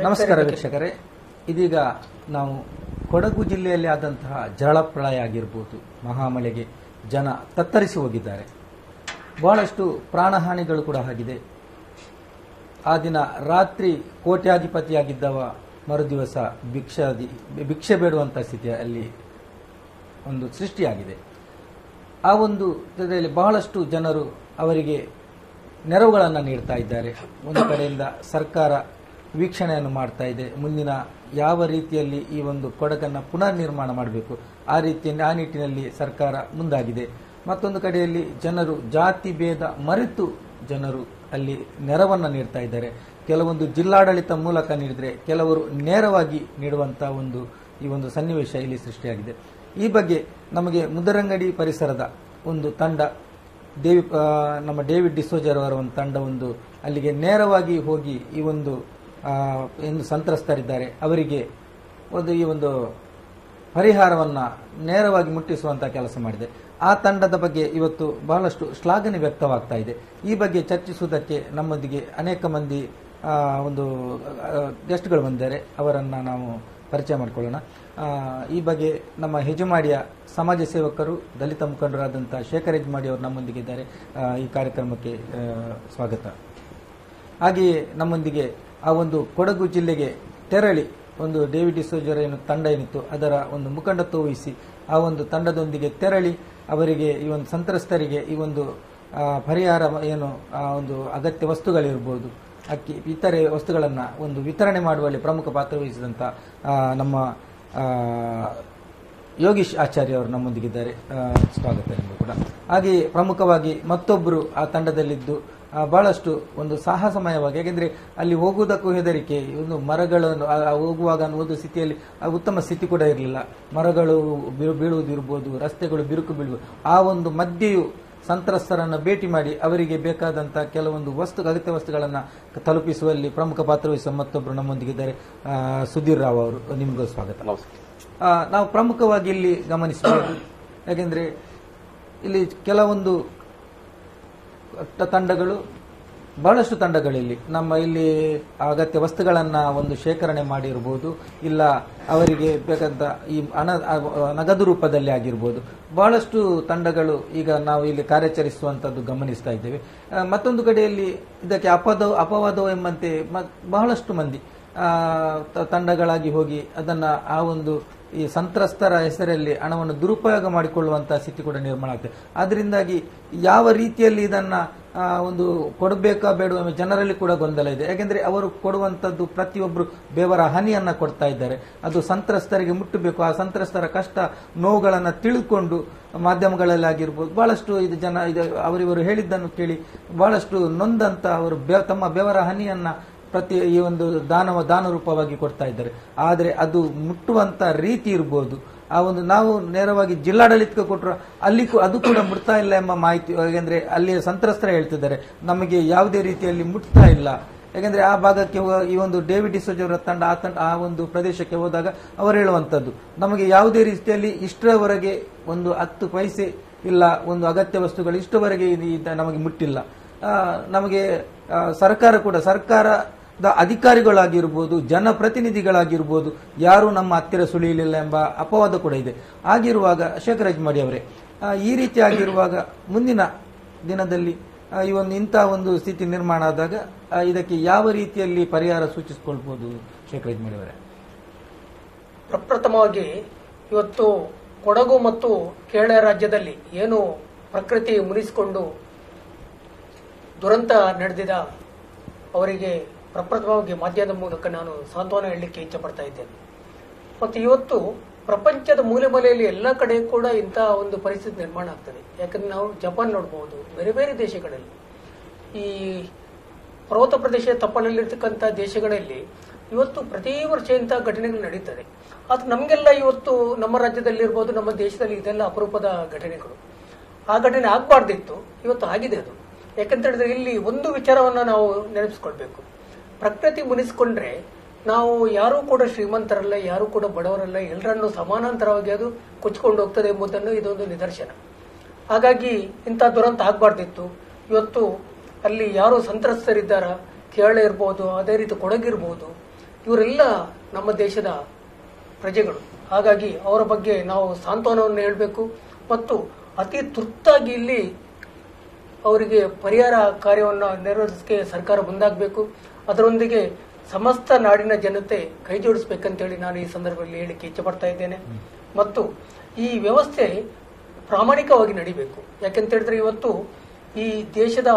ನಮಸ್ಕಾರ ವೀಕ್ಷಕರೇ, ಇದೀಗ ನಾವು ಕೊಡಗು ಜಿಲ್ಲೆಯಲ್ಲಿ ಆದಂತಹ ಜಲಪ್ರಳಯ ಆಗಿರಬಹುದು, ಮಹಾಮಳೆಗೆ ಜನ ತತ್ತರಿಸಿ ಹೋಗಿದ್ದಾರೆ. ಬಹಳಷ್ಟು ಪ್ರಾಣಹಾನಿಗಳು ಕೂಡ ಆಗಿದೆ. ಆ ದಿನ ರಾತ್ರಿ ಕೋಟ್ಯಾಧಿಪತಿಯಾಗಿದ್ದವ ಮರುದಿವಸ ಭಿಕ್ಷೆ ಬೇಡುವಂತಹ ಸ್ಥಿತಿಯಲ್ಲಿ ಒಂದು ಸೃಷ್ಟಿಯಾಗಿದೆ. ಆ ಒಂದು ಇದರಲ್ಲಿ ಬಹಳಷ್ಟು ಜನರು ಅವರಿಗೆ ನೆರವುಗಳನ್ನು ನೀಡ್ತಾ ಇದ್ದಾರೆ. ಒಂದು ಕಡೆಯಿಂದ ಸರ್ಕಾರ ವೀಕ್ಷಣೆಯನ್ನು ಮಾಡ್ತಾ ಇದೆ. ಮುಂದಿನ ಯಾವ ರೀತಿಯಲ್ಲಿ ಈ ಒಂದು ಕೊಡಗನ್ನು ಪುನರ್ ನಿರ್ಮಾಣ ಮಾಡಬೇಕು ಆ ನಿಟ್ಟಿನಲ್ಲಿ ಸರ್ಕಾರ ಮುಂದಾಗಿದೆ. ಮತ್ತೊಂದು ಕಡೆಯಲ್ಲಿ ಜನರು ಜಾತಿ ಭೇದ ಮರೆತು ಜನರು ಅಲ್ಲಿ ನೆರವನ್ನು ನೀಡ್ತಾ ಇದ್ದಾರೆ. ಕೆಲವೊಂದು ಜಿಲ್ಲಾಡಳಿತ ಮೂಲಕ ನೀಡಿದರೆ ಕೆಲವರು ನೇರವಾಗಿ ನೀಡುವಂತಹ ಈ ಒಂದು ಸನ್ನಿವೇಶ ಇಲ್ಲಿ ಸೃಷ್ಟಿಯಾಗಿದೆ. ಈ ಬಗ್ಗೆ ನಮಗೆ ಮುದರಂಗಡಿ ಪರಿಸರದ ಒಂದು ತಂಡ ನಮ್ಮ ಡೇವಿಡ್ ಡಿಸೋಜರ್ ಅವರ ಒಂದು ತಂಡ ಅಲ್ಲಿಗೆ ನೇರವಾಗಿ ಹೋಗಿ ಈ ಒಂದು ಏನು ಸಂತ್ರಸ್ತರಿದ್ದಾರೆ ಅವರಿಗೆ ಈ ಒಂದು ಪರಿಹಾರವನ್ನು ನೇರವಾಗಿ ಮುಟ್ಟಿಸುವಂತಹ ಕೆಲಸ ಮಾಡಿದೆ. ಆ ತಂಡದ ಬಗ್ಗೆ ಇವತ್ತು ಬಹಳಷ್ಟು ಶ್ಲಾಘನೆ ವ್ಯಕ್ತವಾಗ್ತಾ ಇದೆ. ಈ ಬಗ್ಗೆ ಚರ್ಚಿಸುವುದಕ್ಕೆ ನಮ್ಮೊಂದಿಗೆ ಅನೇಕ ಮಂದಿ ಗೆಸ್ಟ್ಗಳು ಬಂದಿದ್ದಾರೆ. ಅವರನ್ನು ನಾವು ಪರಿಚಯ ಮಾಡಿಕೊಳ್ಳೋಣ. ಈ ಬಗ್ಗೆ ನಮ್ಮ ಹೆಜಮಾಡಿಯ ಸಮಾಜ ಸೇವಕರು, ದಲಿತ ಮುಖಂಡರಾದಂತಹ ಶೇಖರ್ ಹೆಜಮಾಡಿ ಅವರು ನಮ್ಮೊಂದಿಗಿದ್ದಾರೆ. ಈ ಕಾರ್ಯಕ್ರಮಕ್ಕೆ ಸ್ವಾಗತ. ಹಾಗೆಯೇ ನಮ್ಮೊಂದಿಗೆ ಆ ಒಂದು ಕೊಡಗು ಜಿಲ್ಲೆಗೆ ತೆರಳಿ ಡೇವಿಡ್ ಡಿಸೋಜರ್ ತಂಡ ಏನಿತ್ತು ಅದರ ಒಂದು ಮುಖಂಡತ್ವ ವಹಿಸಿ ಆ ಒಂದು ತಂಡದೊಂದಿಗೆ ತೆರಳಿ ಅವರಿಗೆ ಈ ಒಂದು ಸಂತ್ರಸ್ತರಿಗೆ ಈ ಒಂದು ಪರಿಹಾರ ಏನು ಒಂದು ಅಗತ್ಯ ವಸ್ತುಗಳಿರ್ಬೋದು, ಅಕ್ಕಿ ಇತರೆ ವಸ್ತುಗಳನ್ನು ವಿತರಣೆ ಮಾಡುವಲ್ಲಿ ಪ್ರಮುಖ ಪಾತ್ರ ವಹಿಸಿದಂಥ ನಮ್ಮ ಯೋಗೀಶ್ ಆಚಾರ್ಯ ಅವರು ನಮ್ಮೊಂದಿಗಿದ್ದಾರೆ. ಸ್ವಾಗತ ನಿಮಗೂ ಕೂಡ. ಹಾಗೆಯೇ ಪ್ರಮುಖವಾಗಿ ಮತ್ತೊಬ್ಬರು ಆ ತಂಡದಲ್ಲಿದ್ದು ಬಹಳಷ್ಟು ಸಾಹಸಮಯವಾಗಿ, ಯಾಕೆಂದ್ರೆ ಅಲ್ಲಿ ಹೋಗುವುದಕ್ಕೂ ಹೆದರಿಕೆ, ಮರಗಳನ್ನು ಹೋಗುವಾಗ ಓದುವ ಸ್ಥಿತಿಯಲ್ಲಿ ಉತ್ತಮ ಸ್ಥಿತಿ ಕೂಡ ಇರಲಿಲ್ಲ. ಮರಗಳು ಬೀಳುವುದಿರ್ಬೋದು, ರಸ್ತೆಗಳು ಬಿರುಕು ಬೀಳುವುದು. ಆ ಒಂದು ಮಧ್ಯೆಯೂ ಸಂತ್ರಸ್ತರನ್ನು ಭೇಟಿ ಮಾಡಿ ಅವರಿಗೆ ಬೇಕಾದಂತಹ ಕೆಲವೊಂದು ಅಗತ್ಯ ವಸ್ತುಗಳನ್ನು ತಲುಪಿಸುವಲ್ಲಿ ಪ್ರಮುಖ ಪಾತ್ರ ವಹಿಸುವ ಮತ್ತೊಬ್ಬರು ನಮ್ಮೊಂದಿಗಿದ್ದಾರೆ. ಸುಧೀರ್ ರಾವ್ ಅವರು, ನಿಮಗೂ ಸ್ವಾಗತ. ನಾವು ಪ್ರಮುಖವಾಗಿ ಇಲ್ಲಿ ಗಮನಿಸಬಹುದು, ಯಾಕೆಂದ್ರೆ ಇಲ್ಲಿ ಕೆಲವೊಂದು ತಂಡಗಳು, ಬಹಳಷ್ಟು ತಂಡಗಳಲ್ಲಿ ಇಲ್ಲಿ ಅಗತ್ಯ ವಸ್ತುಗಳನ್ನ ಶೇಖರಣೆ ಮಾಡಿರಬಹುದು, ಇಲ್ಲ ಅವರಿಗೆ ಬೇಕಾದ ಈ ನಗದು ರೂಪದಲ್ಲಿ ಆಗಿರ್ಬೋದು. ಬಹಳಷ್ಟು ತಂಡಗಳು ಈಗ ನಾವು ಇಲ್ಲಿ ಕಾರ್ಯಾಚರಿಸುವಂತದ್ದು ಗಮನಿಸ್ತಾ ಇದ್ದೇವೆ. ಮತ್ತೊಂದು ಕಡೆಯಲ್ಲಿ ಇದಕ್ಕೆ ಅಪವಾದವು ಎಂಬಂತೆ ಬಹಳಷ್ಟು ಮಂದಿ ತಂಡಗಳಾಗಿ ಹೋಗಿ ಅದನ್ನ ಈ ಸಂತ್ರಸ್ತರ ಹೆಸರಲ್ಲಿ ಹಣವನ್ನು ದುರುಪಯೋಗ ಮಾಡಿಕೊಳ್ಳುವಂತಹ ಸ್ಥಿತಿ ಕೂಡ ನಿರ್ಮಾಣ ಆಗ್ತದೆ. ಅದರಿಂದಾಗಿ ಯಾವ ರೀತಿಯಲ್ಲಿ ಇದನ್ನ ಕೊಡಬೇಕಾ ಬೇಡ ಜನರಲ್ಲಿ ಕೂಡ ಗೊಂದಲ ಇದೆ. ಯಾಕೆಂದ್ರೆ ಅವರು ಕೊಡುವಂತದ್ದು ಪ್ರತಿಯೊಬ್ಬರು ಬೆವರ ಹನಿಯನ್ನ ಕೊಡ್ತಾ ಇದ್ದಾರೆ. ಅದು ಸಂತ್ರಸ್ತರಿಗೆ ಮುಟ್ಟಬೇಕು. ಆ ಸಂತ್ರಸ್ತರ ಕಷ್ಟ ನೋವುಗಳನ್ನ ತಿಳ್ಕೊಂಡು ಮಾಧ್ಯಮಗಳಲ್ಲಿ ಆಗಿರ್ಬೋದು ಬಹಳಷ್ಟು ಅವರಿವರು ಹೇಳಿದ್ದನ್ನು ಕೇಳಿ ಬಹಳಷ್ಟು ನೊಂದಂತ ಅವರು ತಮ್ಮ ಬೆವರ ಹನಿಯನ್ನ ಈ ದಾನ ರೂಪವಾಗಿ ಕೊಡ್ತಾ ಇದ್ದಾರೆ. ಆದರೆ ಅದು ಮುಟ್ಟುವಂತ ರೀತಿ ಇರಬಹುದು. ನಾವು ನೇರವಾಗಿ ಜಿಲ್ಲಾಡಳಿತಕ್ಕೆ ಕೊಟ್ಟರು ಅಲ್ಲಿ ಅದು ಕೂಡ ಮುಟ್ತಾ ಇಲ್ಲ ಎಂಬ ಮಾಹಿತಿ. ಯಾಕೆಂದ್ರೆ ಅಲ್ಲಿ ಸಂತ್ರಸ್ತರ ಹೇಳ್ತಿದ್ದಾರೆ ನಮಗೆ ಯಾವುದೇ ರೀತಿಯಲ್ಲಿ ಮುಟ್ತಾ ಇಲ್ಲ. ಯಾಕೆಂದ್ರೆ ಆ ಭಾಗಕ್ಕೆ ಈ ಡೇವಿಡ್ ಡಿಸೋಜರ್ ತಂಡ ಆ ಪ್ರದೇಶಕ್ಕೆ ಹೋದಾಗ ಅವರು ಹೇಳುವಂತದ್ದು, ನಮಗೆ ಯಾವುದೇ ರೀತಿಯಲ್ಲಿ ಇಷ್ಟರವರೆಗೆ 10 ಪೈಸೆ ಇಲ್ಲ ಅಗತ್ಯ ವಸ್ತುಗಳು ಇಷ್ಟವರೆಗೆ ನಮಗೆ ಮುಟ್ಟಿಲ್ಲ. ನಮಗೆ ಸರ್ಕಾರದ ಅಧಿಕಾರಿಗಳಾಗಿರ್ಬೋದು, ಜನಪ್ರತಿನಿಧಿಗಳಾಗಿರ್ಬೋದು ಯಾರು ನಮ್ಮ ಹತ್ತಿರ ಸುಳಿಯಲಿಲ್ಲ ಎಂಬ ಅಪವಾದ ಕೂಡ ಇದೆ. ಆಗಿರುವಾಗ ಶೇಖರ್ ಹೆಜಮಾಡಿ ಅವರೇ, ಈ ರೀತಿ ಆಗಿರುವಾಗ ಮುಂದಿನ ದಿನದಲ್ಲಿ ಇಂಥ ಸ್ಥಿತಿ ನಿರ್ಮಾಣ ಆದಾಗ ಇದಕ್ಕೆ ಯಾವ ರೀತಿಯಲ್ಲಿ ಪರಿಹಾರ ಸೂಚಿಸಿಕೊಳ್ಬಹುದು ಶೇಖರ್ ಹೆಜಮಾಡಿ ಅವರೇ? ಪ್ರಪ್ರಥಮವಾಗಿ ಇವತ್ತು ಕೊಡಗು ಮತ್ತು ಕೇರಳ ರಾಜ್ಯದಲ್ಲಿ ಏನು ಪ್ರಕೃತಿ ಮುನಿಸಿಕೊಂಡು ದುರಂತ ನಡೆದಿದ ಅವರಿಗೆ ಪ್ರಪ್ರಥಮವಾಗಿ ಮಾಧ್ಯಮದ ಮೂಲಕ ನಾನು ಸಾಂತ್ವನ ಹೇಳಲಿಕ್ಕೆ ಇಚ್ಛೆ ಪಡ್ತಾ ಇದ್ದೇನೆ. ಮತ್ತು ಇವತ್ತು ಪ್ರಪಂಚದ ಮೂಲೆ ಮೂಲೆಯಲ್ಲಿ ಎಲ್ಲ ಕಡೆ ಕೂಡ ಇಂತಹ ಪರಿಸ್ಥಿತಿ ನಿರ್ಮಾಣ ಆಗ್ತದೆ. ಯಾಕಂದ್ರೆ ನಾವು ಜಪಾನ್ ನೋಡಬಹುದು, ಬೇರೆ ಬೇರೆ ದೇಶಗಳಲ್ಲಿ, ಈ ಪರ್ವತ ಪ್ರದೇಶ ತಪ್ಪಲಲ್ಲಿರ್ತಕ್ಕಂಥ ದೇಶಗಳಲ್ಲಿ ಇವತ್ತು ಪ್ರತಿ ವರ್ಷ ಇಂತಹ ಘಟನೆಗಳು ನಡೀತದೆ. ಆದ್ರೆ ನಮಗೆಲ್ಲ ಇವತ್ತು ನಮ್ಮ ರಾಜ್ಯದಲ್ಲಿರ್ಬೋದು, ನಮ್ಮ ದೇಶದಲ್ಲಿ ಇದೆಲ್ಲ ಅಪರೂಪದ ಘಟನೆಗಳು. ಆ ಘಟನೆ ಆಗಬಾರ್ದಿತ್ತು, ಇವತ್ತು ಆಗಿದೆ ಅದು. ಯಾಕಂತ ಹೇಳಿದ್ರೆ ಇಲ್ಲಿ ಒಂದು ವಿಚಾರವನ್ನ ನಾವು ನೆನಪಿಸ್ಕೊಳ್ಬೇಕು. ಪ್ರಕೃತಿ ಮುನಿಸಿಕೊಂಡ್ರೆ ನಾವು ಯಾರೂ ಕೂಡ ಶ್ರೀಮಂತರಲ್ಲ, ಯಾರು ಕೂಡ ಬಡವರಲ್ಲ, ಎಲ್ಲರನ್ನು ಸಮಾನಾಂತರವಾಗಿ ಅದು ಕೊಚ್ಚಿಕೊಂಡು ಹೋಗ್ತದೆ ಎಂಬುದನ್ನು ಇದೊಂದು ನಿದರ್ಶನ. ಹಾಗಾಗಿ ಇಂಥ ದುರಂತ ಆಗಬಾರ್ದಿತ್ತು. ಇವತ್ತು ಅಲ್ಲಿ ಯಾರು ಸಂತ್ರಸ್ತರಿದ್ದಾರ, ಕೇರಳ ಇರ್ಬೋದು, ಅದೇ ರೀತಿ ಕೊಡಗಿರ್ಬೋದು, ಇವರೆಲ್ಲ ನಮ್ಮ ದೇಶದ ಪ್ರಜೆಗಳು. ಹಾಗಾಗಿ ಅವರ ಬಗ್ಗೆ ನಾವು ಸಾಂತ್ವನವನ್ನು ಹೇಳಬೇಕು ಮತ್ತು ಅತಿ ತುರ್ತಾಗಿ ಇಲ್ಲಿ ಅವರಿಗೆ ಪರಿಹಾರ ಕಾರ್ಯವನ್ನು ನಿರ್ವಹಿಸಕ್ಕೆ ಸರ್ಕಾರ ಮುಂದಾಗಬೇಕು. ಅದರೊಂದಿಗೆ ಸಮಸ್ತ ನಾಡಿನ ಜನತೆ ಕೈ ಜೋಡಿಸಬೇಕಂತೇಳಿ ನಾನು ಈ ಸಂದರ್ಭದಲ್ಲಿ ಹೇಳಿಕ್ಕೆ ಇಚ್ಛೆ ಪಡ್ತಾ ಇದ್ದೇನೆ. ಮತ್ತು ಈ ವ್ಯವಸ್ಥೆ ಪ್ರಾಮಾಣಿಕವಾಗಿ ನಡಿಬೇಕು. ಯಾಕೆಂತ ಹೇಳಿದ್ರೆ ಇವತ್ತು ಈ ದೇಶದ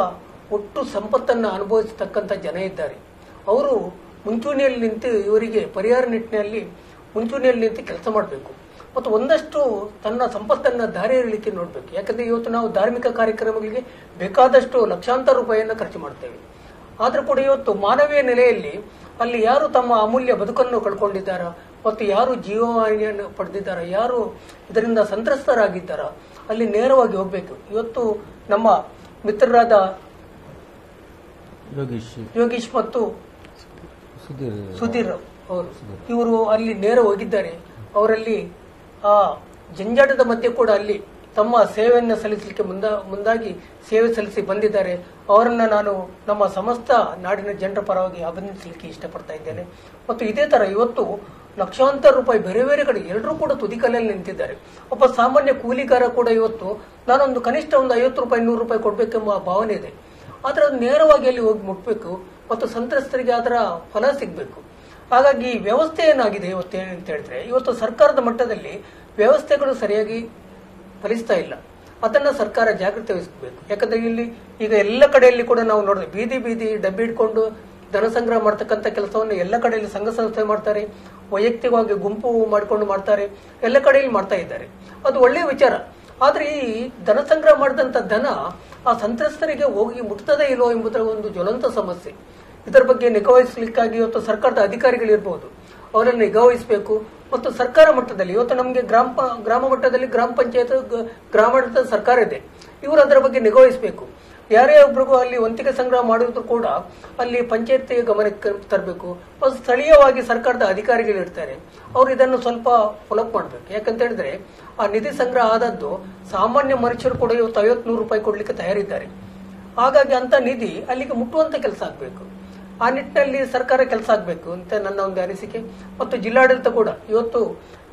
ಒಟ್ಟು ಸಂಪತ್ತನ್ನು ಅನುಭವಿಸತಕ್ಕಂಥ ಜನ ಇದ್ದಾರೆ. ಅವರು ಮುಂಚೂಣಿಯಲ್ಲಿ ನಿಂತು ಇವರಿಗೆ ಪರಿಹಾರ ನಿಟ್ಟಿನಲ್ಲಿ ಮುಂಚೂಣಿಯಲ್ಲಿ ನಿಂತು ಕೆಲಸ ಮಾಡಬೇಕು ಮತ್ತು ಒಂದಷ್ಟು ತನ್ನ ಸಂಪತ್ತನ್ನು ದಾರಿ ಎಳಿಲಿಕ್ಕೆ ನೋಡಬೇಕು. ಯಾಕಂದ್ರೆ ಇವತ್ತು ನಾವು ಧಾರ್ಮಿಕ ಕಾರ್ಯಕ್ರಮಗಳಿಗೆ ಬೇಕಾದಷ್ಟು ಲಕ್ಷಾಂತರ ರೂಪಾಯಿಯನ್ನು ಖರ್ಚು ಮಾಡ್ತೇವೆ. ಆದ್ರೂ ಕೂಡ ಇವತ್ತು ಮಾನವೀಯ ನೆಲೆಯಲ್ಲಿ ಅಲ್ಲಿ ಯಾರು ತಮ್ಮ ಅಮೂಲ್ಯ ಬದುಕನ್ನು ಕಳ್ಕೊಂಡಿದ್ದಾರ ಮತ್ತು ಯಾರು ಜೀವಹಾನಿಯನ್ನು ಪಡೆದಿದ್ದಾರ, ಯಾರು ಇದರಿಂದ ಸಂತ್ರಸ್ತರಾಗಿದ್ದಾರ, ಅಲ್ಲಿ ನೇರವಾಗಿ ಹೋಗ್ಬೇಕು. ಇವತ್ತು ನಮ್ಮ ಮಿತ್ರರಾದ ಯೋಗೀಶ್ ಮತ್ತು ಸುಧೀರ್ ಅವರು ಇವರು ಅಲ್ಲಿ ನೇರ ಹೋಗಿದ್ದಾರೆ. ಅವರಲ್ಲಿ ಆ ಜಂಜಾಟದ ಮಧ್ಯೆ ಕೂಡ ಅಲ್ಲಿ ತಮ್ಮ ಸೇವೆಯನ್ನು ಸಲ್ಲಿಸಲಿಕ್ಕೆ ಮುಂದಾಗಿ ಸೇವೆ ಸಲ್ಲಿಸಿ ಬಂದಿದ್ದಾರೆ. ಅವರನ್ನ ನಾನು ನಮ್ಮ ಸಮಸ್ತ ನಾಡಿನ ಜನರ ಪರವಾಗಿ ಅಭಿನಂದಿಸಲಿಕ್ಕೆ ಇಷ್ಟಪಡ್ತಾ ಇದ್ದೇನೆ. ಮತ್ತು ಇದೇ ತರ ಇವತ್ತು ಲಕ್ಷಾಂತರ ರೂಪಾಯಿ ಬೇರೆ ಬೇರೆ ಕಡೆ ಎಲ್ಲರೂ ಕೂಡ ತುದಿಕಲ್ಲಲ್ಲಿ ನಿಂತಿದ್ದಾರೆ. ಒಬ್ಬ ಸಾಮಾನ್ಯ ಕೂಲಿಗಾರ ಕೂಡ ಇವತ್ತು ನಾನೊಂದು ಕನಿಷ್ಠ ಒಂದು 50 ರೂಪಾಯಿ 100 ರೂಪಾಯಿ ಕೊಡ್ಬೇಕೆಂಬ ಭಾವನೆ ಇದೆ. ಆದ್ರೆ ಅದು ನೇರವಾಗಿ ಅಲ್ಲಿ ಹೋಗಿ ಮುಟ್ಬೇಕು ಮತ್ತು ಸಂತ್ರಸ್ತರಿಗೆ ಅದರ ಫಲ ಸಿಗಬೇಕು. ಹಾಗಾಗಿ ವ್ಯವಸ್ಥೆ ಏನಾಗಿದೆ ಇವತ್ತು ಏನಂತ ಹೇಳಿದ್ರೆ, ಇವತ್ತು ಸರ್ಕಾರದ ಮಟ್ಟದಲ್ಲಿ ವ್ಯವಸ್ಥೆಗಳು ಸರಿಯಾಗಿ ಫಲಿಸ್ತಾ ಇಲ್ಲ. ಅದನ್ನ ಸರ್ಕಾರ ಜಾಗೃತಿ ವಹಿಸಬೇಕು. ಯಾಕಂದ್ರೆ ಇಲ್ಲಿ ಈಗ ಎಲ್ಲ ಕಡೆಯಲ್ಲಿ ಕೂಡ ನಾವು ನೋಡಿದ್ರೆ ಬೀದಿ ಬೀದಿ ಡಬ್ಬಿ ಇಟ್ಕೊಂಡು ಧನ ಸಂಗ್ರಹ ಮಾಡ್ತಕ್ಕಂಥ ಕೆಲಸವನ್ನು ಎಲ್ಲ ಕಡೆಯಲ್ಲಿ ಸಂಘ ಸಂಸ್ಥೆ ಮಾಡ್ತಾರೆ, ವೈಯಕ್ತಿಕವಾಗಿ ಗುಂಪು ಮಾಡಿಕೊಂಡು ಮಾಡ್ತಾರೆ, ಎಲ್ಲ ಕಡೆಯಲ್ಲಿ ಮಾಡ್ತಾ ಇದ್ದಾರೆ. ಅದು ಒಳ್ಳೆಯ ವಿಚಾರ. ಆದ್ರೆ ಈ ಧನ ಸಂಗ್ರಹ ಮಾಡಿದಂತ ಧನ ಆ ಸಂತ್ರಸ್ತರಿಗೆ ಹೋಗಿ ಮುಟ್ತದೇ ಇಲ್ಲೋ ಎಂಬುದರ ಒಂದು ಜ್ವಲಂತ ಸಮಸ್ಯೆ. ಇದರ ಬಗ್ಗೆ ನಿಗಾವಹಿಸಲಿಕ್ಕಾಗಿ ಇವತ್ತು ಸರ್ಕಾರದ ಅಧಿಕಾರಿಗಳಿರ್ಬೋದು, ಅವರನ್ನು ನಿಗಾವಹಿಸಬೇಕು. ಮತ್ತು ಸರ್ಕಾರ ಮಟ್ಟದಲ್ಲಿ ಇವತ್ತು ನಮಗೆ ಗ್ರಾಮ ಮಟ್ಟದಲ್ಲಿ ಗ್ರಾಮ ಪಂಚಾಯತ್ ಗ್ರಾಮಾಡಳಿತ ಸರ್ಕಾರ ಇದೆ, ಇವರು ಅದರ ಬಗ್ಗೆ ನಿಗಾವಹಿಸಬೇಕು. ಯಾರೇ ಒಬ್ರಿಗೂ ಅಲ್ಲಿ ವಂತಿಗೆ ಸಂಗ್ರಹ ಮಾಡಿದ್ರು ಕೂಡ ಅಲ್ಲಿ ಪಂಚಾಯತ್ ಗಮನಕ್ಕೆ ತರಬೇಕು. ಮತ್ತು ಸ್ಥಳೀಯವಾಗಿ ಸರ್ಕಾರದ ಅಧಿಕಾರಿಗಳು ಇರ್ತಾರೆ, ಅವರು ಇದನ್ನು ಸ್ವಲ್ಪ ಫಾಲೋಅಪ್ ಮಾಡಬೇಕು. ಯಾಕಂತ ಹೇಳಿದ್ರೆ ಆ ನಿಧಿ ಸಂಗ್ರಹ ಆದದ್ದು ಸಾಮಾನ್ಯ ಮನುಷ್ಯರು ಕೂಡ ಇವತ್ತು 50-100 ರೂಪಾಯಿ ಕೊಡ್ಲಿಕ್ಕೆ ತಯಾರಿದ್ದಾರೆ. ಹಾಗಾಗಿ ಅಂತ ನಿಧಿ ಅಲ್ಲಿಗೆ ಮುಟ್ಟುವಂತ ಕೆಲಸ ಆಗ್ಬೇಕು. ಆ ನಿಟ್ಟಿನಲ್ಲಿ ಸರ್ಕಾರ ಕೆಲಸ ಆಗಬೇಕು ಅಂತ ನನ್ನ ಒಂದು ಅನಿಸಿಕೆ. ಮತ್ತು ಜಿಲ್ಲಾಡಳಿತ ಕೂಡ ಇವತ್ತು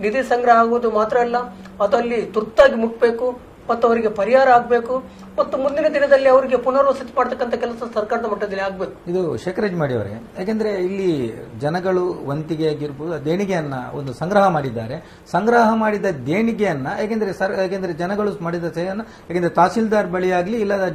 ನಿಧಿ ಸಂಗ್ರಹ ಆಗುವುದು ಮಾತ್ರ ಅಲ್ಲ, ಅದು ಅಲ್ಲಿ ತುರ್ತಾಗಿ ಮುಟ್ಬೇಕು ಮತ್ತು ಅವರಿಗೆ ಪರಿಹಾರ ಆಗಬೇಕು ಮತ್ತು ಮುಂದಿನ ದಿನದಲ್ಲಿ ಅವರಿಗೆ ಪುನರ್ವಸತಿ ಮಾಡತಕ್ಕಂಥ ಕೆಲಸ ಸರ್ಕಾರದ ಮಟ್ಟದಲ್ಲಿ ಆಗಬೇಕು. ಇದು ಶೇಖರಾಜ್ ಮಾಡಿಯವರೇ, ಯಾಕೆಂದ್ರೆ ಇಲ್ಲಿ ಜನಗಳು ವಂತಿಗೆ ಆಗಿರ್ಬೋದು ದೇಣಿಗೆಯನ್ನ ಒಂದು ಸಂಗ್ರಹ ಮಾಡಿದ್ದಾರೆ. ಸಂಗ್ರಹ ಮಾಡಿದ ದೇಣಿಗೆಯನ್ನ ಯಾಕೆಂದ್ರೆ ಜನಗಳು ಮಾಡಿದ ಸೇವೆಯನ್ನ ಯಾಕೆಂದ್ರೆ ತಹಸೀಲ್ದಾರ್ ಬಳಿಯಾಗ್ಲಿ ಇಲ್ಲ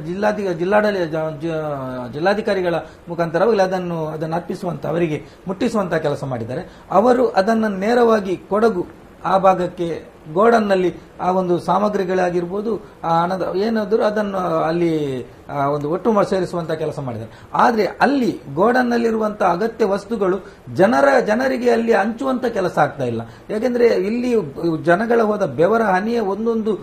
ಜಿಲ್ಲಾಧಿಕಾರಿಗಳ ಮುಖಾಂತರ ಇಲ್ಲ ಅದನ್ನು ಅರ್ಪಿಸುವಂತ ಅವರಿಗೆ ಮುಟ್ಟಿಸುವಂತ ಕೆಲಸ ಮಾಡಿದ್ದಾರೆ. ಅವರು ಅದನ್ನು ನೇರವಾಗಿ ಕೊಡಗು ಆ ಭಾಗಕ್ಕೆ ಗೋಡನ್ನಲ್ಲಿ ಆ ಒಂದು ಸಾಮಗ್ರಿಗಳಾಗಿರ್ಬೋದು ಆ ಹಣದ ಏನಾದರೂ ಅದನ್ನು ಅಲ್ಲಿ ಒಂದು ಒಟ್ಟು ಸೇರಿಸುವಂತ ಕೆಲಸ ಮಾಡಿದ್ದಾರೆ. ಆದರೆ ಅಲ್ಲಿ ಗೋಡನ್ನಲ್ಲಿರುವಂತಹ ಅಗತ್ಯ ವಸ್ತುಗಳು ಜನರಿಗೆ ಅಲ್ಲಿ ಹಂಚುವಂತ ಕೆಲಸ ಆಗ್ತಾ ಇಲ್ಲ. ಯಾಕೆಂದ್ರೆ ಇಲ್ಲಿ ಜನಗಳ ಹೋದ ಬೆವರ ಹನಿಯ ಒಂದೊಂದು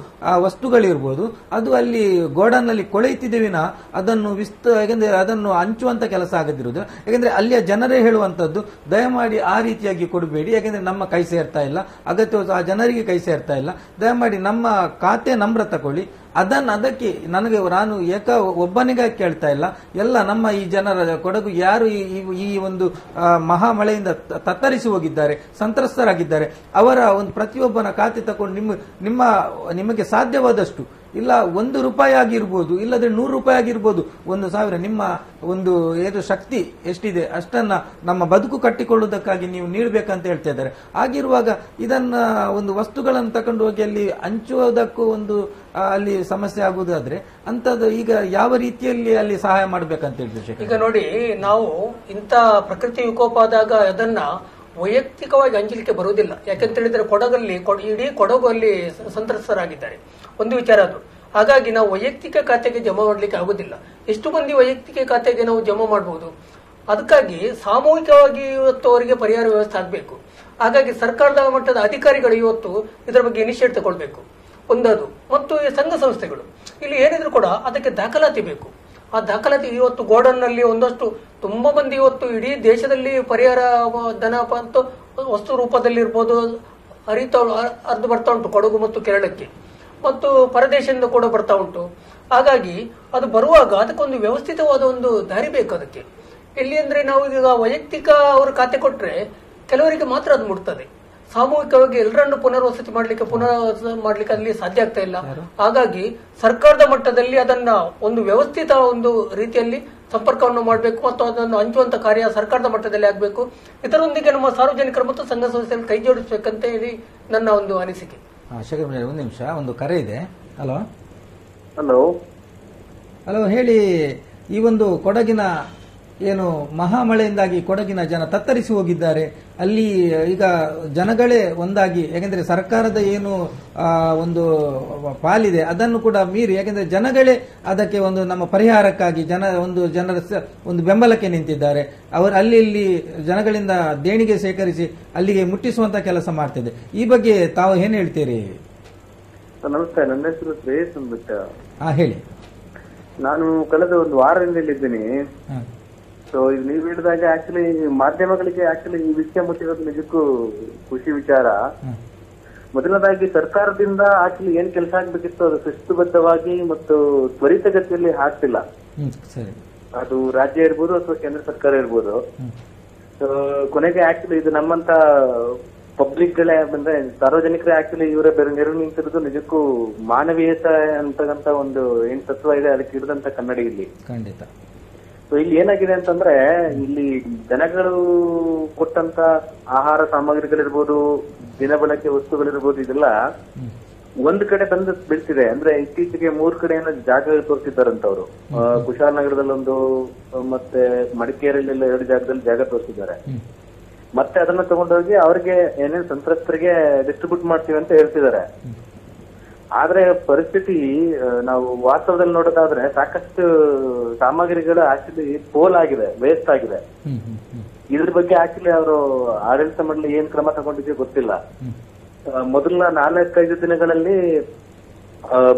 ವಸ್ತುಗಳಿರ್ಬೋದು ಅದು ಅಲ್ಲಿ ಗೋಡನ್ನಲ್ಲಿ ಕೊಳೆಯುತ್ತಿದೆ ವಿನ ಅದನ್ನು ಯಾಕೆಂದ್ರೆ ಅದನ್ನು ಹಂಚುವಂತ ಕೆಲಸ ಆಗದಿರುವುದು. ಯಾಕೆಂದ್ರೆ ಅಲ್ಲಿಯ ಜನರೇ ಹೇಳುವಂತದ್ದು ದಯಮಾಡಿ ಆ ರೀತಿಯಾಗಿ ಕೊಡಬೇಡಿ, ಯಾಕೆಂದ್ರೆ ನಮ್ಮ ಕೈ ಸೇರ್ತಾ ಇಲ್ಲ, ಅಗತ್ಯ ಆ ಜನರಿಗೆ ಕೈ ಸೇರ್ತಾ ಇಲ್ಲ, ದಯಮಾಡಿ ನಮ್ಮ ಖಾತೆ ನಂಬರ್ ತಗೊಳ್ಳಿ. ಅದಕ್ಕೆ ನಾನು ಒಬ್ಬನಿಗಾಗಿ ಕೇಳ್ತಾ ಇಲ್ಲ, ಎಲ್ಲ ನಮ್ಮ ಈ ಜನರ ಕೊಡಗು ಯಾರು ಈ ಒಂದು ಮಹಾ ಮಳೆಯಿಂದ ತತ್ತರಿಸಿ ಹೋಗಿದ್ದಾರೆ, ಸಂತ್ರಸ್ತರಾಗಿದ್ದಾರೆ, ಅವರ ಒಂದು ಪ್ರತಿಯೊಬ್ಬನ ಖಾತೆ ತಗೊಂಡು ನಿಮಗೆ ಸಾಧ್ಯವಾದಷ್ಟು ಇಲ್ಲ 1 ರೂಪಾಯಿ ಆಗಿರ್ಬೋದು, ಇಲ್ಲದ್ರೆ 100 ರೂಪಾಯಿ ಆಗಿರ್ಬೋದು, 1,000 ನಿಮ್ಮ ಒಂದು ಏನು ಶಕ್ತಿ ಎಷ್ಟಿದೆ ಅಷ್ಟನ್ನ ನಮ್ಮ ಬದುಕು ಕಟ್ಟಿಕೊಳ್ಳುವುದಕ್ಕಾಗಿ ನೀವು ನೀಡಬೇಕಂತ ಹೇಳ್ತಾ ಇದ್ದಾರೆ. ಆಗಿರುವಾಗ ಇದನ್ನ ಒಂದು ವಸ್ತುಗಳನ್ನು ತಕೊಂಡು ಹೋಗಿ ಅಲ್ಲಿ ಹಂಚುವುದಕ್ಕೂ ಒಂದು ಅಲ್ಲಿ ಸಮಸ್ಯೆ ಆಗುವುದಾದ್ರೆ ಅಂತದ್ದು ಈಗ ಯಾವ ರೀತಿಯಲ್ಲಿ ಅಲ್ಲಿ ಸಹಾಯ ಮಾಡಬೇಕಂತ ಹೇಳ್ತೀವಿ. ಈಗ ನೋಡಿ, ನಾವು ಇಂಥ ಪ್ರಕೃತಿ ವಿಕೋಪ ಆದಾಗ ಅದನ್ನ ವೈಯಕ್ತಿಕವಾಗಿ ಹಂಚಲಿಕ್ಕೆ ಬರುವುದಿಲ್ಲ. ಯಾಕೆಂತ ಹೇಳಿದ್ರೆ ಇಡೀ ಕೊಡಗು ಅಲ್ಲಿ ಸಂತ್ರಸ್ತರಾಗಿದ್ದಾರೆ, ಒಂದು ವಿಚಾರ ಅದು. ಹಾಗಾಗಿ ನಾವು ವೈಯಕ್ತಿಕ ಖಾತೆಗೆ ಜಮಾ ಮಾಡಲಿಕ್ಕೆ ಆಗುದಿಲ್ಲ. ಎಷ್ಟು ಮಂದಿ ವೈಯಕ್ತಿಕ ಖಾತೆಗೆ ನಾವು ಜಮಾ ಮಾಡಬಹುದು? ಅದಕ್ಕಾಗಿ ಸಾಮೂಹಿಕವಾಗಿ ಇವತ್ತು ಅವರಿಗೆ ಪರಿಹಾರ ವ್ಯವಸ್ಥೆ ಆಗಬೇಕು. ಹಾಗಾಗಿ ಸರ್ಕಾರದ ಮಟ್ಟದ ಅಧಿಕಾರಿಗಳು ಇವತ್ತು ಇದರ ಬಗ್ಗೆ ಇನಿಷಿಯೇಟ್ ತಗೊಳ್ಬೇಕು, ಒಂದದು. ಮತ್ತು ಸಂಘ ಸಂಸ್ಥೆಗಳು ಇಲ್ಲಿ ಏನಿದ್ರು ಕೂಡ ಅದಕ್ಕೆ ದಾಖಲಾತಿ ಬೇಕು. ಆ ದಾಖಲಾತಿ ಇವತ್ತು ಗೋಡನ್ನಲ್ಲಿ ಒಂದಷ್ಟು ತುಂಬಾ ಮಂದಿ ಇವತ್ತು ಇಡೀ ದೇಶದಲ್ಲಿ ಪರಿಹಾರ ಧನ ಅಂತ ವಸ್ತು ರೂಪದಲ್ಲಿ ಇರ್ಬೋದು ಹರಿದು ಬರ್ತಾ ಉಂಟು ಕೊಡಗು ಮತ್ತು ಕೇರಳಕ್ಕೆ, ಮತ್ತು ಪರದೇಶದಿಂದ ಕೂಡ ಬರ್ತಾ ಉಂಟು. ಹಾಗಾಗಿ ಅದು ಬರುವಾಗ ಅದಕ್ಕೊಂದು ವ್ಯವಸ್ಥಿತವಾದ ಒಂದು ದಾರಿ ಬೇಕು. ಅದಕ್ಕೆ ಎಲ್ಲಿ ಅಂದ್ರೆ ನಾವು ಈಗ ವೈಯಕ್ತಿಕ ಅವರು ಖಾತೆ ಕೊಟ್ರೆ ಕೆಲವರಿಗೆ ಮಾತ್ರ ಅದು ಮುಟ್ತದೆ. ಸಾಮೂಹಿಕವಾಗಿ ಎಲ್ಲರನ್ನು ಪುನರ್ವಸತಿ ಮಾಡ್ಲಿಕ್ಕೆ ಅಲ್ಲಿ ಸಾಧ್ಯ ಆಗ್ತಾ ಇಲ್ಲ. ಹಾಗಾಗಿ ಸರ್ಕಾರದ ಮಟ್ಟದಲ್ಲಿ ಅದನ್ನ ಒಂದು ವ್ಯವಸ್ಥಿತ ಒಂದು ರೀತಿಯಲ್ಲಿ ಸಂಪರ್ಕವನ್ನು ಮಾಡಬೇಕು ಮತ್ತು ಅದನ್ನು ಹಂಚುವಂತ ಕಾರ್ಯ ಸರ್ಕಾರದ ಮಟ್ಟದಲ್ಲಿ ಆಗಬೇಕು. ಇದರೊಂದಿಗೆ ನಮ್ಮ ಸಾರ್ವಜನಿಕರು ಮತ್ತು ಸಂಘ ಸಂಸ್ಥೆಗಳು ಕೈ ಜೋಡಿಸಬೇಕಂತ ಹೇಳಿ ನನ್ನ ಒಂದು ಅನಿಸಿಕೆ. ಶೇಖರ್ ಒಂದು ನಿಮಿಷ, ಒಂದು ಕರೆ ಇದೆ. ಹಲೋ ಹಲೋ ಹಲೋ, ಹೇಳಿ. ಈ ಒಂದು ಕೊಡಗಿನ ಏನು ಮಹಾಮಳೆಯಿಂದಾಗಿ ಕೊಡಗಿನ ಜನ ತತ್ತರಿಸಿ ಹೋಗಿದ್ದಾರೆ. ಅಲ್ಲಿ ಈಗ ಜನಗಳೇ ಒಂದಾಗಿ, ಯಾಕೆಂದ್ರೆ ಸರ್ಕಾರದ ಏನು ಒಂದು ಪಾಲಿದೆ ಅದನ್ನು ಕೂಡ ಮೀರಿ, ಯಾಕೆಂದ್ರೆ ಜನಗಳೇ ಅದಕ್ಕೆ ಒಂದು ನಮ್ಮ ಪರಿಹಾರಕ್ಕಾಗಿ ಜನರ ಒಂದು ಬೆಂಬಲಕ್ಕೆ ನಿಂತಿದ್ದಾರೆ. ಅವರು ಅಲ್ಲಿ ಇಲ್ಲಿ ಜನಗಳಿಂದ ದೇಣಿಗೆ ಸೇಕರಿಸಿ ಅಲ್ಲಿಗೆ ಮುಟ್ಟಿಸುವಂತ ಕೆಲಸ ಮಾಡ್ತಿದೆ. ಈ ಬಗ್ಗೆ ತಾವು ಏನ್ ಹೇಳ್ತೀರಿ? ನಮಸ್ತೆ, ನನ್ನ ಹೆಸರು ಶ್ರೇಯಸ್ ಅಂದ್ಬಿಟ್ಟು. ಹೇಳಿ. ನಾನು ಕಳೆದ ಒಂದು ವಾರದಿಂದ ಇಲ್ಲಿದ್ದೀನಿ. ಸೊ ಈಗ ನೀವು ಹೇಳಿದಾಗ ಆಕ್ಚುಲಿ ಮಾಧ್ಯಮಗಳಿಗೆ ಆಕ್ಚುಲಿ ಈ ವಿಷಯ ಮುಟ್ಟಿರೋದು ನಿಜಕ್ಕೂ ಖುಷಿ ವಿಚಾರ. ಮೊದಲನೇದಾಗಿ ಸರ್ಕಾರದಿಂದ ಆಕ್ಚುಲಿ ಏನ್ ಕೆಲಸ ಆಗ್ಬೇಕಿತ್ತು ಅದು ಶಿಸ್ತುಬದ್ಧವಾಗಿ ಮತ್ತು ತ್ವರಿತಗತಿಯಲ್ಲಿ ಆಗ್ತಿಲ್ಲ. ಅದು ರಾಜ್ಯ ಇರ್ಬೋದು ಅಥವಾ ಕೇಂದ್ರ ಸರ್ಕಾರ ಇರ್ಬೋದು. ಸೊ ಕೊನೆಗೆ ಆಕ್ಚುಲಿ ಇದು ನಮ್ಮಂತ ಪಬ್ಲಿಕ್ ಗಳೇ ಬಂದ್ರೆ ಸಾರ್ವಜನಿಕರೇ ಆಕ್ಚುಲಿ ಇವರೇ ನೆರವು ನಿಂತಿರೋದು ನಿಜಕ್ಕೂ ಮಾನವೀಯತೆ ಅಂತಕ್ಕಂತ ಒಂದು ಏನ್ ತತ್ವ ಇದೆ ಅದಕ್ಕೆ ಇಡದಂತ ಕನ್ನಡಿ ಇಲ್ಲಿ ಖಂಡಿತ. ಸೊ ಇಲ್ಲಿ ಏನಾಗಿದೆ ಅಂತಂದ್ರೆ ಇಲ್ಲಿ ಜನಗಳು ಕೊಟ್ಟಂತ ಆಹಾರ ಸಾಮಗ್ರಿಗಳಿರ್ಬೋದು, ದಿನಬಳಕೆ ವಸ್ತುಗಳಿರ್ಬೋದು, ಇದೆಲ್ಲ ಒಂದ್ ಕಡೆ ತಂದು ಬೀಳ್ತಿದೆ. ಅಂದ್ರೆ ಇತ್ತೀಚೆಗೆ 3 ಕಡೆ ಏನೋ ಜಾಗ ತೋರಿಸಿದ್ದಾರಂತವ್ರು. ಕುಶಾಲನಗರದಲ್ಲೊಂದು ಮತ್ತೆ ಮಡಿಕೇರಿಯಲ್ಲೆಲ್ಲ 2 ಜಾಗದಲ್ಲಿ ಜಾಗ ತೋರಿಸಿದ್ದಾರೆ. ಮತ್ತೆ ಅದನ್ನ ತಗೊಂಡೋಗಿ ಅವ್ರಿಗೆ ಏನೇನು ಸಂತ್ರಸ್ತರಿಗೆ ಡಿಸ್ಟ್ರಿಬ್ಯೂಟ್ ಮಾಡ್ತೀವಿ ಅಂತ ಹೇಳ್ತಿದ್ದಾರೆ. ಆದ್ರೆ ಪರಿಸ್ಥಿತಿ ನಾವು ವಾಸ್ತವದಲ್ಲಿ ನೋಡೋದಾದ್ರೆ ಸಾಕಷ್ಟು ಸಾಮಗ್ರಿಗಳು ಆಕ್ಚುಲಿ ಪೋಲ್ ಆಗಿದೆ, ವೇಸ್ಟ್ ಆಗಿದೆ. ಇದ್ರ ಬಗ್ಗೆ ಆಕ್ಚುಲಿ ಅವರು ಆಡಳಿತ ಮಂಡಳಿ ಏನ್ ಕ್ರಮ ತಗೊಂಡಿದೆ ಗೊತ್ತಿಲ್ಲ. ಮೊದಲ 4-5 ದಿನಗಳಲ್ಲಿ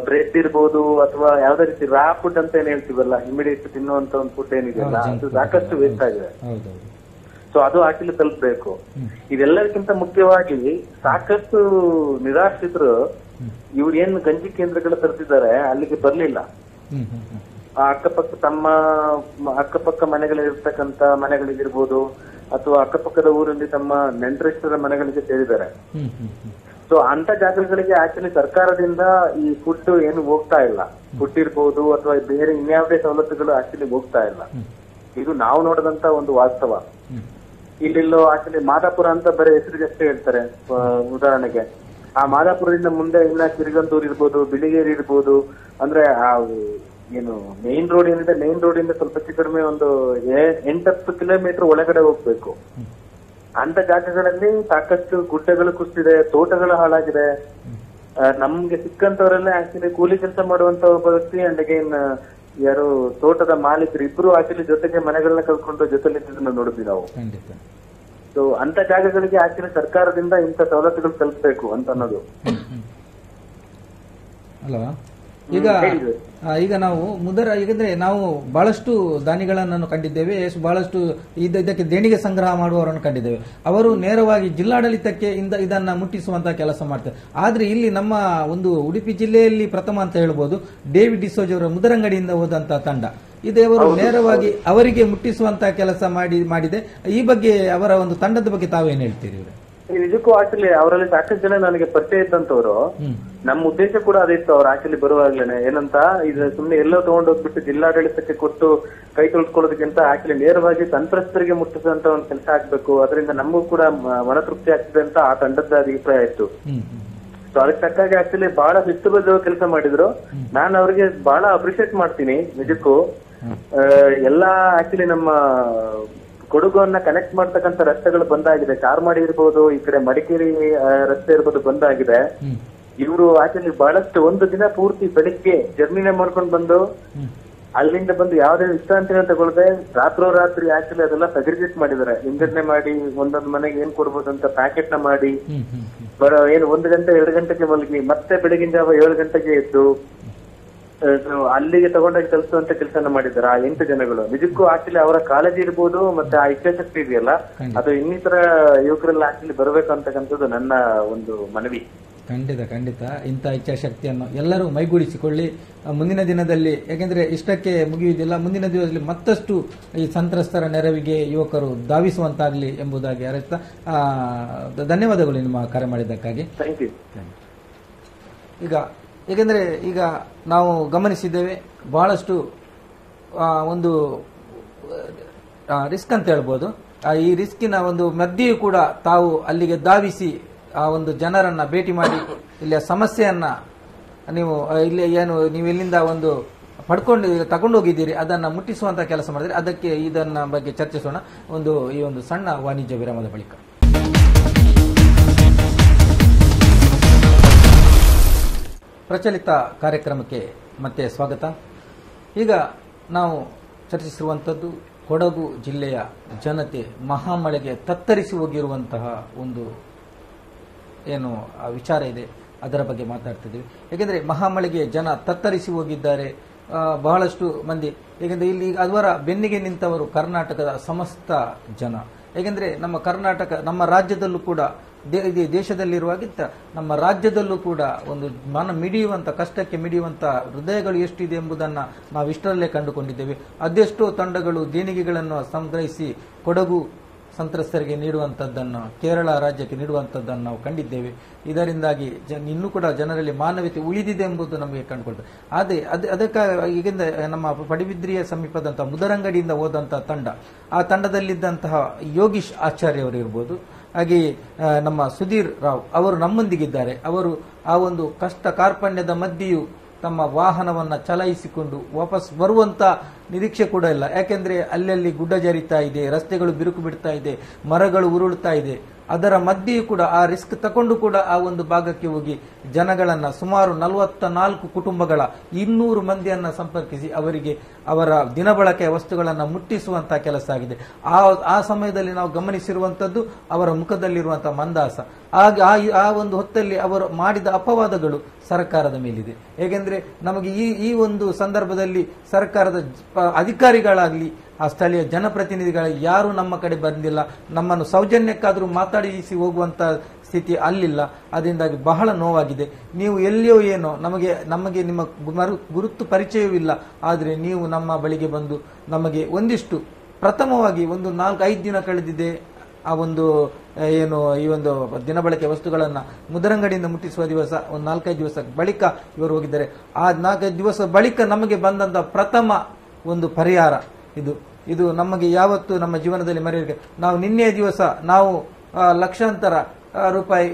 ಬ್ರೆಡ್ ಇರ್ಬೋದು ಅಥವಾ ಯಾವ್ದೇ ರೀತಿ ರಾ ಫುಡ್ ಅಂತ ಏನ್ ಹೇಳ್ತೀವಲ್ಲ, ಇಮಿಡಿಯೇಟ್ ತಿನ್ನುವಂತ ಒಂದು ಫುಡ್ ಏನಿದೆಯಲ್ಲ ಅದು ಸಾಕಷ್ಟು ವೇಸ್ಟ್ ಆಗಿದೆ. ಸೊ ಅದು ಆಕ್ಚುಲಿ ತಲುಪಬೇಕು. ಇದೆಲ್ಲದಕ್ಕಿಂತ ಮುಖ್ಯವಾಗಿ ಸಾಕಷ್ಟು ನಿರಾಶ್ರಿತರು ಇವ್ರು ಏನ್ ಗಂಜಿ ಕೇಂದ್ರಗಳು ತರ್ತಿದ್ದಾರೆ ಅಲ್ಲಿಗೆ ಬರ್ಲಿಲ್ಲ. ಅಕ್ಕಪಕ್ಕ ಮನೆಗಳಿರ್ತಕ್ಕಂತ ಮನೆಗಳಿಗಿರ್ಬೋದು ಅಥವಾ ಅಕ್ಕಪಕ್ಕದ ಊರಲ್ಲಿ ತಮ್ಮ ನೆಂಟರಿಷ್ಟರ ಮನೆಗಳಿಗೆ ಸೇರಿದ್ದಾರೆ. ಸೊ ಅಂತ ಜಾಗಗಳಿಗೆ ಆಕ್ಚುಲಿ ಸರ್ಕಾರದಿಂದ ಈ ಫುಡ್ ಏನು ಹೋಗ್ತಾ ಇಲ್ಲ. ಫುಡ್ ಇರ್ಬೋದು ಅಥವಾ ಬೇರೆ ಇನ್ಯಾವುದೇ ಸವಲತ್ತುಗಳು ಆಕ್ಚುಲಿ ಹೋಗ್ತಾ ಇಲ್ಲ. ಇದು ನಾವು ನೋಡಿದಂತ ಒಂದು ವಾಸ್ತವ. ಇಲ್ಲೆಲ್ಲೋ ಆಕ್ಚುಲಿ ಮಾದಾಪುರ ಅಂತ ಬರೀ ಹೆಸರಿಗಷ್ಟೇ ಹೇಳ್ತಾರೆ. ಉದಾಹರಣೆಗೆ ಆ ಮಾದಾಪುರದಿಂದ ಮುಂದೆ ಇನ್ನ ಸಿರಿಗಂದೂರ್ ಇರ್ಬೋದು, ಬಿಳಿಗೇರಿ ಇರ್ಬೋದು, ಅಂದ್ರೆ ಆ ಏನು ಮೇನ್ ರೋಡ್ ಏನಿದೆ, ಮೇನ್ ರೋಡ್ ಇಂದ ಸ್ವಲ್ಪ ಹೆಚ್ಚು ಕಡಿಮೆ ಒಂದು 8-10 ಕಿಲೋಮೀಟರ್ ಒಳಗಡೆ ಹೋಗ್ಬೇಕು. ಅಂತ ಜಾಗಗಳಲ್ಲಿ ಸಾಕಷ್ಟು ಗುಡ್ಡಗಳು ಕುಸಿದಿದೆ, ತೋಟಗಳು ಹಾಳಾಗಿದೆ. ನಮ್ಗೆ ಸಿಕ್ಕಂತವರೆಲ್ಲ ಆಕ್ಚುಲಿ ಕೂಲಿ ಕೆಲಸ ಮಾಡುವಂತ ಒಬ್ಬ ವ್ಯಕ್ತಿ ಅಂಡ್ ಅಗೇನ್ ಯಾರು ತೋಟದ ಮಾಲೀಕರು ಇಬ್ರು ಆಕ್ಚುಲಿ ಜೊತೆಗೆ ಮನೆಗಳನ್ನ ಕಳ್ಕೊಂಡು ಜೊತೆಲಿ ನೋಡಿದ್ವಿ ನಾವು. ಸೊ ಅಂತ ಜಾಗಗಳಿಗೆ ಆಕ್ಚುಲಿ ಸರ್ಕಾರದಿಂದ ಇಂಥ ಸವಲತ್ತುಗಳು ತಲುಪಬೇಕು ಅಂತ ಅನ್ನೋದು. ಅಲ್ವಾ? ಈಗ ನಾವು ಯಾಕಂದ್ರೆ ನಾವು ಬಹಳಷ್ಟು ದಾನಿಗಳನ್ನು ಕಂಡಿದ್ದೇವೆ, ಬಹಳಷ್ಟು ಇದಕ್ಕೆ ದೇಣಿಗೆ ಸಂಗ್ರಹ ಮಾಡುವವರನ್ನು ಕಂಡಿದ್ದೇವೆ. ಅವರು ನೇರವಾಗಿ ಜಿಲ್ಲಾಡಳಿತಕ್ಕೆ ಇದನ್ನ ಮುಟ್ಟಿಸುವಂತಹ ಕೆಲಸ ಮಾಡ್ತಾರೆ. ಆದ್ರೆ ಇಲ್ಲಿ ನಮ್ಮ ಒಂದು ಉಡುಪಿ ಜಿಲ್ಲೆಯಲ್ಲಿ ಪ್ರಥಮ ಅಂತ ಹೇಳ್ಬೋದು, ಡೇವಿಡ್ ಡಿಸೋಜ್ ಅವರ ಮುದರಂಗಡಿಯಿಂದ ಹೋದಂತಹ ತಂಡ ಇದೇವರು ನೇರವಾಗಿ ಅವರಿಗೆ ಮುಟ್ಟಿಸುವಂತಹ ಕೆಲಸ ಮಾಡಿದೆ. ಈ ಬಗ್ಗೆ ಅವರ ಒಂದು ತಂಡದ ಬಗ್ಗೆ ತಾವೇನ್ ಹೇಳ್ತೀರಿ? ನಿಜಕ್ಕೂ ಆಕ್ಚುಲಿ ಅವರಲ್ಲಿ ಸಾಕಷ್ಟು ಜನ ನನಗೆ ಪರಿಚಯ ಇದ್ದಂತವ್ರು. ನಮ್ಮ ಉದ್ದೇಶ ಕೂಡ ಅದಿತ್ತು. ಅವ್ರು ಆಕ್ಚುಲಿ ಬರುವಾಗ್ಲೇನೆ ಏನಂತ ಇದು ಸುಮ್ನೆ ಎಲ್ಲೋ ತಗೊಂಡೋಗ್ಬಿಟ್ಟು ಜಿಲ್ಲಾಡಳಿತಕ್ಕೆ ಕೊಟ್ಟು ಕೈ ತೊಳ್ಕೊಳ್ಳೋದಕ್ಕಿಂತ ಆಕ್ಚುಲಿ ನೇರವಾಗಿ ಸಂತ್ರಸ್ತರಿಗೆ ಮುಟ್ಟಿಸುವಂತ ಒಂದು ಕೆಲಸ ಆಗ್ಬೇಕು, ಅದರಿಂದ ನಮಗೂ ಕೂಡ ಮನತೃಪ್ತಿ ಆಗ್ತದೆ ಅಂತ ಆ ತಂಡದ ಅಭಿಪ್ರಾಯ ಇತ್ತು. ಸೊ ಅದಕ್ಕೆ ತಕ್ಕಾಗಿ ಆಕ್ಚುಲಿ ಬಹಳ ಶಿಸ್ತುಬದ್ಧ ಕೆಲಸ ಮಾಡಿದ್ರು. ನಾನು ಅವ್ರಿಗೆ ಬಹಳ ಅಪ್ರಿಶಿಯೇಟ್ ಮಾಡ್ತೀನಿ ನಿಜಕ್ಕೂ. ಎಲ್ಲಾ ಆಕ್ಚುಲಿ ನಮ್ಮ ಕೊಡಗುವನ್ನ ಕನೆಕ್ಟ್ ಮಾಡ್ತಕ್ಕಂಥ ರಸ್ತೆಗಳು ಬಂದಾಗಿದೆ. ಚಾರ್ಮಾಡಿ ಇರ್ಬೋದು, ಈ ಕಡೆ ಮಡಿಕೇರಿ ರಸ್ತೆ ಇರ್ಬೋದು, ಬಂದಾಗಿದೆ. ಇವರು ಆಕ್ಚುಲಿ ಬಹಳಷ್ಟು ಒಂದು ದಿನ ಪೂರ್ತಿ ಬೆಳಿಗ್ಗೆ ಜರ್ನಿನೇ ಮಾಡ್ಕೊಂಡು ಬಂದು ಅಲ್ಲಿಂದ ಬಂದು ಯಾವುದೇ ವಿಶ್ರಾಂತಿನ ತಗೊಳ್ಳದೆ ರಾತ್ರೋರಾತ್ರಿ ಆಕ್ಚುಲಿ ಅದೆಲ್ಲ ಸಗ್ರಿಗೇಟ್ ಮಾಡಿದ್ದಾರೆ. ವಿಂಗಡಣೆ ಮಾಡಿ ಒಂದೊಂದು ಮನೆಗೆ ಏನ್ ಕೊಡ್ಬೋದು ಅಂತ ಪ್ಯಾಕೆಟ್ ನ ಮಾಡಿ ಏನು 1 ಗಂಟೆ 2 ಗಂಟೆಗೆ ಮಲಗಿ ಮತ್ತೆ ಬೆಳಗಿನ ಜಾವ 7 ಗಂಟೆಗೆ ಎದ್ದು ಅಲ್ಲಿಗೆ ತಗೊಂಡಾಗ ತಲುಪುವಂತ ಕೆಲಸನ ಮಾಡಿದ್ದಾರೆ ಆ 8 ಜನಗಳು. ನಿಜಕ್ಕೂ ಆಕ್ಚುಲಿ ಅವರ ಕಾಳಜಿ ಇರ್ಬೋದು ಮತ್ತೆ ಆ ಇಚ್ಛಾಶಕ್ತಿ ಇದೆಯಲ್ಲ, ಅದು ಇನ್ನಿತರ ಯುವಕರೆಲ್ಲ ಆಕ್ಚುಲಿ ಬರಬೇಕು ಅಂತಕ್ಕಂಥದ್ದು ನನ್ನ ಒಂದು ಮನವಿ. ಖಂಡಿತ ಖಂಡಿತ ಇಂಥ ಇಚ್ಛಾಶಕ್ತಿಯನ್ನು ಎಲ್ಲರೂ ಮೈಗೂಡಿಸಿಕೊಳ್ಳಿ. ಮುಂದಿನ ದಿನದಲ್ಲಿ, ಯಾಕೆಂದ್ರೆ ಇಷ್ಟಕ್ಕೆ ಮುಗಿಯುವುದಿಲ್ಲ, ಮುಂದಿನ ದಿವಸದಲ್ಲಿ ಮತ್ತಷ್ಟು ಈ ಸಂತ್ರಸ್ತರ ನೆರವಿಗೆ ಯುವಕರು ಧಾವಿಸುವಂತಾಗಲಿ ಎಂಬುದಾಗಿ ಹಾರೈಸ್ತಾ ಧನ್ಯವಾದಗಳು ನಿಮ್ಮ ಕರೆ ಮಾಡಿದ್ದಕ್ಕಾಗಿ. Thank you. ಏಕೆಂದರೆ ಈಗ ನಾವು ಗಮನಿಸಿದ್ದೇವೆ ಬಹಳಷ್ಟು ಒಂದು ರಿಸ್ಕ್ ಅಂತ ಹೇಳ್ಬೋದು. ಈ ರಿಸ್ಕಿನ ಒಂದು ಮಧ್ಯೆಯೂ ಕೂಡ ತಾವು ಅಲ್ಲಿಗೆ ಧಾವಿಸಿ ಆ ಒಂದು ಜನರನ್ನ ಭೇಟಿ ಮಾಡಿ ಇಲ್ಲಿಯ ಸಮಸ್ಯೆಯನ್ನ ನೀವು ಇಲ್ಲಿ ಏನು ನೀವು ಇಲ್ಲಿಂದ ಒಂದು ಪಡ್ಕೊಂಡು ತಗೊಂಡೋಗಿದ್ದೀರಿ ಅದನ್ನ ಮುಟ್ಟಿಸುವಂತ ಕೆಲಸ ಮಾಡಿದ್ರೆ ಅದಕ್ಕೆ ಇದನ್ನ ಬಗ್ಗೆ ಚರ್ಚಿಸೋಣ ಈ ಒಂದು ಸಣ್ಣ ವಾಣಿಜ್ಯ ವಿರಾಮದ ಬಳಿಕ. ಪ್ರಚಲಿತ ಕಾರ್ಯಕ್ರಮಕ್ಕೆ ಮತ್ತೆ ಸ್ವಾಗತ. ಈಗ ನಾವು ಚರ್ಚಿಸಿರುವಂಥದ್ದು ಕೊಡಗು ಜಿಲ್ಲೆಯ ಜನತೆ ಮಹಾಮಳೆಗೆ ತತ್ತರಿಸಿ ಹೋಗಿರುವಂತಹ ಒಂದು ಏನು ವಿಚಾರ ಇದೆ ಅದರ ಬಗ್ಗೆ ಮಾತಾಡ್ತಿದ್ದೀವಿ. ಏಕೆಂದರೆ ಮಹಾಮಳೆಗೆ ಜನ ತತ್ತರಿಸಿ ಹೋಗಿದ್ದಾರೆ. ಬಹಳಷ್ಟು ಮಂದಿ, ಏಕೆಂದರೆ ಇಲ್ಲಿ ಅದರ ಬೆನ್ನಿಗೆ ನಿಂತವರು ಕರ್ನಾಟಕದ ಸಮಸ್ತ ಜನ. ಏಕೆಂದರೆ ನಮ್ಮ ಕರ್ನಾಟಕ, ನಮ್ಮ ರಾಜ್ಯದಲ್ಲೂ ಕೂಡ ದೇಶದಲ್ಲಿರುವಾಗಿದ್ದ ನಮ್ಮ ರಾಜ್ಯದಲ್ಲೂ ಕೂಡ ಒಂದು ಮಿಡಿಯುವಂತ, ಕಷ್ಟಕ್ಕೆ ಮಿಡಿಯುವಂತ ಹೃದಯಗಳು ಎಷ್ಟಿದೆ ಎಂಬುದನ್ನು ನಾವು ಇಷ್ಟರಲ್ಲೇ ಕಂಡುಕೊಂಡಿದ್ದೇವೆ. ಅದೆಷ್ಟೋ ತಂಡಗಳು ದೇಣಿಗೆಗಳನ್ನು ಸಂಗ್ರಹಿಸಿ ಕೊಡಗು ಸಂತ್ರಸ್ತರಿಗೆ ನೀಡುವಂಥದ್ದನ್ನು, ಕೇರಳ ರಾಜ್ಯಕ್ಕೆ ನೀಡುವಂಥದ್ದನ್ನು ನಾವು ಕಂಡಿದ್ದೇವೆ. ಇದರಿಂದಾಗಿ ಇನ್ನೂ ಕೂಡ ಜನರಲ್ಲಿ ಮಾನವೀಯತೆ ಉಳಿದಿದೆ ಎಂಬುದು ನಮಗೆ ಕಂಡುಕೊಳ್ತದೆ. ಅದಕ್ಕಾಗಿ ಈಗಿಂದ ನಮ್ಮ ಪಡಿಬಿದ್ರಿಯ ಸಮೀಪದಂತಹ ಮುದರಂಗಡಿಯಿಂದ ಹೋದಂತಹ ತಂಡ, ಆ ತಂಡದಲ್ಲಿದ್ದಂತಹ ಯೋಗೀಶ್ ಆಚಾರ್ಯ ಅವರು ಇರ್ಬೋದು, ಹಾಗೆ ನಮ್ಮ ಸುಧೀರ್ ರಾವ್ ಅವರು ನಮ್ಮೊಂದಿಗಿದ್ದಾರೆ. ಅವರು ಆ ಒಂದು ಕಷ್ಟ ಕಾರ್ಪಣ್ಯದ ಮಧ್ಯೆಯೂ ತಮ್ಮ ವಾಹನವನ್ನ ಚಲಾಯಿಸಿಕೊಂಡು ವಾಪಸ್ ಬರುವಂತ ನಿರೀಕ್ಷೆ ಕೂಡ ಇಲ್ಲ. ಯಾಕೆಂದ್ರೆ ಅಲ್ಲಲ್ಲಿ ಗುಡ್ಡ ಜರಿತಾ ಇದೆ, ರಸ್ತೆಗಳು ಬಿರುಕು ಬಿಡ್ತಾ ಇದೆ, ಮರಗಳು ಉರುಳ್ತಾ ಇದೆ. ಅದರ ಮಧ್ಯೆಯೂ ಕೂಡ ಆ ರಿಸ್ಕ್ ತಕೊಂಡು ಕೂಡ ಆ ಒಂದು ಭಾಗಕ್ಕೆ ಹೋಗಿ ಜನಗಳನ್ನ, ಸುಮಾರು 44 ಕುಟುಂಬಗಳ 200 ಮಂದಿಯನ್ನ ಸಂಪರ್ಕಿಸಿ ಅವರಿಗೆ ಅವರ ದಿನಬಳಕೆಯ ವಸ್ತುಗಳನ್ನು ಮುಟ್ಟಿಸುವಂತಹ ಕೆಲಸ ಆಗಿದೆ. ಆ ಸಮಯದಲ್ಲಿ ನಾವು ಗಮನಿಸಿರುವಂತದ್ದು ಅವರ ಮುಖದಲ್ಲಿರುವಂತಹ ಮಂದಾಸ. ಆ ಒಂದು ಹೊತ್ತಲ್ಲಿ ಅವರು ಮಾಡಿದ ಅಪವಾದಗಳು ಸರ್ಕಾರದ ಮೇಲಿದೆ. ಏಕೆಂದ್ರೆ ನಮಗೆ ಈ ಒಂದು ಸಂದರ್ಭದಲ್ಲಿ ಸರ್ಕಾರದ ಅಧಿಕಾರಿಗಳಾಗಲಿ ಆ ಸ್ಥಳೀಯ ಜನಪ್ರತಿನಿಧಿಗಳು ಯಾರು ನಮ್ಮ ಕಡೆ ಬಂದಿಲ್ಲ, ನಮ್ಮನ್ನು ಸೌಜನ್ಯಕ್ಕಾದರೂ ಮಾತಾಡಿಸಿ ಹೋಗುವಂತ ಸ್ಥಿತಿ ಅಲ್ಲಿಲ್ಲ. ಅದರಿಂದಾಗಿ ಬಹಳ ನೋವಾಗಿದೆ. ನೀವು ಎಲ್ಲಿಯೋ ಏನೋ, ನಮಗೆ ನಿಮ್ಮ ಗುರುತು ಪರಿಚಯವಿಲ್ಲ, ಆದರೆ ನೀವು ನಮ್ಮ ಬಳಿಗೆ ಬಂದು ನಮಗೆ ಒಂದಿಷ್ಟು ಪ್ರಥಮವಾಗಿ ಒಂದು 4-5 ದಿನ ಕಳೆದಿದೆ ಆ ಒಂದು ಏನು ಈ ಒಂದು ದಿನಬಳಕೆ ವಸ್ತುಗಳನ್ನ ಮುದರಂಗಡಿಯಿಂದ ಮುಟ್ಟಿಸುವ ದಿವಸ ಒಂದು 4-5 ದಿವಸ ಬಳಿಕ ಇವರು ಹೋಗಿದ್ದಾರೆ. ಆ 4-5 ದಿವಸ ಬಳಿಕ ನಮಗೆ ಬಂದಂತ ಪ್ರಥಮ ಒಂದು ಪರಿಹಾರ ಇದು ನಮಗೆ ಯಾವತ್ತು ನಮ್ಮ ಜೀವನದಲ್ಲಿ ಮರೆಯಲಿಕ್ಕೆ. ನಾವು ನಿನ್ನೆಯ ದಿವಸ ನಾವು ಲಕ್ಷಾಂತರ ರೂಪಾಯಿ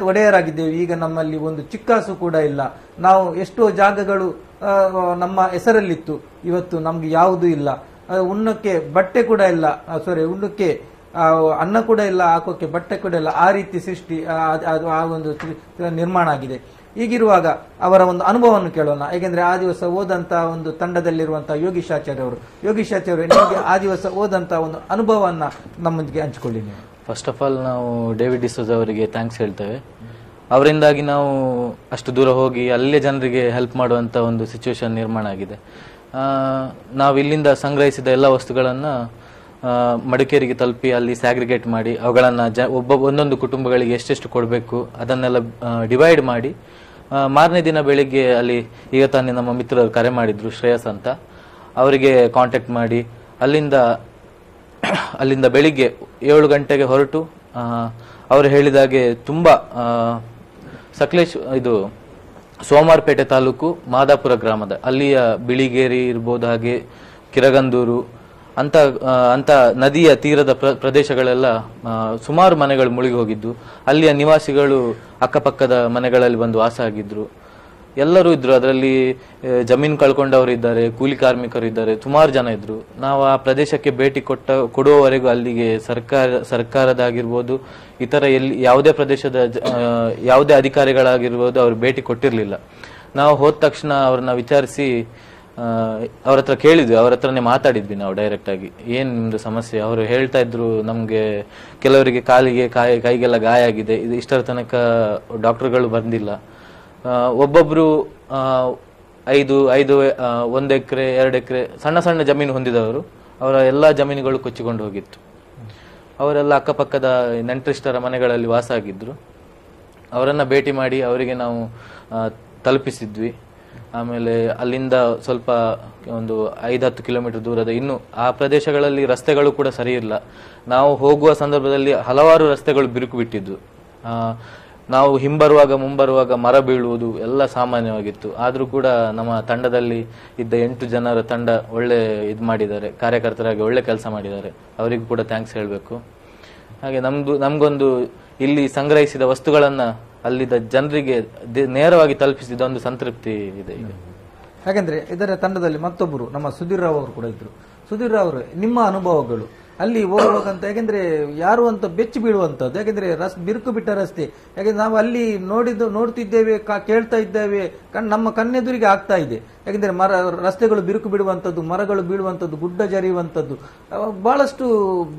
ಒಡೆಯರಾಗಿದ್ದೇವೆ. ಈಗ ನಮ್ಮಲ್ಲಿ ಒಂದು ಚಿಕ್ಕಾಸು ಕೂಡ ಇಲ್ಲ. ನಾವು ಎಷ್ಟೋ ಜಾಗಗಳು ನಮ್ಮ ಹೆಸರಲ್ಲಿತ್ತು, ಇವತ್ತು ನಮ್ಗೆ ಯಾವುದೂ ಇಲ್ಲ. ಉಣ್ಣಕ್ಕೆ ಬಟ್ಟೆ ಕೂಡ ಇಲ್ಲ, ಉಣ್ಣಕ್ಕೆ ಅನ್ನ ಕೂಡ ಇಲ್ಲ, ಹಾಕೋಕೆ ಬಟ್ಟೆ ಕೂಡ ಇಲ್ಲ. ಆ ರೀತಿ ಸೃಷ್ಟಿ ಆ ಒಂದು ನಿರ್ಮಾಣ ಆಗಿದೆ. ಹೀಗಿರುವಾಗ ಅವರ ಒಂದು ಅನುಭವವನ್ನು ಕೇಳೋಣ. ಏಕೆಂದ್ರೆ ಆ ದಿವಸ ಓದಂತ ಒಂದು ತಂಡದಲ್ಲಿರುವಂತಹ ಯೋಗೀಶ್ ಆಚಾರ್ಯ ಅವರು, ನಿಮಗೆ ಆ ದಿವಸ ಓದಂತ ಒಂದು ಅನುಭವವನ್ನ ನಮ್ಮೊಂದಿಗೆ ಹಂಚಿಕೊಳ್ಳಿ ನೀವು. ಫಸ್ಟ್ ಆಫ್ ಆಲ್ ನಾವು ಡೇವಿಡ್ ಡಿಸೋಜಾ ಅವರಿಗೆ ಥ್ಯಾಂಕ್ಸ್ ಹೇಳ್ತೇವೆ. ಅವರಿಂದಾಗಿ ನಾವು ಅಷ್ಟು ದೂರ ಹೋಗಿ ಅಲ್ಲೇ ಜನರಿಗೆ ಹೆಲ್ಪ್ ಮಾಡುವಂತ ಒಂದು ಸಿಚುವೇಶನ್ ನಿರ್ಮಾಣ ಆಗಿದೆ. ನಾವು ಇಲ್ಲಿಂದ ಸಂಗ್ರಹಿಸಿದ ಎಲ್ಲ ವಸ್ತುಗಳನ್ನ ಮಡಿಕೇರಿಗೆ ತಲುಪಿ ಅಲ್ಲಿ ಸ್ಯಾಗ್ರಿಗೇಟ್ ಮಾಡಿ ಅವುಗಳನ್ನ ಒಂದೊಂದು ಕುಟುಂಬಗಳಿಗೆ ಎಷ್ಟೆಷ್ಟು ಕೊಡಬೇಕು ಅದನ್ನೆಲ್ಲ ಡಿವೈಡ್ ಮಾಡಿ ಮಾರನೇ ದಿನ ಬೆಳಿಗ್ಗೆ ಅಲ್ಲಿ ಈಗ ತಾನೇ ನಮ್ಮ ಮಿತ್ರರು ಕರೆ ಮಾಡಿದ್ರು, ಶ್ರೇಯಸ್ ಅಂತ, ಅವರಿಗೆ ಕಾಂಟ್ಯಾಕ್ಟ್ ಮಾಡಿ ಅಲ್ಲಿಂದ ಬೆಳಿಗ್ಗೆ 7 ಗಂಟೆಗೆ ಹೊರಟು ಅವರು ಹೇಳಿದಾಗೆ ತುಂಬಾ ಸೋಮವಾರಪೇಟೆ ತಾಲೂಕು ಮಾದಾಪುರ ಗ್ರಾಮದ ಅಲ್ಲಿಯ ಬಿಳಿಗೇರಿ ಇರ್ಬೋದು, ಹಾಗೆ ಕಿರಗಂದೂರು ಅಂತ ನದಿಯ ತೀರದ ಪ್ರದೇಶಗಳೆಲ್ಲ ಸುಮಾರು ಮನೆಗಳು ಮುಳುಗಿ ಹೋಗಿದ್ದು, ಅಲ್ಲಿಯ ನಿವಾಸಿಗಳು ಅಕ್ಕಪಕ್ಕದ ಮನೆಗಳಲ್ಲಿ ಬಂದು ವಾಸ ಆಗಿದ್ರು. ಎಲ್ಲರೂ ಇದ್ರು, ಅದರಲ್ಲಿ ಜಮೀನು ಕಳ್ಕೊಂಡವರು ಇದ್ದಾರೆ, ಕೂಲಿ ಕಾರ್ಮಿಕರು ಇದ್ದಾರೆ, ಸುಮಾರು ಜನ ಇದ್ರು. ನಾವು ಆ ಪ್ರದೇಶಕ್ಕೆ ಭೇಟಿ ಕೊಡುವವರೆಗೂ ಅಲ್ಲಿಗೆ ಸರ್ಕಾರದಾಗಿರ್ಬೋದು, ಇತರ ಯಾವುದೇ ಪ್ರದೇಶದ ಯಾವುದೇ ಅಧಿಕಾರಿಗಳಾಗಿರ್ಬೋದು ಅವರು ಭೇಟಿ ಕೊಟ್ಟಿರ್ಲಿಲ್ಲ. ನಾವು ಹೋದ ತಕ್ಷಣ ಅವ್ರನ್ನ ವಿಚಾರಿಸಿ ಅವ್ರ ಹತ್ರ ಕೇಳಿದ್ವಿ, ಅವ್ರ ಹತ್ರನೇ ಮಾತಾಡಿದ್ವಿ ನಾವು ಡೈರೆಕ್ಟ್ ಆಗಿ, ಏನ್ ನಿಮ್ದು ಸಮಸ್ಯೆ. ಅವರು ಹೇಳ್ತಾ ಇದ್ರು, ನಮ್ಗೆ ಕೆಲವರಿಗೆ ಕಾಲಿಗೆ ಕೈಗೆಲ್ಲ ಗಾಯ ಆಗಿದೆ, ಇದು ಇಷ್ಟರ ತನಕ ಡಾಕ್ಟರ್ಗಳು ಬಂದಿಲ್ಲ. ಒಬ್ಬೊಬ್ರು 1 ಎಕರೆ 2 ಎಕರೆ ಸಣ್ಣ ಜಮೀನು ಹೊಂದಿದವರು, ಅವರ ಎಲ್ಲಾ ಜಮೀನುಗಳು ಕೊಚ್ಚಿಕೊಂಡು ಹೋಗಿತ್ತು. ಅವರೆಲ್ಲ ಅಕ್ಕಪಕ್ಕದ ನೆಂಟರಿಷ್ಟರ ಮನೆಗಳಲ್ಲಿ ವಾಸ ಆಗಿದ್ರು. ಅವರನ್ನ ಭೇಟಿ ಮಾಡಿ ಅವರಿಗೆ ನಾವು ತಲುಪಿಸಿದ್ವಿ. ಆಮೇಲೆ ಅಲ್ಲಿಂದ ಸ್ವಲ್ಪ ಒಂದು 5-10 ಕಿಲೋಮೀಟರ್ ದೂರದ ಇನ್ನು ಆ ಪ್ರದೇಶಗಳಲ್ಲಿ ರಸ್ತೆಗಳು ಕೂಡ ಸರಿ ಇಲ್ಲ. ನಾವು ಹೋಗುವ ಸಂದರ್ಭದಲ್ಲಿ ಹಲವಾರು ರಸ್ತೆಗಳು ಬಿರುಕು ಬಿಟ್ಟಿದ್ದು. ನಾವು ಹಿಂಬರುವಾಗ ಮುಂಬರುವಾಗ ಮರ ಬೀಳುವುದು ಎಲ್ಲ ಸಾಮಾನ್ಯವಾಗಿತ್ತು. ಆದ್ರೂ ಕೂಡ ನಮ್ಮ ತಂಡದಲ್ಲಿ ಇದ್ದ 8 ಜನರ ತಂಡ ಒಳ್ಳೆ ಇದು ಮಾಡಿದ್ದಾರೆ, ಕಾರ್ಯಕರ್ತರಾಗಿ ಒಳ್ಳೆ ಕೆಲಸ ಮಾಡಿದ್ದಾರೆ. ಅವರಿಗೂ ಕೂಡ ಥ್ಯಾಂಕ್ಸ್ ಹೇಳಬೇಕು. ಹಾಗೆ ನಮ್ಗೊಂದು ಇಲ್ಲಿ ಸಂಗ್ರಹಿಸಿದ ವಸ್ತುಗಳನ್ನ ಅಲ್ಲಿದ್ದ ಜನರಿಗೆ ನೇರವಾಗಿ ತಲುಪಿಸಿದ ಒಂದು ಸಂತೃಪ್ತಿ ಇದೆ ಈಗ. ಹಾಗೆಂದ್ರೆ ಇದರ ತಂಡದಲ್ಲಿ ಮತ್ತೊಬ್ಬರು ನಮ್ಮ ಸುಧೀರ್ ರಾವ್ ಅವರು ಕೂಡ ಇದ್ರು. ಸುಧೀರ್ ರಾವ್ ಅವರೇ, ನಿಮ್ಮ ಅನುಭವಗಳು ಅಲ್ಲಿ ಹೋಗುವಾಗಂತ, ಯಾಕೆಂದ್ರೆ ಯಾರು ಅಂತ ಬೆಚ್ಚಿ ಬೀಳುವಂತದ್ದು, ಯಾಕೆಂದ್ರೆ ಬಿರುಕು ಬಿಟ್ಟ ರಸ್ತೆ, ಯಾಕೆಂದ್ರೆ ನಾವು ಅಲ್ಲಿ ನೋಡ್ತಿದ್ದೇವೆ, ಕೇಳ್ತಾ ಇದ್ದೇವೆ, ನಮ್ಮ ಕಣ್ಣೆದುರಿಗೆ ಆಗ್ತಾ ಇದೆ. ಯಾಕೆಂದ್ರೆ ರಸ್ತೆಗಳು ಬಿರುಕು ಬಿಡುವಂತದ್ದು, ಮರಗಳು ಬೀಳುವಂತದ್ದು, ಗುಡ್ಡ ಜರಿಯುವಂತದ್ದು, ಬಹಳಷ್ಟು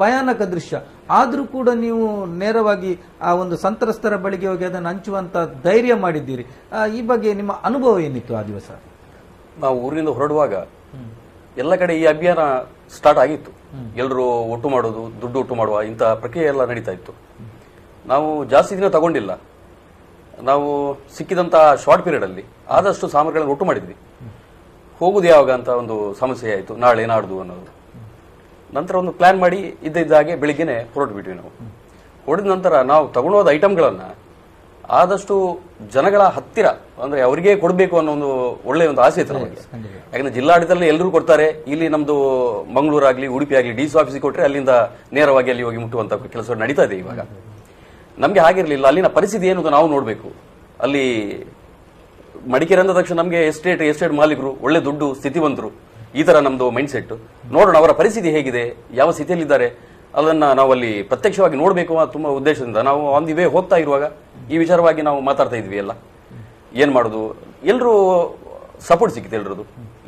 ಭಯಾನಕ ದೃಶ್ಯ. ಆದ್ರೂ ಕೂಡ ನೀವು ನೇರವಾಗಿ ಆ ಒಂದು ಸಂತ್ರಸ್ತರ ಬಳಿಗೆ ಹೋಗಿ ಅದನ್ನು ಹಂಚುವಂತ ಧೈರ್ಯ ಮಾಡಿದ್ದೀರಿ. ಈ ಬಗ್ಗೆ ನಿಮ್ಮ ಅನುಭವ ಏನಿತ್ತು ಆ ದಿವಸ? ನಾವು ಊರಿನಿಂದ ಹೊರಡುವಾಗ ಎಲ್ಲ ಕಡೆ ಈ ಅಭಿಯಾನ ಸ್ಟಾರ್ಟ್ ಆಗಿತ್ತು. ಎಲ್ಲರೂ ಒಟ್ಟು ಮಾಡೋದು, ದುಡ್ಡು ಒಟ್ಟು ಮಾಡುವ ಇಂಥ ಪ್ರಕ್ರಿಯೆ ಎಲ್ಲ ನಡೀತಾ ಇತ್ತು. ನಾವು ಜಾಸ್ತಿ ದಿನ ತಗೊಂಡಿಲ್ಲ. ನಾವು ಸಿಕ್ಕಿದಂತ ಶಾರ್ಟ್ ಪೀರಿಯಡ್ ಅಲ್ಲಿ ಆದಷ್ಟು ಸಾಮಗ್ರಿಗಳನ್ನು ಒಟ್ಟು ಮಾಡಿದ್ವಿ. ಹೋಗುದು ಯಾವಾಗ ಅಂತ ಒಂದು ಸಮಸ್ಯೆ ಆಯಿತು, ನಾಳೆ ನಾಡ್ದು ಅನ್ನೋದು. ನಂತರ ಒಂದು ಪ್ಲಾನ್ ಮಾಡಿ ಇದ್ದ ಹಾಗೆ ಬೆಳಿಗ್ಗೆನೆ ಹೊರಟು ಬಿಟ್ವಿ. ನಾವು ಹೊಡೆದ ನಂತರ ನಾವು ತಗೊಂಡೋದ ಐಟಮ್ಗಳನ್ನ ಆದಷ್ಟು ಜನಗಳ ಹತ್ತಿರ, ಅಂದ್ರೆ ಅವರಿಗೆ ಕೊಡಬೇಕು ಅನ್ನೋ ಒಂದು ಒಳ್ಳೆಯ ಒಂದು ಆಸೆ ಇತ್ತು ನಮಗೆ. ಯಾಕಂದ್ರೆ ಜಿಲ್ಲಾಡಳಿತದಲ್ಲಿ ಎಲ್ಲರೂ ಕೊಡ್ತಾರೆ, ಇಲ್ಲಿ ನಮ್ದು ಮಂಗಳೂರಾಗ್ಲಿ ಉಡುಪಿ ಆಗ್ಲಿ ಡಿಸಿ ಆಫೀಸಿಗೆ ಕೊಟ್ಟರೆ ಅಲ್ಲಿಂದ ನೇರವಾಗಿ ಅಲ್ಲಿ ಹೋಗಿ ಮುಟ್ಟುವಂತ ಕೆಲಸ ನಡೀತಾ ಇದೆ ಇವಾಗ. ನಮ್ಗೆ ಹಾಗಿರ್ಲಿಲ್ಲ, ಅಲ್ಲಿನ ಪರಿಸ್ಥಿತಿ ಏನು ಅಂತ ನಾವು ನೋಡ್ಬೇಕು. ಅಲ್ಲಿ ಮಡಿಕೇರಿ ಅಂದ ತಕ್ಷಣ ನಮ್ಗೆ ಎಸ್ಟೇಟ್ ಮಾಲೀಕರು, ಒಳ್ಳೆ ದುಡ್ಡು ಸ್ಥಿತಿವಂತರು, ಈ ತರ ನಮ್ದು ಮೈಂಡ್ ಸೆಟ್. ನೋಡೋಣ ಅವರ ಪರಿಸ್ಥಿತಿ ಹೇಗಿದೆ, ಯಾವ ಸ್ಥಿತಿಯಲ್ಲಿದ್ದಾರೆ, ಅದನ್ನ ನಾವು ಅಲ್ಲಿ ಪ್ರತ್ಯಕ್ಷವಾಗಿ ನೋಡ್ಬೇಕು ಅನ್ನೋ ತುಂಬಾ ಉದ್ದೇಶದಿಂದ ನಾವು ಆನ್ ದಿ ವೇ ಹೋಗ್ತಾ ಇರುವಾಗ ಈ ವಿಚಾರವಾಗಿ ನಾವು ಮಾತಾಡ್ತಾ ಇದ್ವಿ. ಎಲ್ಲ ಏನ್ ಮಾಡುದು, ಎಲ್ಲರೂ ಸಪೋರ್ಟ್ ಸಿಕ್ಕಿತ್ತು ಎಲ್ರದು.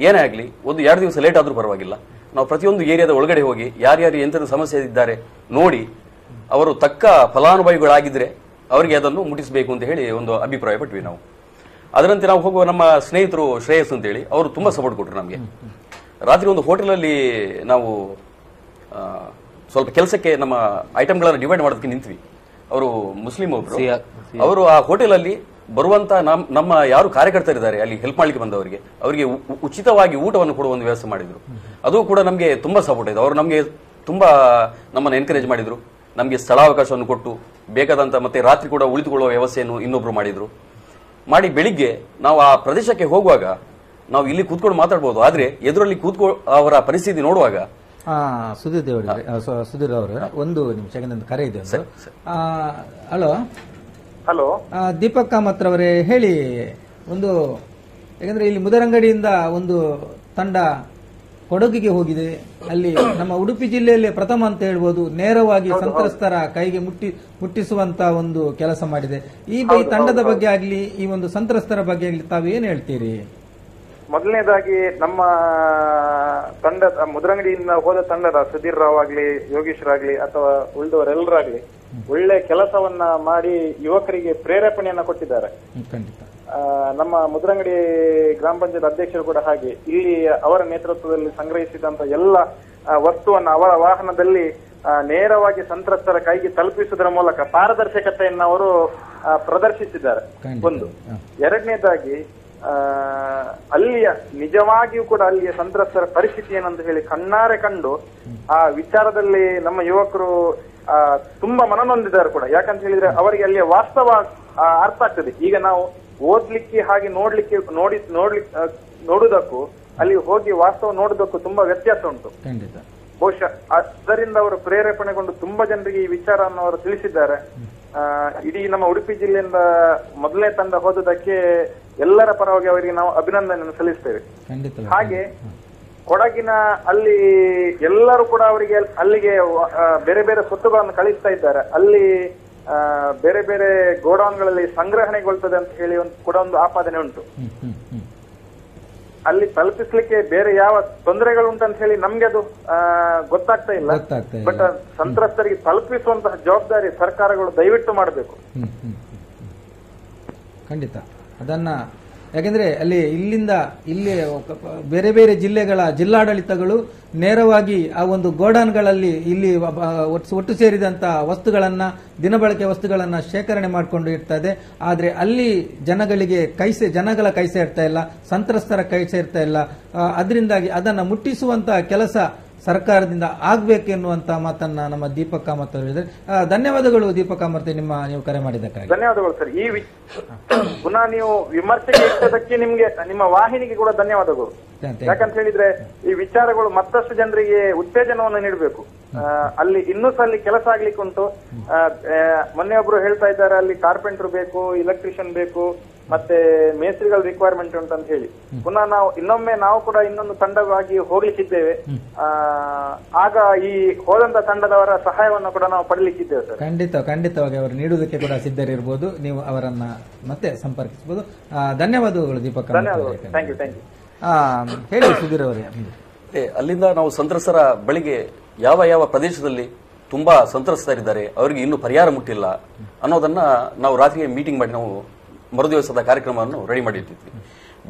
ಏನೇ ಆಗ್ಲಿ, 1-2 ದಿವಸ ಲೇಟ್ ಆದ್ರೂ ಪರವಾಗಿಲ್ಲ, ನಾವು ಪ್ರತಿಯೊಂದು ಏರಿಯಾದ ಒಳಗಡೆ ಹೋಗಿ ಯಾರ್ಯಾರು ಎಂತ ಸಮಸ್ಯೆ ಇದ್ದಾರೆ ನೋಡಿ, ಅವರು ತಕ್ಕ ಫಲಾನುಭವಿಗಳಾಗಿದ್ರೆ ಅವರಿಗೆ ಅದನ್ನು ಮುಟ್ಟಿಸಬೇಕು ಅಂತ ಹೇಳಿ ಒಂದು ಅಭಿಪ್ರಾಯ ಪಟ್ವಿ ನಾವು. ಅದರಂತೆ ನಾವು ಹೋಗುವ ನಮ್ಮ ಸ್ನೇಹಿತರು ಶ್ರೇಯಸ್ ಅಂತ ಹೇಳಿ ಅವರು ತುಂಬಾ ಸಪೋರ್ಟ್ ಕೊಟ್ಟರು ನಮಗೆ. ರಾತ್ರಿ ಒಂದು ಹೋಟೆಲಲ್ಲಿ ನಾವು ಸ್ವಲ್ಪ ಕೆಲಸಕ್ಕೆ ನಮ್ಮ ಐಟಮ್ಗಳನ್ನು ಡಿವೈಡ್ ಮಾಡೋದಕ್ಕೆ ನಿಂತ್ವಿ. ಅವರು ಮುಸ್ಲಿಂ ಒಬ್ರು, ಅವರು ಆ ಹೋಟೆಲ್ ಅಲ್ಲಿ ಬರುವಂತ ನಮ್ಮ ಯಾರು ಕಾರ್ಯಕರ್ತರಿದ್ದಾರೆ ಅಲ್ಲಿ ಹೆಲ್ಪ್ ಮಾಡ್ಲಿಕ್ಕೆ ಬಂದವರಿಗೆ ಅವರಿಗೆ ಉಚಿತವಾಗಿ ಊಟವನ್ನು ಕೊಡುವ ಒಂದು ವ್ಯವಸ್ಥೆ ಮಾಡಿದ್ರು. ಅದು ಕೂಡ ನಮಗೆ ತುಂಬಾ ಸಪೋರ್ಟ್ ಆಯ್ತು. ಅವರು ನಮಗೆ ತುಂಬಾ ನಮ್ಮನ್ನು ಎನ್ಕರೇಜ್ ಮಾಡಿದ್ರು, ನಮಗೆ ಸ್ಥಳಾವಕಾಶವನ್ನು ಕೊಟ್ಟು ಬೇಕಾದಂತ ಮತ್ತೆ ರಾತ್ರಿ ಕೂಡ ಉಳಿದುಕೊಳ್ಳುವ ವ್ಯವಸ್ಥೆಯನ್ನು ಇನ್ನೊಬ್ರು ಮಾಡಿ ಬೆಳಿಗ್ಗೆ ನಾವು ಆ ಪ್ರದೇಶಕ್ಕೆ ಹೋಗುವಾಗ ನಾವು ಇಲ್ಲಿ ಕೂತ್ಕೊಂಡು ಮಾತಾಡ್ಬೋದು, ಆದ್ರೆ ಎದುರಲ್ಲಿ ಅವರ ಪರಿಸ್ಥಿತಿ ನೋಡುವಾಗ. ಸುಧೀರ್ ಅವರೇ, ಒಂದು ನಿಮಿಷ, ಒಂದು ಕರೆ ಇದೆ. ಹಲೋ ಹಲೋ, ದೀಪಕ್ ಕಾಮತ್ ಅವರೇ ಹೇಳಿ. ಒಂದು ಯಾಕಂದ್ರೆ ಇಲ್ಲಿ ಮುದರಂಗಡಿಯಿಂದ ಒಂದು ತಂಡ ಕೊಡಗಿಗೆ ಹೋಗಿದೆ. ಅಲ್ಲಿ ನಮ್ಮ ಉಡುಪಿ ಜಿಲ್ಲೆಯಲ್ಲಿ ಪ್ರಥಮ ಅಂತ ಹೇಳ್ಬೋದು, ನೇರವಾಗಿ ಸಂತ್ರಸ್ತರ ಕೈಗೆ ಮುಟ್ಟಿಸುವಂತ ಒಂದು ಕೆಲಸ ಮಾಡಿದೆ. ಈ ತಂಡದ ಬಗ್ಗೆ ಆಗ್ಲಿ, ಈ ಒಂದು ಸಂತ್ರಸ್ತರ ಬಗ್ಗೆ ಆಗ್ಲಿ ತಾವೇನ್ ಹೇಳ್ತೀರಿ? ಮೊದಲನೇದಾಗಿ ನಮ್ಮ ತಂಡದ ಮುದ್ರಂಗಡಿಯಿಂದ ಹೋದ ತಂಡದ ಸುಧೀರ್ ರಾವ್ ಆಗ್ಲಿ, ಯೋಗೀಶ್ವರಾಗ್ಲಿ ಅಥವಾ ಉಳಿದವರೆಲ್ಲರಾಗ್ಲಿ ಒಳ್ಳೆ ಕೆಲಸವನ್ನ ಮಾಡಿ ಯುವಕರಿಗೆ ಪ್ರೇರೇಪಣೆಯನ್ನ ಕೊಟ್ಟಿದ್ದಾರೆ. ನಮ್ಮ ಮುದ್ರಂಗಡಿ ಗ್ರಾಮ ಪಂಚಾಯತ್ ಅಧ್ಯಕ್ಷರು ಕೂಡ ಹಾಗೆ ಇಲ್ಲಿ ಅವರ ನೇತೃತ್ವದಲ್ಲಿ ಸಂಗ್ರಹಿಸಿದಂತ ಎಲ್ಲ ವಸ್ತುವನ್ನ ಅವರ ವಾಹನದಲ್ಲಿ ನೇರವಾಗಿ ಸಂತ್ರಸ್ತರ ಕೈಗೆ ತಲುಪಿಸುವುದರ ಮೂಲಕ ಪಾರದರ್ಶಕತೆಯನ್ನು ಅವರು ಪ್ರದರ್ಶಿಸಿದ್ದಾರೆ. ಒಂದು. ಎರಡನೇದಾಗಿ ಅಲ್ಲಿಯ ನಿಜವಾಗಿಯೂ ಕೂಡ ಅಲ್ಲಿಯ ಸಂತ್ರಸ್ತರ ಪರಿಸ್ಥಿತಿ ಏನಂತ ಹೇಳಿ ಕಣ್ಣಾರೆ ಕಂಡು ಆ ವಿಚಾರದಲ್ಲಿ ನಮ್ಮ ಯುವಕರು ತುಂಬಾ ಮನನೊಂದಿದ್ದಾರೆ ಕೂಡ. ಯಾಕಂತ ಹೇಳಿದ್ರೆ ಅವರಿಗೆ ಅಲ್ಲಿಯ ವಾಸ್ತವ ಅರ್ಥ ಆಗ್ತದೆ. ಈಗ ನಾವು ಓದ್ಲಿಕ್ಕೆ ಹಾಗೆ ನೋಡುವುದಕ್ಕೂ ಅಲ್ಲಿ ಹೋಗಿ ವಾಸ್ತವ ನೋಡುವುದಕ್ಕೂ ತುಂಬಾ ವ್ಯತ್ಯಾಸ ಉಂಟು. ಬಹುಶಃ ಅದರಿಂದ ಅವರು ಪ್ರೇರೇಪಣೆಗೊಂಡು ತುಂಬಾ ಜನರಿಗೆ ಈ ವಿಚಾರವನ್ನು ಅವರು ತಿಳಿಸಿದ್ದಾರೆ. ಇಡೀ ನಮ್ಮ ಉಡುಪಿ ಜಿಲ್ಲೆಯಿಂದ ಮೊದಲನೇ ತಂಡ ಹೋದದಕ್ಕೆ ಎಲ್ಲರ ಪರವಾಗಿ ಅವರಿಗೆ ನಾವು ಅಭಿನಂದನೆಯನ್ನು ಸಲ್ಲಿಸ್ತೇವೆ. ಹಾಗೆ ಕೊಡಗಿನ ಅಲ್ಲಿ ಎಲ್ಲರೂ ಕೂಡ ಅವರಿಗೆ ಅಲ್ಲಿಗೆ ಬೇರೆ ಬೇರೆ ಸ್ವತ್ತುಗಳನ್ನು ಕಳಿಸ್ತಾ ಇದ್ದಾರೆ. ಅಲ್ಲಿ ಬೇರೆ ಬೇರೆ ಗೋಡೌನ್ಗಳಲ್ಲಿ ಸಂಗ್ರಹಣೆಗೊಳ್ತದೆ ಅಂತ ಹೇಳಿ ಕೂಡ ಒಂದು ಆಪಾದನೆ ಉಂಟು. ಅಲ್ಲಿ ತಲುಪಿಸ್ಲಿಕ್ಕೆ ಬೇರೆ ಯಾವ ತೊಂದರೆಗಳು ಉಂಟಂತ ಹೇಳಿ ನಮ್ಗೆ ಅದು ಗೊತ್ತಾಗ್ತಾ ಇಲ್ಲ. ಬಟ್ ಸಂತ್ರಸ್ತರಿಗೆ ತಲುಪಿಸುವಂತಹ ಜವಾಬ್ದಾರಿ ಸರ್ಕಾರಗಳು ದಯವಿಟ್ಟು ಮಾಡಬೇಕು. ಖಂಡಿತ ಅದನ್ನ ಯಾಕೆಂದ್ರೆ ಇಲ್ಲಿಂದ ಇಲ್ಲಿ ಬೇರೆ ಬೇರೆ ಜಿಲ್ಲೆಗಳ ಜಿಲ್ಲಾಡಳಿತಗಳು ನೇರವಾಗಿ ಆ ಒಂದು ಗೋಡಾನ್ಗಳಲ್ಲಿ ಇಲ್ಲಿ ಒಟ್ಟು ಸೇರಿದಂತ ವಸ್ತುಗಳನ್ನ ದಿನಬಳಕೆ ವಸ್ತುಗಳನ್ನ ಶೇಖರಣೆ ಮಾಡಿಕೊಂಡು ಇರ್ತದೆ. ಆದ್ರೆ ಅಲ್ಲಿ ಜನಗಳ ಕೈ ಸೇರ್ತಾ ಇಲ್ಲ, ಸಂತ್ರಸ್ತರ ಕೈ ಸೇರ್ತಾ ಇಲ್ಲ. ಅದರಿಂದಾಗಿ ಅದನ್ನ ಮುಟ್ಟಿಸುವಂತ ಕೆಲಸ ಸರ್ಕಾರದಿಂದ ಆಗ್ಬೇಕೆನ್ನುವಂತ ಮಾತನ್ನ ನಮ್ಮ ದೀಪಕ್ ಕಾಮತ್ ಅವರು ಹೇಳಿದ್ದಾರೆ. ಧನ್ಯವಾದಗಳು ದೀಪಕ್ ಕಾಮತ್, ನೀವು ಕರೆ ಮಾಡಿದ್ದಕ್ಕಾಗಿ ಧನ್ಯವಾದಗಳು ಸರ್. ಪುನಃ ನೀವು ವಿಮರ್ಶೆಗೆ ಇಟ್ಟದಕ್ಕೆ ನಿಮ್ಗೆ ನಿಮ್ಮ ವಾಹಿನಿಗೆ ಕೂಡ ಧನ್ಯವಾದಗಳು. ಯಾಕಂತ ಹೇಳಿದ್ರೆ ಈ ವಿಚಾರಗಳು ಮತ್ತಷ್ಟು ಜನರಿಗೆ ಉತ್ತೇಜನವನ್ನು ನೀಡಬೇಕು. ಅಲ್ಲಿ ಇನ್ನೂ ಸಹ ಅಲ್ಲಿ ಕೆಲಸ ಆಗ್ಲಿಕ್ಕೆ ಉಂಟು. ಮೊನ್ನೆ ಒಬ್ರು ಹೇಳ್ತಾ ಇದ್ದಾರೆ ಅಲ್ಲಿ ಕಾರ್ಪೆಂಟರ್ ಬೇಕು, ಇಲೆಕ್ಟ್ರಿಷಿಯನ್ ಬೇಕು, ಮತ್ತೆ ಮೇಸ್ತ್ರಿಗಳ ರಿಕ್ವೈರ್ಮೆಂಟ್ ಉಂಟು ಅಂತ ಹೇಳಿ. ಪುನಃ ನಾವು ಕೂಡ ಇನ್ನೊಂದು ತಂಡವಾಗಿ ಹೋಗ್ಲಿಕ್ಕಿದ್ದೇವೆ. ಆಗ ಈ ಹೋದಂತ ತಂಡದವರ ಸಹಾಯವನ್ನು ಕೂಡ ನಾವು ಪಡಲಿಕ್ಕಿದ್ದೇವೆ ಸರ್. ಖಂಡಿತವಾಗಿ ಅವರು ನೀಡುವುದಕ್ಕೆ ಕೂಡ ಸಿದ್ಧರಿರ್ಬೋದು. ನೀವು ಅವರನ್ನ ಮತ್ತೆ ಸಂಪರ್ಕಿಸಬಹುದು. ಧನ್ಯವಾದಗಳು ದೀಪಕ್. ಧನ್ಯವಾದಗಳು. Thank you. ಹೇಳಿ ಸುಧೀರ್ ಅವರೇ. ಅಲ್ಲಿಂದ ನಾವು ಸಂತ್ರಸ್ತರ ಬಳಿಗೆ ಯಾವ ಪ್ರದೇಶದಲ್ಲಿ ತುಂಬಾ ಸಂತ್ರಸ್ತರಿದ್ದಾರೆ, ಅವರಿಗೆ ಇನ್ನೂ ಪರಿಹಾರ ಮುಟ್ಟಿಲ್ಲ ಅನ್ನೋದನ್ನ ನಾವು ರಾತ್ರಿ ಮೀಟಿಂಗ್ ಮಾಡಿ ನಾವು ಮರುದಿವಸದ ಕಾರ್ಯಕ್ರಮವನ್ನು ರೆಡಿ ಮಾಡಿರ್ತಿದ್ವಿ.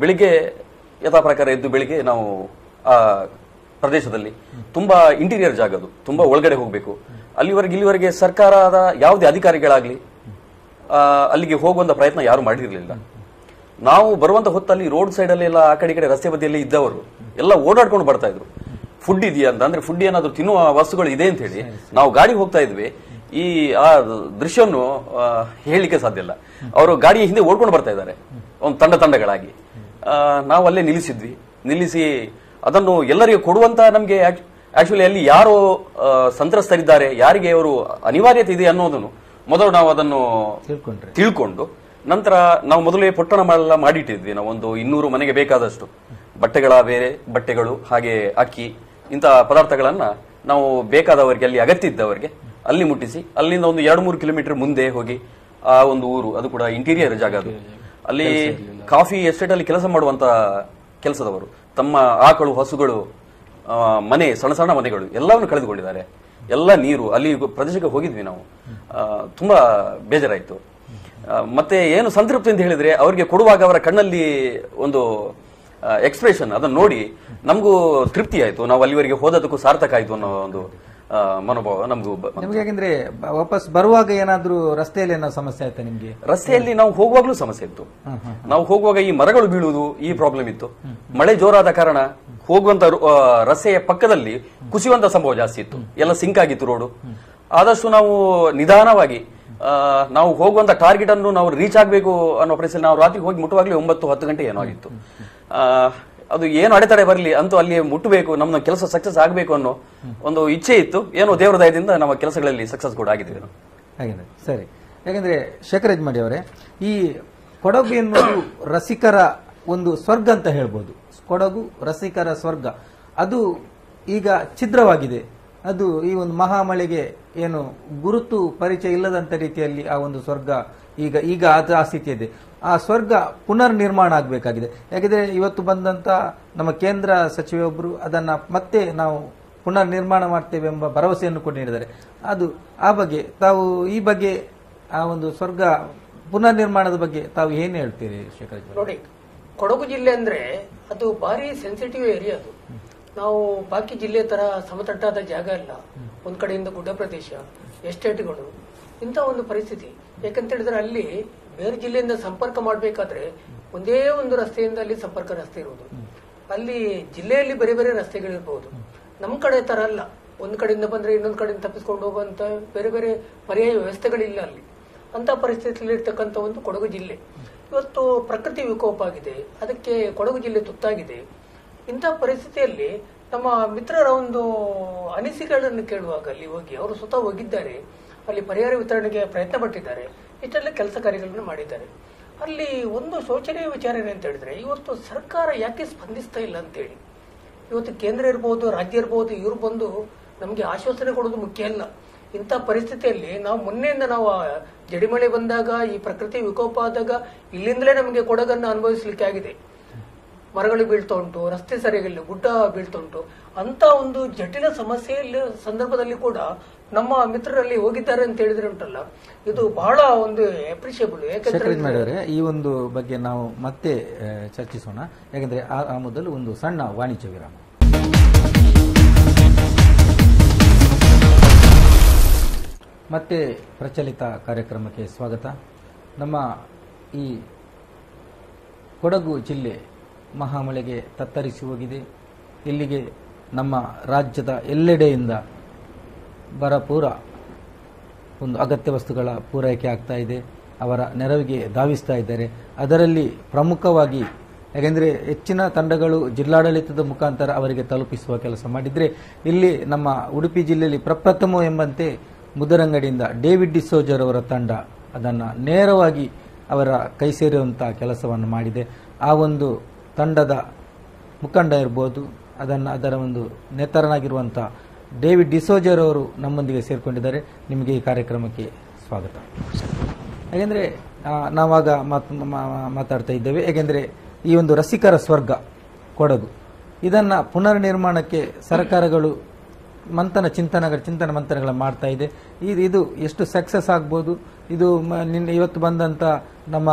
ಬೆಳಿಗ್ಗೆ ಯಥಾ ಪ್ರಕಾರ ಎದ್ದು ಬೆಳಿಗ್ಗೆ ನಾವು ಆ ಪ್ರದೇಶದಲ್ಲಿ ತುಂಬಾ ಇಂಟೀರಿಯರ್ ಜಾಗ, ಅದು ತುಂಬಾ ಒಳಗಡೆ ಹೋಗಬೇಕು. ಇಲ್ಲಿವರೆಗೆ ಸರ್ಕಾರದ ಯಾವುದೇ ಅಧಿಕಾರಿಗಳಾಗ್ಲಿ ಅಲ್ಲಿಗೆ ಹೋಗುವಂತ ಪ್ರಯತ್ನ ಯಾರು ಮಾಡಿರಲಿಲ್ಲ. ನಾವು ಬರುವಂತ ಹೊತ್ತಲ್ಲಿ ರೋಡ್ ಸೈಡ್ ಅಲ್ಲಿ ಎಲ್ಲ ಆ ಕಡೆ ರಸ್ತೆ ಬದಿಯಲ್ಲಿ ಇದ್ದವರು ಎಲ್ಲ ಓಡಾಡ್ಕೊಂಡು ಬರ್ತಾ ಇದ್ರು. ಫುಡ್ ಇದೆಯಾ ಅಂತ, ಅಂದ್ರೆ ಫುಡ್ ಏನಾದ್ರು ತಿನ್ನುವ ವಸ್ತುಗಳು ಇದೆ ಅಂತ ಹೇಳಿ ನಾವು ಗಾಡಿ ಹೋಗ್ತಾ ಇದ್ವಿ. ಆ ದೃಶ್ಯವನ್ನು ಹೇಳಲಿಕ್ಕೆ ಸಾಧ್ಯ ಇಲ್ಲ. ಅವರು ಗಾಡಿಯ ಹಿಂದೆ ಓಡ್ಕೊಂಡು ಬರ್ತಾ ಇದ್ದಾರೆ ಒಂದು ತಂಡಗಳಾಗಿ. ನಾವು ಅಲ್ಲೇ ನಿಲ್ಲಿಸಿ ಅದನ್ನು ಎಲ್ಲರಿಗೂ ಕೊಡುವಂತ ನಮ್ಗೆ ಆಕ್ಚುಲಿ ಅಲ್ಲಿ ಯಾರು ಸಂತ್ರಸ್ತರಿದ್ದಾರೆ, ಯಾರಿಗೆ ಅವರು ಅನಿವಾರ್ಯತೆ ಇದೆ ಅನ್ನೋದನ್ನು ಮೊದಲು ನಾವು ಅದನ್ನು ತಿಳ್ಕೊಂಡು ನಂತರ ನಾವು ಮೊದಲೇ ಪೊಟ್ಟಣ ಮಾಡಿಟ್ಟಿದ್ವಿ. ನಾವು ಒಂದು 200 ಮನೆಗೆ ಬೇಕಾದಷ್ಟು ಬಟ್ಟೆಗಳು ಹಾಗೆ ಅಕ್ಕಿ ಇಂತಹ ಪದಾರ್ಥಗಳನ್ನ ನಾವು ಬೇಕಾದವರಿಗೆ, ಅಲ್ಲಿ ಅಗತ್ಯ ಇದ್ದವರಿಗೆ ಅಲ್ಲಿ ಮುಟ್ಟಿಸಿ, ಅಲ್ಲಿಂದ ಒಂದು 2-3 ಕಿಲೋಮೀಟರ್ ಮುಂದೆ ಹೋಗಿ ಆ ಒಂದು ಊರು, ಅದು ಕೂಡ ಇಂಟೀರಿಯರ್ ಜಾಗ, ಅದು ಅಲ್ಲಿ ಕಾಫಿ ಎಸ್ಟೇಟ್ ಅಲ್ಲಿ ಕೆಲಸ ಮಾಡುವಂತ ಕೆಲಸದವರು ತಮ್ಮ ಆಕಳು ಹಸುಗಳು ಮನೆ ಸಣ್ಣ ಮನೆಗಳು ಎಲ್ಲವನ್ನು ಕಳೆದುಕೊಂಡಿದ್ದಾರೆ. ಎಲ್ಲ ನೀರು ಅಲ್ಲಿ ಪ್ರದೇಶಕ್ಕೆ ಹೋಗಿದ್ವಿ ನಾವು. ತುಂಬಾ ಬೇಜಾರಾಯ್ತು. ಮತ್ತೆ ಏನು ಸಂತೃಪ್ತಿ ಅಂತ ಹೇಳಿದ್ರೆ ಅವರಿಗೆ ಕೊಡುವಾಗ ಅವರ ಕಣ್ಣಲ್ಲಿ ಒಂದು ಎಕ್ಸ್ಪ್ರೆಷನ್, ಅದನ್ನು ನೋಡಿ ನಮಗೂ ತೃಪ್ತಿ ಆಯ್ತು. ನಾವು ಅಲ್ಲಿವರೆಗೆ ಹೋದದಕ್ಕೂ ಸಾರ್ಥಕ ಆಯ್ತು ಅನ್ನೋ ಒಂದು ಮನೋಭಾವ ನಮಗೂ. ಯಾಕಂದ್ರೆ ವಾಪಸ್ ಬರುವಾಗ ಏನಾದ್ರೂ ರಸ್ತೆಯಲ್ಲಿ ಏನೋ ಸಮಸ್ಯೆ ಆಯ್ತಾ ನಿಮ್ಗೆ? ರಸ್ತೆಯಲ್ಲಿ ನಾವು ಹೋಗುವಾಗ್ಲೂ ಸಮಸ್ಯೆ ಇತ್ತು. ನಾವು ಹೋಗುವಾಗ ಈ ಮರಗಳು ಬೀಳುವುದು ಈ ಪ್ರಾಬ್ಲಮ್ ಇತ್ತು. ಮಳೆ ಜೋರಾದ ಕಾರಣ ಹೋಗುವಂತ ರಸ್ತೆಯ ಪಕ್ಕದಲ್ಲಿ ಕುಸಿಯುವಂತ ಸಂಭವ ಜಾಸ್ತಿ ಇತ್ತು. ಎಲ್ಲ ಸಿಂಕ್ ಆಗಿತ್ತು ರೋಡು. ಆದಷ್ಟು ನಾವು ನಿಧಾನವಾಗಿ ನಾವು ಹೋಗುವಂತ ಟಾರ್ಗೆಟ್ ಅನ್ನು ನಾವು ರೀಚ್ ಆಗಬೇಕು ಅನ್ನೋ ಪ್ರಶ್ನೆ ನಾವು ರಾತ್ರಿ ಹೋಗಿ ಮುಟ್ಟುವಾಗಲೇ 9-10 ಗಂಟೆ ಏನೋ ಆಗಿತ್ತು. ಅದು ಏನು ಅಡೆತಡೆ ಬರಲಿ ಅಂತೂ ಅಲ್ಲಿ ಮುಟ್ಟಬೇಕು, ನಮ್ಮ ಕೆಲಸ ಸಕ್ಸಸ್ ಆಗಬೇಕು ಅನ್ನೋ ಒಂದು ಇಚ್ಛೆ ಇತ್ತು. ಏನೋ ದೇವರ ದಯದಿಂದ ನಮ್ಮ ಕೆಲಸಗಳಲ್ಲಿ ಸಕ್ಸಸ್ ಕೂಡ ಆಗಿದ್ದೀವಿ. ಹಾಗೆ ಸರಿ. ಯಾಕಂದ್ರೆ ಶೇಖರ್ ಯಜಮಾಡಿ ಅವರೇ, ಈ ಕೊಡಗು ಎನ್ನುವುದು ರಸಿಕರ ಒಂದು ಸ್ವರ್ಗ ಅಂತ ಹೇಳ್ಬೋದು. ಕೊಡಗು ರಸಿಕರ ಸ್ವರ್ಗ. ಅದು ಈಗ ಛಿದ್ರವಾಗಿದೆ. ಅದು ಈ ಒಂದು ಮಹಾಮಳೆಗೆ ಏನು ಗುರುತು ಪರಿಚಯ ಇಲ್ಲದಂತ ರೀತಿಯಲ್ಲಿ ಆ ಒಂದು ಸ್ವರ್ಗ ಈಗ ಆ ಸ್ಥಿತಿ ಇದೆ. ಆ ಸ್ವರ್ಗ ಪುನರ್ ನಿರ್ಮಾಣ ಆಗಬೇಕಾಗಿದೆ. ಯಾಕಂದ್ರೆ ಇವತ್ತು ಬಂದಂತ ನಮ್ಮ ಕೇಂದ್ರ ಸಚಿವೊಬ್ಬರು ಅದನ್ನ ಮತ್ತೆ ನಾವು ಪುನರ್ ನಿರ್ಮಾಣ ಮಾಡ್ತೇವೆ ಎಂಬ ಭರವಸೆಯನ್ನು ಕೂಡ ನೀಡಿದ್ದಾರೆ. ಆ ಬಗ್ಗೆ ತಾವು ಈ ಬಗ್ಗೆ ಆ ಒಂದು ಸ್ವರ್ಗ ಪುನರ್ ನಿರ್ಮಾಣದ ಬಗ್ಗೆ ತಾವು ಏನು ಹೇಳ್ತೀರಿ ಶೇಖರ್? ನೋಡಿ, ಕೊಡಗು ಜಿಲ್ಲೆ ಅಂದ್ರೆ ಅದು ಭಾರಿ ಸೆನ್ಸಿಟಿವ್ ಏರಿಯಾ. ಅದು ನಾವು ಬಾಕಿ ಜಿಲ್ಲೆ ತರ ಸಮತಟ್ಟಾದ ಜಾಗ ಇಲ್ಲ. ಒಂದ್ ಕಡೆಯಿಂದ ಗುಡ್ಡ ಪ್ರದೇಶ, ಎಸ್ಟೇಟ್ಗಳು, ಇಂಥ ಒಂದು ಪರಿಸ್ಥಿತಿ. ಯಾಕಂತ ಹೇಳಿದ್ರೆ ಅಲ್ಲಿ ಬೇರೆ ಜಿಲ್ಲೆಯಿಂದ ಸಂಪರ್ಕ ಮಾಡಬೇಕಾದ್ರೆ ಒಂದೇ ಒಂದು ರಸ್ತೆಯಿಂದ ಅಲ್ಲಿ ಸಂಪರ್ಕ ರಸ್ತೆ ಇರುವುದು. ಅಲ್ಲಿ ಜಿಲ್ಲೆಯಲ್ಲಿ ಬೇರೆ ಬೇರೆ ರಸ್ತೆಗಳಿರ್ಬಹುದು. ನಮ್ಮ ಕಡೆ ತರ ಅಲ್ಲ. ಒಂದ್ ಕಡೆಯಿಂದ ಬಂದ್ರೆ ಇನ್ನೊಂದ್ ಕಡೆಯಿಂದ ತಪ್ಪಿಸ್ಕೊಂಡು ಹೋಗುವಂತ ಬೇರೆ ಬೇರೆ ಪರ್ಯಾಯ ವ್ಯವಸ್ಥೆಗಳಿಲ್ಲ ಅಲ್ಲಿ. ಅಂತ ಪರಿಸ್ಥಿತಿಯಲ್ಲಿ ಇರ್ತಕ್ಕಂಥ ಒಂದು ಕೊಡಗು ಜಿಲ್ಲೆ ಇವತ್ತು ಪ್ರಕೃತಿ ವಿಕೋಪ ಆಗಿದೆ. ಅದಕ್ಕೆ ಕೊಡಗು ಜಿಲ್ಲೆ ತುತ್ತಾಗಿದೆ. ಇಂಥ ಪರಿಸ್ಥಿತಿಯಲ್ಲಿ ನಮ್ಮ ಮಿತ್ರರ ಒಂದು ಅನಿಸಿಕೆಗಳನ್ನು ಕೇಳುವಾಗ ಅಲ್ಲಿ ಹೋಗಿ ಅವರು ಸ್ವತಃ ಹೋಗಿದ್ದಾರೆ, ಅಲ್ಲಿ ಪರಿಹಾರ ವಿತರಣೆಗೆ ಪ್ರಯತ್ನ ಪಟ್ಟಿದ್ದಾರೆ, ಇಷ್ಟೆಲ್ಲ ಕೆಲಸ ಕಾರ್ಯಗಳನ್ನು ಮಾಡಿದ್ದಾರೆ. ಅಲ್ಲಿ ಒಂದು ಶೋಚನೀಯ ವಿಚಾರ ಏನಂತ ಹೇಳಿದ್ರೆ, ಇವತ್ತು ಸರ್ಕಾರ ಯಾಕೆ ಸ್ಪಂದಿಸ್ತಾ ಇಲ್ಲ ಅಂತೇಳಿ. ಇವತ್ತು ಕೇಂದ್ರ ಇರ್ಬೋದು, ರಾಜ್ಯ ಇರ್ಬೋದು, ಇವರು ಬಂದು ನಮಗೆ ಆಶ್ವಾಸನೆ ಕೊಡೋದು ಮುಖ್ಯ ಅಲ್ಲ. ಇಂಥ ಪರಿಸ್ಥಿತಿಯಲ್ಲಿ ನಾವು ಮೊನ್ನೆಯಿಂದ ನಾವು ಜಡಿಮಳೆ ಬಂದಾಗ, ಈ ಪ್ರಕೃತಿ ವಿಕೋಪ ಆದಾಗ ಇಲ್ಲಿಂದಲೇ ನಮಗೆ ಕೊಡಗನ್ನು ಅನುಭವಿಸಲಿಕ್ಕೆ ಆಗಿದೆ. ಮರಗಳು ಬೀಳ್ತಾ ಉಂಟು, ರಸ್ತೆ ಸರಿಯಾಗಿಲ್ಲ, ಗುಡ್ಡ ಬೀಳ್ತಾ ಉಂಟು. ಅಂತ ಒಂದು ಜಟಿಲ ಸಮಸ್ಯೆಯಲ್ಲಿ ಸಂದರ್ಭದಲ್ಲಿ ಕೂಡ ನಮ್ಮ ಮಿತ್ರರಲ್ಲಿ ಹೋಗಿದ್ದಾರೆ ಅಂತ ಹೇಳಿದ್ರೆ ಉಂಟಲ್ಲ, ಇದು ಬಹಳ ಒಂದು ಅಪ್ರಿಷಿಯಬಲ್. ಯಾಕಂದ್ರೆ ಈ ಒಂದು ಬಗ್ಗೆ ನಾವು ಮತ್ತೆ ಚರ್ಚಿಸೋಣ. ಯಾಕಂದ್ರೆ ಆ ಮೊದಲು ಒಂದು ಸಣ್ಣ ವಾಣಿಜ್ಯ ವಿರಾಮ. ಮತ್ತೆ ಪ್ರಚಲಿತ ಕಾರ್ಯಕ್ರಮಕ್ಕೆ ಸ್ವಾಗತ. ನಮ್ಮ ಈ ಕೊಡಗು ಜಿಲ್ಲೆ ಮಹಾಮಳೆಗೆ ತತ್ತರಿಸಿ ಹೋಗಿದೆ. ಇಲ್ಲಿಗೆ ನಮ್ಮ ರಾಜ್ಯದ ಎಲ್ಲೆಡೆಯಿಂದ ಬರಪೂರ ಒಂದು ಅಗತ್ಯ ವಸ್ತುಗಳ ಪೂರೈಕೆ ಆಗ್ತಾ ಇದೆ. ಅವರ ನೆರವಿಗೆ ಧಾವಿಸ್ತಾ ಇದ್ದಾರೆ. ಅದರಲ್ಲಿ ಪ್ರಮುಖವಾಗಿ ಯಾಕೆಂದರೆ ಹೆಚ್ಚಿನ ತಂಡಗಳು ಜಿಲ್ಲಾಡಳಿತದ ಮುಖಾಂತರ ಅವರಿಗೆ ತಲುಪಿಸುವ ಕೆಲಸ ಮಾಡಿದರೆ, ಇಲ್ಲಿ ನಮ್ಮ ಉಡುಪಿ ಜಿಲ್ಲೆಯಲ್ಲಿ ಪ್ರಪ್ರಥಮ ಎಂಬಂತೆ ಮುದರಂಗಡಿಯಿಂದ ಡೇವಿಡ್ ಡಿಸೋಜರ್ ಅವರ ತಂಡ ಅದನ್ನು ನೇರವಾಗಿ ಅವರ ಕೈ ಸೇರುವಂತಹ ಕೆಲಸವನ್ನು ಮಾಡಿದೆ. ಆ ಒಂದು ತಂಡದ ಮುಖಂಡ ಇರ್ಬೋದು, ಅದರ ಒಂದು ನೇತರನಾಗಿರುವಂಥ ಡೇವಿಡ್ ಡಿಸೋಜರ್ ಅವರು ನಮ್ಮೊಂದಿಗೆ ಸೇರಿಕೊಂಡಿದ್ದಾರೆ. ನಿಮಗೆ ಈ ಕಾರ್ಯಕ್ರಮಕ್ಕೆ ಸ್ವಾಗತ. ಯಾಕೆಂದರೆ ನಾವಾಗ ಮಾತಾಡ್ತಾ ಇದ್ದೇವೆ, ಏಕೆಂದರೆ ಈ ಒಂದು ರಸಿಕರ ಸ್ವರ್ಗ ಕೊಡಗು, ಇದನ್ನು ಪುನರ್ ನಿರ್ಮಾಣಕ್ಕೆ ಸರ್ಕಾರಗಳು ಚಿಂತನೆ ಮಂಥನಗಳ ಮಾಡ್ತಾ ಇದೆ. ಇದು ಎಷ್ಟು ಸಕ್ಸಸ್ ಆಗ್ಬೋದು, ಇದು ಇವತ್ತು ಬಂದಂತ ನಮ್ಮ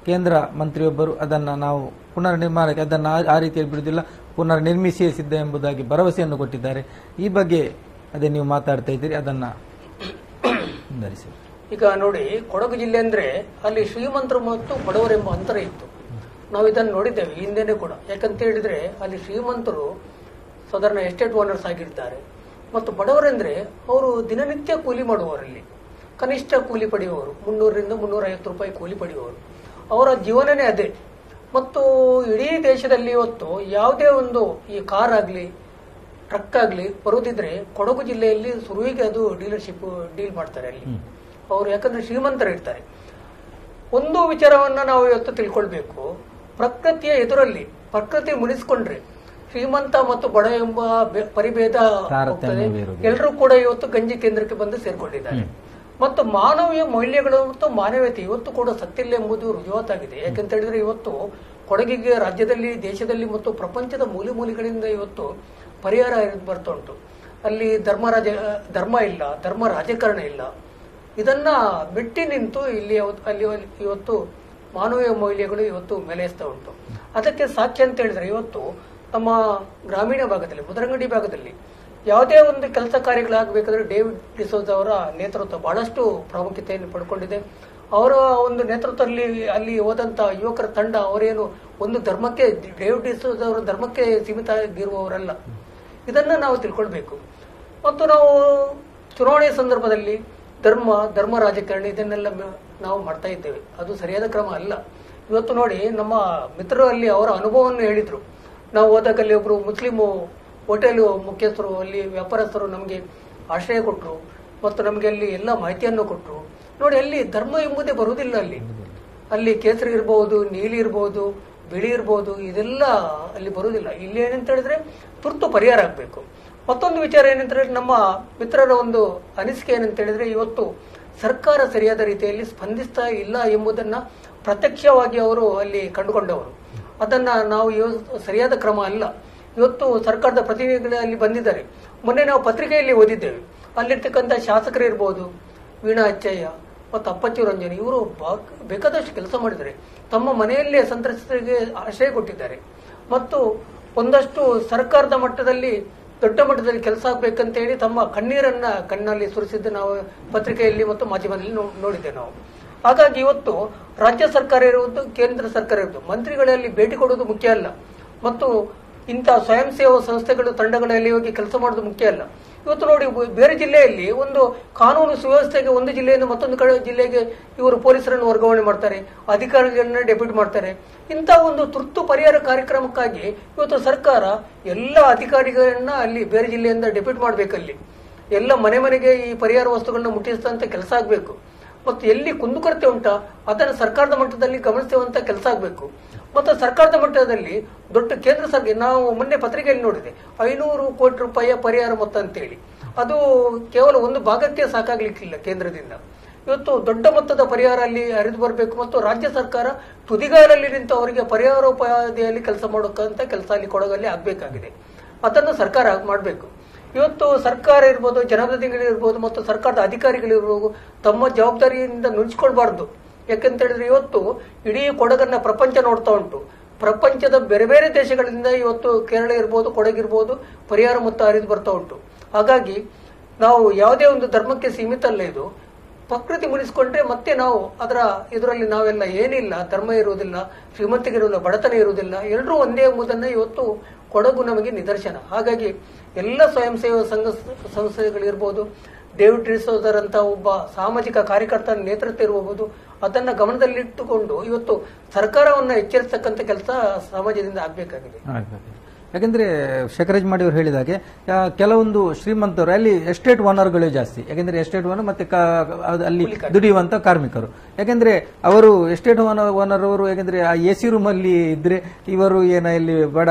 ಕೇಂದ್ರ ಮಂತ್ರಿಯೊಬ್ಬರು ಅದನ್ನು ನಾವು ಪುನರ್ ನಿರ್ಮಾಣಕ್ಕೆ ಅದನ್ನು ಆ ರೀತಿಯಲ್ಲಿ ಬಿಡುವುದಿಲ್ಲ, ಪುನರ್ ನಿರ್ಮಿಸಿಯೇ ಸಿದ್ಧ ಎಂಬುದಾಗಿ ಭರವಸೆಯನ್ನು ಕೊಟ್ಟಿದ್ದಾರೆ. ಈ ಬಗ್ಗೆ ಅದೇ ನೀವು ಮಾತಾಡ್ತಾ ಇದ್ದೀರಿ, ಅದನ್ನ ಧರಿಸಿ. ಈಗ ನೋಡಿ, ಕೊಡಗು ಜಿಲ್ಲೆ ಅಂದ್ರೆ ಅಲ್ಲಿ ಶ್ರೀಮಂತರು ಮತ್ತು ಬಡವರೆಂಬ ಅಂತರ ಇತ್ತು. ನಾವು ಇದನ್ನು ನೋಡಿದ್ದೇವೆ ಹಿಂದೆನೆ ಕೂಡ. ಯಾಕಂತ ಹೇಳಿದ್ರೆ ಅಲ್ಲಿ ಶ್ರೀಮಂತರು ಸಾಧಾರಣ ಎಸ್ಟೇಟ್ ಓನರ್ಸ್ ಆಗಿರ್ತಾರೆ, ಮತ್ತು ಬಡವರೆಂದ್ರೆ ಅವರು ದಿನನಿತ್ಯ ಕೂಲಿ ಮಾಡುವವರಲ್ಲಿ, ಕನಿಷ್ಠ ಕೂಲಿ ಪಡೆಯುವವರು, 300 ರಿಂದ 350 ರೂಪಾಯಿ ಕೂಲಿ ಪಡೆಯುವವರು, ಅವರ ಜೀವನನೇ ಅದೇ. ಮತ್ತು ಇಡೀ ದೇಶದಲ್ಲಿ ಇವತ್ತು ಯಾವುದೇ ಒಂದು ಈ ಕಾರ್ ಆಗಲಿ ಟ್ರಕ್ ಆಗಲಿ ಬರುವುದಿದ್ರೆ ಕೊಡಗು ಜಿಲ್ಲೆಯಲ್ಲಿ ಸುರುವಿಗೆ ಅದು ಡೀಲರ್ಶಿಪ್ ಡೀಲ್ ಮಾಡ್ತಾರೆ ಅಲ್ಲಿ ಅವರು, ಯಾಕಂದ್ರೆ ಶ್ರೀಮಂತರು ಇರ್ತಾರೆ. ಒಂದು ವಿಚಾರವನ್ನ ನಾವು ಇವತ್ತು ತಿಳ್ಕೊಳ್ಬೇಕು, ಪ್ರಕೃತಿಯ ಎದುರಲ್ಲಿ ಪ್ರಕೃತಿ ಮುನಿಸ್ಕೊಂಡ್ರೆ ಶ್ರೀಮಂತ ಮತ್ತು ಬಡ ಎಂಬ ಪರಿಭೇದ ಹೋಗ್ತದೆ. ಎಲ್ಲರೂ ಕೂಡ ಇವತ್ತು ಗಂಜಿ ಕೇಂದ್ರಕ್ಕೆ ಬಂದು ಸೇರ್ಕೊಂಡಿದ್ದಾರೆ. ಮತ್ತು ಮಾನವೀಯ ಮೌಲ್ಯಗಳು ಮತ್ತು ಮಾನವೀಯತೆ ಇವತ್ತು ಕೂಡ ಸತ್ತಿಲ್ಲ ಎಂಬುದು ರುಜುವಾತಾಗಿದೆ. ಯಾಕಂತ ಹೇಳಿದ್ರೆ ಇವತ್ತು ಕೊಡಗಿಗೆ ರಾಜ್ಯದಲ್ಲಿ, ದೇಶದಲ್ಲಿ ಮತ್ತು ಪ್ರಪಂಚದ ಮೂಲೆ ಮೂಲೆಗಳಿಂದ ಇವತ್ತು ಪರಿಹಾರ ಬರ್ತಾ ಉಂಟು. ಅಲ್ಲಿ ಧರ್ಮ ಇಲ್ಲ, ಧರ್ಮ ರಾಜಕಾರಣ ಇಲ್ಲ. ಇದನ್ನ ಮೆಟ್ಟಿ ನಿಂತು ಅಲ್ಲಿ ಇವತ್ತು ಮಾನವೀಯ ಮೌಲ್ಯಗಳು ಇವತ್ತು ಮೆಲೆಸ್ತಾ ಉಂಟು. ಅದಕ್ಕೆ ಸಾಕ್ಷ್ಯ ಅಂತ ಹೇಳಿದ್ರೆ ಇವತ್ತು ನಮ್ಮ ಗ್ರಾಮೀಣ ಭಾಗದಲ್ಲಿ, ಮುದರಂಗಡಿ ಭಾಗದಲ್ಲಿ ಯಾವುದೇ ಒಂದು ಕೆಲಸ ಕಾರ್ಯಗಳಾಗಬೇಕಾದ್ರೆ ಡೇವಿಡ್ ಡಿಸೋಜ್ ಅವರ ನೇತೃತ್ವ ಬಹಳಷ್ಟು ಪ್ರಾಮುಖ್ಯತೆಯನ್ನು ಪಡ್ಕೊಂಡಿದೆ. ಅವರ ಒಂದು ನೇತೃತ್ವದಲ್ಲಿ ಅಲ್ಲಿ ಹೋದಂತ ಯುವಕರ ತಂಡ ಅವರೇನು ಒಂದು ಧರ್ಮಕ್ಕೆ, ಡೇವಿಡ್ ಡಿಸೋಜ್ ಅವರ ಧರ್ಮಕ್ಕೆ ಸೀಮಿತ ಆಗಿರುವವರಲ್ಲ. ಇದನ್ನ ನಾವು ತಿಳ್ಕೊಳ್ಬೇಕು. ಮತ್ತು ನಾವು ಚುನಾವಣೆ ಸಂದರ್ಭದಲ್ಲಿ ಧರ್ಮ ರಾಜಕಾರಣ ಇದನ್ನೆಲ್ಲ ನಾವು ಮಾಡ್ತಾ ಇದ್ದೇವೆ. ಅದು ಸರಿಯಾದ ಕ್ರಮ ಅಲ್ಲ. ಇವತ್ತು ನೋಡಿ, ನಮ್ಮ ಮಿತ್ರರು ಅಲ್ಲಿ ಅವರ ಅನುಭವವನ್ನು ಹೇಳಿದ್ರು. ನಾವು ಹೋದಾಗ ಅಲ್ಲಿ ಒಬ್ರು ಮುಸ್ಲಿಂ ಹೋಟೆಲ್ ಮುಖ್ಯಸ್ಥರು, ಅಲ್ಲಿ ವ್ಯಾಪಾರಸ್ಥರು ನಮಗೆ ಆಶ್ರಯ ಕೊಟ್ಟರು ಮತ್ತು ನಮಗೆ ಅಲ್ಲಿ ಎಲ್ಲ ಮಾಹಿತಿಯನ್ನು ಕೊಟ್ಟರು. ನೋಡಿ, ಅಲ್ಲಿ ಧರ್ಮ ಎಂಬುದೇ ಬರುವುದಿಲ್ಲ. ಅಲ್ಲಿ ಕೇಸರಿ ಇರಬಹುದು, ನೀಲಿ ಇರಬಹುದು, ಬಿಳಿ ಇರಬಹುದು, ಇದೆಲ್ಲ ಅಲ್ಲಿ ಬರುವುದಿಲ್ಲ. ಇಲ್ಲಿ ಏನಂತ ಹೇಳಿದ್ರೆ ತುರ್ತು ಪರಿಹಾರ ಆಗಬೇಕು. ಮತ್ತೊಂದು ವಿಚಾರ ಏನಂತ ಹೇಳಿದ್ರೆ, ನಮ್ಮ ಮಿತ್ರರ ಒಂದು ಅನಿಸಿಕೆ ಏನಂತ ಹೇಳಿದ್ರೆ, ಇವತ್ತು ಸರ್ಕಾರ ಸರಿಯಾದ ರೀತಿಯಲ್ಲಿ ಸ್ಪಂದಿಸ್ತಾ ಇಲ್ಲ ಎಂಬುದನ್ನ ಪ್ರತ್ಯಕ್ಷವಾಗಿ ಅವರು ಅಲ್ಲಿ ಕಂಡುಕೊಂಡವರು. ಅದನ್ನ ನಾವು ಸರಿಯಾದ ಕ್ರಮ ಅಲ್ಲ. ಇವತ್ತು ಸರ್ಕಾರದ ಪ್ರತಿನಿಧಿಗಳು ಅಲ್ಲಿ ಬಂದಿದ್ದಾರೆ. ಮೊನ್ನೆ ನಾವು ಪತ್ರಿಕೆಯಲ್ಲಿ ಓದಿದ್ದೇವೆ, ಅಲ್ಲಿರ್ತಕ್ಕಂಥ ಶಾಸಕರು ಇರ್ಬೋದು, ವೀಣಾ ಅಚ್ಚಯ್ಯ ಮತ್ತು ಅಪ್ಪಚ್ಚು ರಂಜನ್, ಇವರು ಬೇಕಾದಷ್ಟು ಕೆಲಸ ಮಾಡಿದ್ದಾರೆ. ತಮ್ಮ ಮನೆಯಲ್ಲೇ ಸಂತ್ರಸ್ತರಿಗೆ ಆಶ್ರಯ ಕೊಟ್ಟಿದ್ದಾರೆ. ಮತ್ತು ಒಂದಷ್ಟು ಸರ್ಕಾರದ ಮಟ್ಟದಲ್ಲಿ, ದೊಡ್ಡ ಮಟ್ಟದಲ್ಲಿ ಕೆಲಸ ಆಗ್ಬೇಕಂತ ಹೇಳಿ ತಮ್ಮ ಕಣ್ಣೀರನ್ನ ಕಣ್ಣಲ್ಲಿ ಸುರಿಸಿದ್ದು ನಾವು ಪತ್ರಿಕೆಯಲ್ಲಿ ಮತ್ತು ಮಾಧ್ಯಮದಲ್ಲಿ ನೋಡಿದ್ದೇವೆ ನಾವು. ಹಾಗಾಗಿ ಇವತ್ತು ರಾಜ್ಯ ಸರ್ಕಾರ ಇರುವುದು, ಕೇಂದ್ರ ಸರ್ಕಾರ ಇರುವುದು, ಮಂತ್ರಿಗಳಲ್ಲಿ ಭೇಟಿ ಕೊಡುವುದು ಮುಖ್ಯ ಅಲ್ಲ, ಮತ್ತು ಇಂಥ ಸ್ವಯಂ ಸೇವಾ ಸಂಸ್ಥೆಗಳು, ತಂಡಗಳಲ್ಲಿ ಹೋಗಿ ಕೆಲಸ ಮಾಡೋದು ಮುಖ್ಯ ಅಲ್ಲ. ಇವತ್ತು ನೋಡಿ, ಬೇರೆ ಜಿಲ್ಲೆಯಲ್ಲಿ ಒಂದು ಕಾನೂನು ಸುವ್ಯವಸ್ಥೆಗೆ ಒಂದು ಜಿಲ್ಲೆಯಿಂದ ಮತ್ತೊಂದು ಕಡೆ ಜಿಲ್ಲೆಗೆ ಇವರು ಪೊಲೀಸರನ್ನು ವರ್ಗಾವಣೆ ಮಾಡ್ತಾರೆ, ಅಧಿಕಾರಿಗಳನ್ನ ಡೆಪ್ಯೂಟ್ ಮಾಡ್ತಾರೆ. ಇಂಥ ಒಂದು ತುರ್ತು ಪರಿಹಾರ ಕಾರ್ಯಕ್ರಮಕ್ಕಾಗಿ ಇವತ್ತು ಸರ್ಕಾರ ಎಲ್ಲ ಅಧಿಕಾರಿಗಳನ್ನ ಅಲ್ಲಿ ಬೇರೆ ಜಿಲ್ಲೆಯಿಂದ ಡೆಪ್ಯೂಟ್ ಮಾಡಬೇಕಲ್ಲಿ. ಎಲ್ಲ ಮನೆಗೆ ಈ ಪರಿಹಾರ ವಸ್ತುಗಳನ್ನ ಮುಟ್ಟಿಸಿದಂತ ಕೆಲಸ ಆಗಬೇಕು. ಮತ್ತು ಎಲ್ಲಿ ಕುಂದುಕೊರತೆ ಉಂಟಾ ಅದನ್ನು ಸರ್ಕಾರದ ಮಟ್ಟದಲ್ಲಿ ಗಮನಿಸುವಂತ ಕೆಲಸ ಆಗಬೇಕು. ಮತ್ತು ಸರ್ಕಾರದ ಮಟ್ಟದಲ್ಲಿ ದೊಡ್ಡ ಕೇಂದ್ರ ಸರ್ಕಾರ, ನಾವು ಮೊನ್ನೆ ಪತ್ರಿಕೆಯಲ್ಲಿ ನೋಡಿದೆ, 500 ಕೋಟಿ ರೂಪಾಯಿಯ ಪರಿಹಾರ ಮೊತ್ತ ಅಂತೇಳಿ. ಅದು ಕೇವಲ ಒಂದು ಭಾಗಕ್ಕೆ ಸಾಕಾಗ್ಲಿಕ್ಕಿಲ್ಲ ಕೇಂದ್ರದಿಂದ. ಇವತ್ತು ದೊಡ್ಡ ಮೊತ್ತದ ಪರಿಹಾರ ಅಲ್ಲಿ ಹರಿದು ಬರಬೇಕು ಮತ್ತು ರಾಜ್ಯ ಸರ್ಕಾರ ತುದಿಗಾಲಲ್ಲಿ ನಿಂತು ಅವರಿಗೆ ಪರಿಹಾರೋಪಾದಿಯಲ್ಲಿ ಕೆಲಸ ಮಾಡೋಕ್ಕಂತ ಕೆಲಸ ಅಲ್ಲಿ ಕೊಡಗಲ್ಲಿ ಆಗ್ಬೇಕಾಗಿದೆ. ಅದನ್ನು ಸರ್ಕಾರ ಮಾಡಬೇಕು. ಇವತ್ತು ಸರ್ಕಾರ ಇರ್ಬೋದು, ಜನಪ್ರತಿನಿಧಿಗಳಿರ್ಬೋದು ಮತ್ತು ಸರ್ಕಾರದ ಅಧಿಕಾರಿಗಳಿರ್ಬೋದು ತಮ್ಮ ಜವಾಬ್ದಾರಿಯಿಂದ ನುಡಿಸ್ಕೊಳ್ಬಾರ್ದು. ಯಾಕೆಂತ ಹೇಳಿದ್ರೆ ಇವತ್ತು ಇಡೀ ಕೊಡಗನ್ನ ಪ್ರಪಂಚ ನೋಡ್ತಾ ಉಂಟು. ಪ್ರಪಂಚದ ಬೇರೆ ಬೇರೆ ದೇಶಗಳಿಂದ ಇವತ್ತು ಕೇರಳ ಇರ್ಬೋದು, ಕೊಡಗಿರ್ಬೋದು ಪರಿಹಾರ ಮೊತ್ತ ಹರಿದು ಬರ್ತಾ ಉಂಟು. ಹಾಗಾಗಿ ನಾವು ಯಾವುದೇ ಒಂದು ಧರ್ಮಕ್ಕೆ ಸೀಮಿತ ಅಲ್ಲ, ಇದು ಪ್ರಕೃತಿ ಮುನಿಸ್ಕೊಂಡ್ರೆ ಮತ್ತೆ ನಾವು ಇದರಲ್ಲಿ ನಾವೆಲ್ಲ ಏನಿಲ್ಲ, ಧರ್ಮ ಇರುವುದಿಲ್ಲ, ಶ್ರೀಮಂತಿಗೆ ಇರುವುದಿಲ್ಲ, ಬಡತನ ಇರುವುದಿಲ್ಲ, ಎಲ್ಲರೂ ಒಂದೇ ಎಂಬುದನ್ನ ಇವತ್ತು ಕೊಡಗು ನಮಗೆ ನಿದರ್ಶನ. ಹಾಗಾಗಿ ಎಲ್ಲ ಸ್ವಯಂ ಸೇವಾ ಸಂಸ್ಥೆಗಳಿರ್ಬೋದು, ಡೇವಿಡ್ ಡಿಸೋಜರ್ ಅಂತ ಒಬ್ಬ ಸಾಮಾಜಿಕ ಕಾರ್ಯಕರ್ತರ ನೇತೃತ್ವ ಇರಬಹುದು, ಅದನ್ನ ಗಮನದಲ್ಲಿಟ್ಟುಕೊಂಡು ಇವತ್ತು ಸರ್ಕಾರವನ್ನ ಎಚ್ಚರಿಸತಕ್ಕಂಥ ಕೆಲಸ ಸಮಾಜದಿಂದ ಆಗ್ಬೇಕಾಗಿದೆ. ಯಾಕಂದ್ರೆ ಶೇಖರಾಜ್ ಮಾಡಿ ಅವರು ಹೇಳಿದಾಗೆ ಕೆಲವೊಂದು ಶ್ರೀಮಂತರು ಅಲ್ಲಿ ಎಸ್ಟೇಟ್ ಓನರ್ಗಳೇ ಜಾಸ್ತಿ. ಯಾಕಂದ್ರೆ ಎಸ್ಟೇಟ್ ಓನರ್ ಮತ್ತೆ ಅಲ್ಲಿ ದುಡಿಯುವಂತ ಕಾರ್ಮಿಕರು. ಯಾಕಂದ್ರೆ ಅವರು ಎಸ್ಟೇಟ್ ಓನರ್ ಅವರು ಯಾಕಂದ್ರೆ ಆ ಎಸಿ ರೂಮ್ ಅಲ್ಲಿ ಇದ್ರೆ ಇವರು ಇಲ್ಲಿ ಬಡ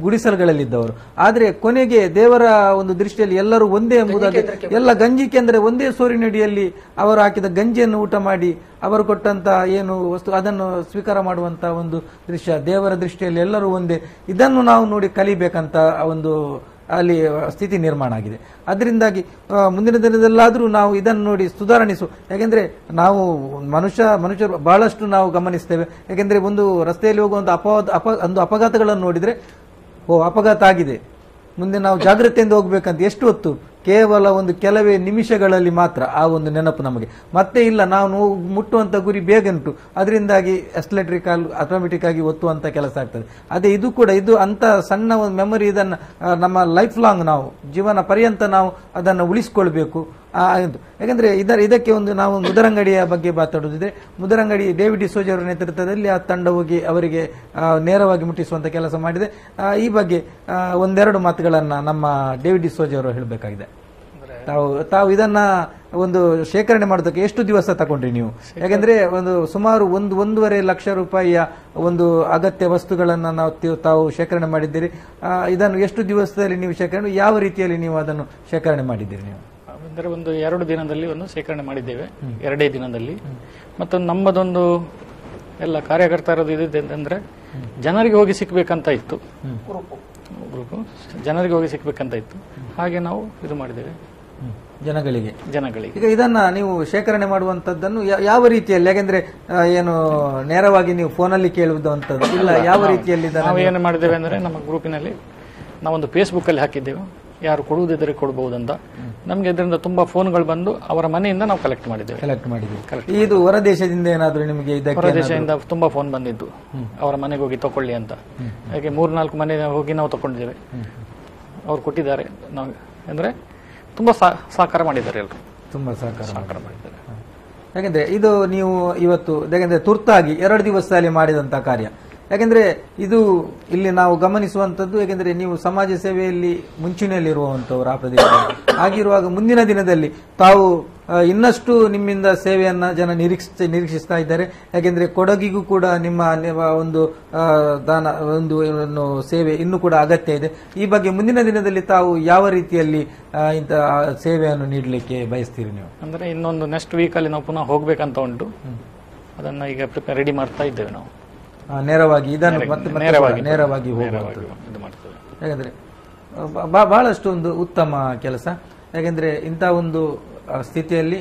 ಗುಡಿಸಲುಗಳಲ್ಲಿ ಇದ್ದವರು. ಆದ್ರೆ ಕೊನೆಗೆ ದೇವರ ಒಂದು ದೃಷ್ಟಿಯಲ್ಲಿ ಎಲ್ಲರೂ ಒಂದೇ ಎಂಬುದಾಗಿ ಎಲ್ಲ ಗಂಜಿ ಕೇಂದ್ರ ಒಂದೇ ಸೂರಿನಡಿಯಲ್ಲಿ ಅವರು ಹಾಕಿದ ಗಂಜಿಯನ್ನು ಊಟ ಮಾಡಿ ಅವರು ಕೊಟ್ಟಂತ ಏನು ವಸ್ತು ಅದನ್ನು ಸ್ವೀಕಾರ ಮಾಡುವಂತ ಒಂದು ದೃಶ್ಯ ದೇವರ ದೃಷ್ಟಿಯಲ್ಲಿ ಎಲ್ಲರೂ ಒಂದೇ. ಇದನ್ನು ನಾವು ನೋಡಿ ಕಲಿಬೇಕಂತ ಒಂದು ಅಲ್ಲಿ ಸ್ಥಿತಿ ನಿರ್ಮಾಣ ಆಗಿದೆ. ಅದರಿಂದಾಗಿ ಮುಂದಿನ ದಿನದಲ್ಲಾದರೂ ನಾವು ಇದನ್ನು ನೋಡಿ ಸುಧಾರಣಿಸು. ಯಾಕೆಂದ್ರೆ ನಾವು ಮನುಷ್ಯರು ಬಹಳಷ್ಟು ನಾವು ಗಮನಿಸ್ತೇವೆ. ಯಾಕೆಂದ್ರೆ ಒಂದು ರಸ್ತೆಯಲ್ಲಿ ಹೋಗುವಂತ ಒಂದು ಅಪಘಾತಗಳನ್ನು ನೋಡಿದ್ರೆ ಅಪಘಾತ ಆಗಿದೆ, ಮುಂದೆ ನಾವು ಜಾಗ್ರತೆಯಿಂದ ಹೋಗ್ಬೇಕಂತ ಎಷ್ಟು ಹೊತ್ತು ಕೇವಲ ಒಂದು ಕೆಲವೇ ನಿಮಿಷಗಳಲ್ಲಿ ಮಾತ್ರ ಆ ಒಂದು ನೆನಪು ನಮಗೆ ಮತ್ತೆ ಇಲ್ಲ. ನಾವು ಮುಟ್ಟುವಂತ ಗುರಿ ಬೇಗ ಉಂಟು, ಅದರಿಂದಾಗಿ ಎಸ್ಲೆಟ್ರಿಕಲ್ ಆಟೋಮೆಟಿಕ್ ಆಗಿ ಒತ್ತುವಂತ ಕೆಲಸ ಆಗ್ತದೆ. ಅದೇ ಇದು ಕೂಡ ಇದು ಅಂತ ಸಣ್ಣ ಒಂದು ಮೆಮೊರಿ, ಇದನ್ನ ನಮ್ಮ ಲೈಫ್ ಲಾಂಗ್ ನಾವು ಜೀವನ ಪರ್ಯಂತ ನಾವು ಅದನ್ನು ಉಳಿಸಿಕೊಳ್ಬೇಕು. ಯಾಕಂದ್ರೆ ಇದಕ್ಕೆ ಒಂದು ನಾವು ಮುದರಂಗಡಿಯ ಬಗ್ಗೆ ಮಾತಾಡುದಿದ್ರೆ, ಮುದರಂಗಡಿ ಡೇವಿಡ್ ಡಿಸೋಜ ಅವರ ನೇತೃತ್ವದಲ್ಲಿ ಆ ತಂಡ ಹೋಗಿ ಅವರಿಗೆ ನೇರವಾಗಿ ಮುಟ್ಟಿಸುವಂತ ಕೆಲಸ ಮಾಡಿದೆ. ಈ ಬಗ್ಗೆ ಒಂದೆರಡು ಮಾತುಗಳನ್ನ ನಮ್ಮ ಡೇವಿಡ್ ಡಿಸೋಜ ಅವರು ಹೇಳಬೇಕಾಗಿದೆ. ತಾವು ಇದನ್ನ ಒಂದು ಶೇಖರಣೆ ಮಾಡೋದಕ್ಕೆ ಎಷ್ಟು ದಿವಸ ತಗೊಂಡ್ರಿ ನೀವು? ಯಾಕಂದ್ರೆ ಒಂದು ಸುಮಾರು 1.5 ಲಕ್ಷ ರೂಪಾಯಿಯ ಒಂದು ಅಗತ್ಯ ವಸ್ತುಗಳನ್ನ ತಾವು ಶೇಖರಣೆ ಮಾಡಿದ್ದೀರಿ. ಇದನ್ನು ಎಷ್ಟು ದಿವಸದಲ್ಲಿ ನೀವು ಶೇಖರಣೆ, ಯಾವ ರೀತಿಯಲ್ಲಿ ನೀವು ಅದನ್ನು ಶೇಖರಣೆ ಮಾಡಿದ್ದೀರಿ ನೀವು? ಅಂದರೆ ಒಂದು 2 ದಿನದಲ್ಲಿ ಒಂದು ಶೇಖರಣೆ ಮಾಡಿದ್ದೇವೆ, 2 ದಿನದಲ್ಲಿ. ಮತ್ತು ನಮ್ಮದೊಂದು ಎಲ್ಲ ಕಾರ್ಯಕರ್ತರದ್ದು ಇದಂದ್ರೆ ಜನರಿಗೆ ಹೋಗಿ ಸಿಕ್ಬೇಕಂತ ಇತ್ತು, ಗ್ರೂಪು ಜನರಿಗೆ ಹೋಗಿ ಸಿಕ್ಬೇಕಂತ ಇತ್ತು. ಹಾಗೆ ನಾವು ಇದು ಮಾಡಿದ್ದೇವೆ ಜನಗಳಿಗೆ. ಈಗ ಇದನ್ನ ನೀವು ಶೇಖರಣೆ ಮಾಡುವಂತದ್ದನ್ನು ಯಾವ ರೀತಿಯಲ್ಲಿ, ಯಾಕೆಂದ್ರೆ ಏನು ನೇರವಾಗಿ ನೀವು ಫೋನಲ್ಲಿ ಕೇಳುವಂತದ್ದು ಇಲ್ಲ, ಯಾವ ರೀತಿಯಲ್ಲಿ ನಾವು ಏನು ಮಾಡಿದ್ದೇವೆ ಅಂದ್ರೆ ನಮ್ಮ ಗ್ರೂಪಿನಲ್ಲಿ ನಾವೊಂದು ಫೇಸ್ಬುಕ್ ಅಲ್ಲಿ ಹಾಕಿದ್ದೇವೆ, ಯಾರು ಕೊಡುವುದಿದ್ರೆ ಕೊಡಬಹುದಂತ. ನಮ್ಗೆ ಇದರಿಂದ ತುಂಬಾ ಫೋನ್ಗಳು ಬಂದು ಅವರ ಮನೆಯಿಂದ ನಾವು ಕಲೆಕ್ಟ್ ಮಾಡಿದ್ದೇವೆ. ಇದು ಹೊರದೇಶದಿಂದ ಏನಾದ್ರು ನಿಮಗೆ? ಹೊರದೇಶದಿಂದ ತುಂಬಾ ಫೋನ್ ಬಂದಿದ್ದು, ಅವರ ಮನೆಗೆ ಹೋಗಿ ತಕೊಳ್ಳಿ ಅಂತ. ಹಾಗೆ 3-4 ಮನೆ ಹೋಗಿ ನಾವು ತಕೊಂಡಿದ್ದೇವೆ. ಅವ್ರು ಕೊಟ್ಟಿದ್ದಾರೆ. ನಾವು ಅಂದ್ರೆ ತುಂಬಾ ಸಹಕಾರ ಮಾಡಿದ್ದಾರೆ, ಎಲ್ಲರೂ ತುಂಬಾ ಸಹಕಾರ ಮಾಡಿದ್ದಾರೆ. ಯಾಕಂದ್ರೆ ಇದು ನೀವು ಇವತ್ತು ಯಾಕಂದ್ರೆ ತುರ್ತಾಗಿ 2 ದಿವಸದಲ್ಲಿ ಮಾಡಿದಂತ ಕಾರ್ಯ. ಯಾಕೆಂದ್ರೆ ಇದು ಇಲ್ಲಿ ನಾವು ಗಮನಿಸುವಂತದ್ದು, ಯಾಕೆಂದ್ರೆ ನೀವು ಸಮಾಜ ಸೇವೆಯಲ್ಲಿ ಮುಂಚೂಣಿಯಲ್ಲಿರುವಂತವರು ಆ ಪ್ರದೇಶದಲ್ಲಿ ಆಗಿರುವಾಗ ಮುಂದಿನ ದಿನದಲ್ಲಿ ತಾವು ಇನ್ನಷ್ಟು ನಿಮ್ಮಿಂದ ಸೇವೆಯನ್ನ ಜನ ನಿರೀಕ್ಷಿಸ್ತಾ ಇದ್ದಾರೆ. ಯಾಕೆಂದ್ರೆ ಕೊಡಗಿಗೂ ಕೂಡ ನಿಮ್ಮ ಒಂದು ಒಂದು ಸೇವೆ ಇನ್ನೂ ಕೂಡ ಅಗತ್ಯ ಇದೆ. ಈ ಬಗ್ಗೆ ಮುಂದಿನ ದಿನದಲ್ಲಿ ತಾವು ಯಾವ ರೀತಿಯಲ್ಲಿ ಇಂಥ ಸೇವೆಯನ್ನು ನೀಡಲಿಕ್ಕೆ ಬಯಸ್ತೀರಿ ನೀವು? ಅಂದ್ರೆ ಇನ್ನೊಂದು ನೆಕ್ಸ್ಟ್ ವೀಕ್ ಅಲ್ಲಿ ನಾವು ಪುನಃ ಹೋಗ್ಬೇಕಂತ ಉಂಟು. ಅದನ್ನ ಈಗ ರೆಡಿ ಮಾಡ್ತಾ ಇದ್ದೇವೆ ನಾವು. ನೇರವಾಗಿ ಇದನ್ನು ನೇರವಾಗಿ ಯಾಕಂದ್ರೆ ಬಹಳಷ್ಟು ಒಂದು ಉತ್ತಮ ಕೆಲಸ. ಯಾಕೆಂದ್ರೆ ಇಂಥ ಒಂದು ಸ್ಥಿತಿಯಲ್ಲಿ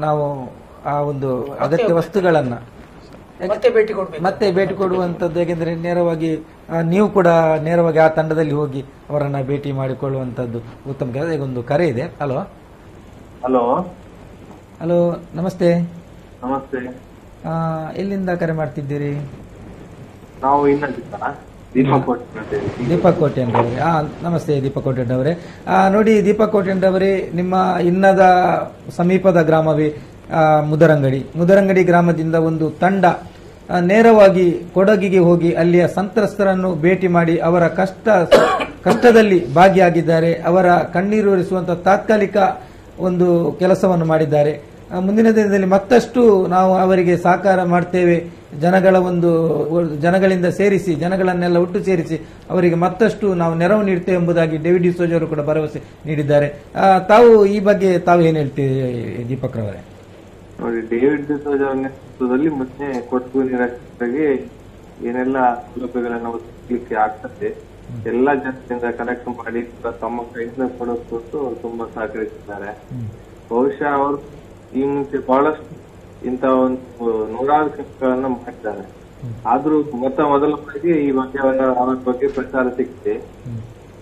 ನಾವು ಆ ಒಂದು ಅಗತ್ಯ ವಸ್ತುಗಳನ್ನ ಮತ್ತೆ ಭೇಟಿ ಕೊಡುವಂತದ್ದು. ಯಾಕೆಂದ್ರೆ ನೇರವಾಗಿ ನೀವು ಕೂಡ ನೇರವಾಗಿ ಆ ತಂಡದಲ್ಲಿ ಹೋಗಿ ಅವರನ್ನ ಭೇಟಿ ಮಾಡಿಕೊಳ್ಳುವಂತದ್ದು ಉತ್ತಮ ಕೆಲಸ. ಈಗ ಒಂದು ಕರೆ ಇದೆ. ಹಲೋ ಹಲೋ, ನಮಸ್ತೆ. ಎಲ್ಲಿಂದ ಕರೆ ಮಾಡ್ತಿದ್ದೀರಿ? ನಾವು ದೀಪಕ್ ಕೋಟೆಂಡವರೇ. ನಮಸ್ತೆ ದೀಪಕ್ ಕೋಟೆಂಡವರೇ. ನೋಡಿ ದೀಪಕ್ ಕೋಟೆಂಡವರೇ, ನಿಮ್ಮ ಇನ್ನದ ಸಮೀಪದ ಗ್ರಾಮವೇ ಮುದರಂಗಡಿ ಗ್ರಾಮದಿಂದ ಒಂದು ತಂಡ ನೇರವಾಗಿ ಕೊಡಗಿಗೆ ಹೋಗಿ ಅಲ್ಲಿಯ ಸಂತ್ರಸ್ತರನ್ನು ಭೇಟಿ ಮಾಡಿ ಅವರ ಕಷ್ಟದಲ್ಲಿ ಭಾಗಿಯಾಗಿದ್ದಾರೆ. ಅವರ ಕಣ್ಣೀರು ಒರೆಸುವಂತಹ ತಾತ್ಕಾಲಿಕ ಒಂದು ಕೆಲಸವನ್ನು ಮಾಡಿದ್ದಾರೆ. ಮುಂದಿನ ದಿನದಲ್ಲಿ ಮತ್ತಷ್ಟು ನಾವು ಅವರಿಗೆ ಸಹಕಾರ ಮಾಡ್ತೇವೆ. ಜನಗಳಿಂದ ಸೇರಿಸಿ, ಜನಗಳನ್ನೆಲ್ಲ ಒಟ್ಟು ಸೇರಿಸಿ ಅವರಿಗೆ ಮತ್ತಷ್ಟು ನಾವು ನೆರವು ನೀಡ್ತೇವೆ ಎಂಬುದಾಗಿ ಡೇವಿಡ್ ಡಿಸೋಜ ಅವರು ಕೂಡ ಭರವಸೆ ನೀಡಿದ್ದಾರೆ. ತಾವು ಈ ಬಗ್ಗೆ ತಾವು ಏನ್ ಹೇಳ್ತೀರಿ ದೀಪಕ್ ರವರೇ? ನೋಡಿ, ಡೇವಿಡ್ ಡಿಸೋಜ ಅವರ ನೇತೃತ್ವದಲ್ಲಿ ಮೊನ್ನೆ ಕೊಡಗು ನಿರಾಶ್ರಿತರಿಗೆ ಏನೆಲ್ಲ ಸೌಲಭ್ಯಗಳನ್ನು ಒದಗಿಸಲಿಕ್ಕೆ ಆಗ್ತದೆ ಎಲ್ಲಾ ಜನರಿಂದ ಕನೆಕ್ಟ್ ಮಾಡಿ ತಮ್ಮ ಕೈಯಿಂದ ಕೊಡೋದು ತುಂಬಾ ಸಹಕರಿಸಿದ್ದಾರೆ. ಬಹುಶಃ ಅವರು ಈ ಮುಂಚೆ ಬಹಳಷ್ಟು ಇಂತ ಒಂದು ನೂರಾರು ಕೆಲಸಗಳನ್ನ ಮಾಡಿದ್ದಾರೆ. ಆದ್ರೂ ಮೊದಲ ಬಾರಿಗೆ ಈ ಬಗ್ಗೆ ಅವರ ಬಗ್ಗೆ ಪ್ರಚಾರ ಸಿಕ್ಕಿದೆ.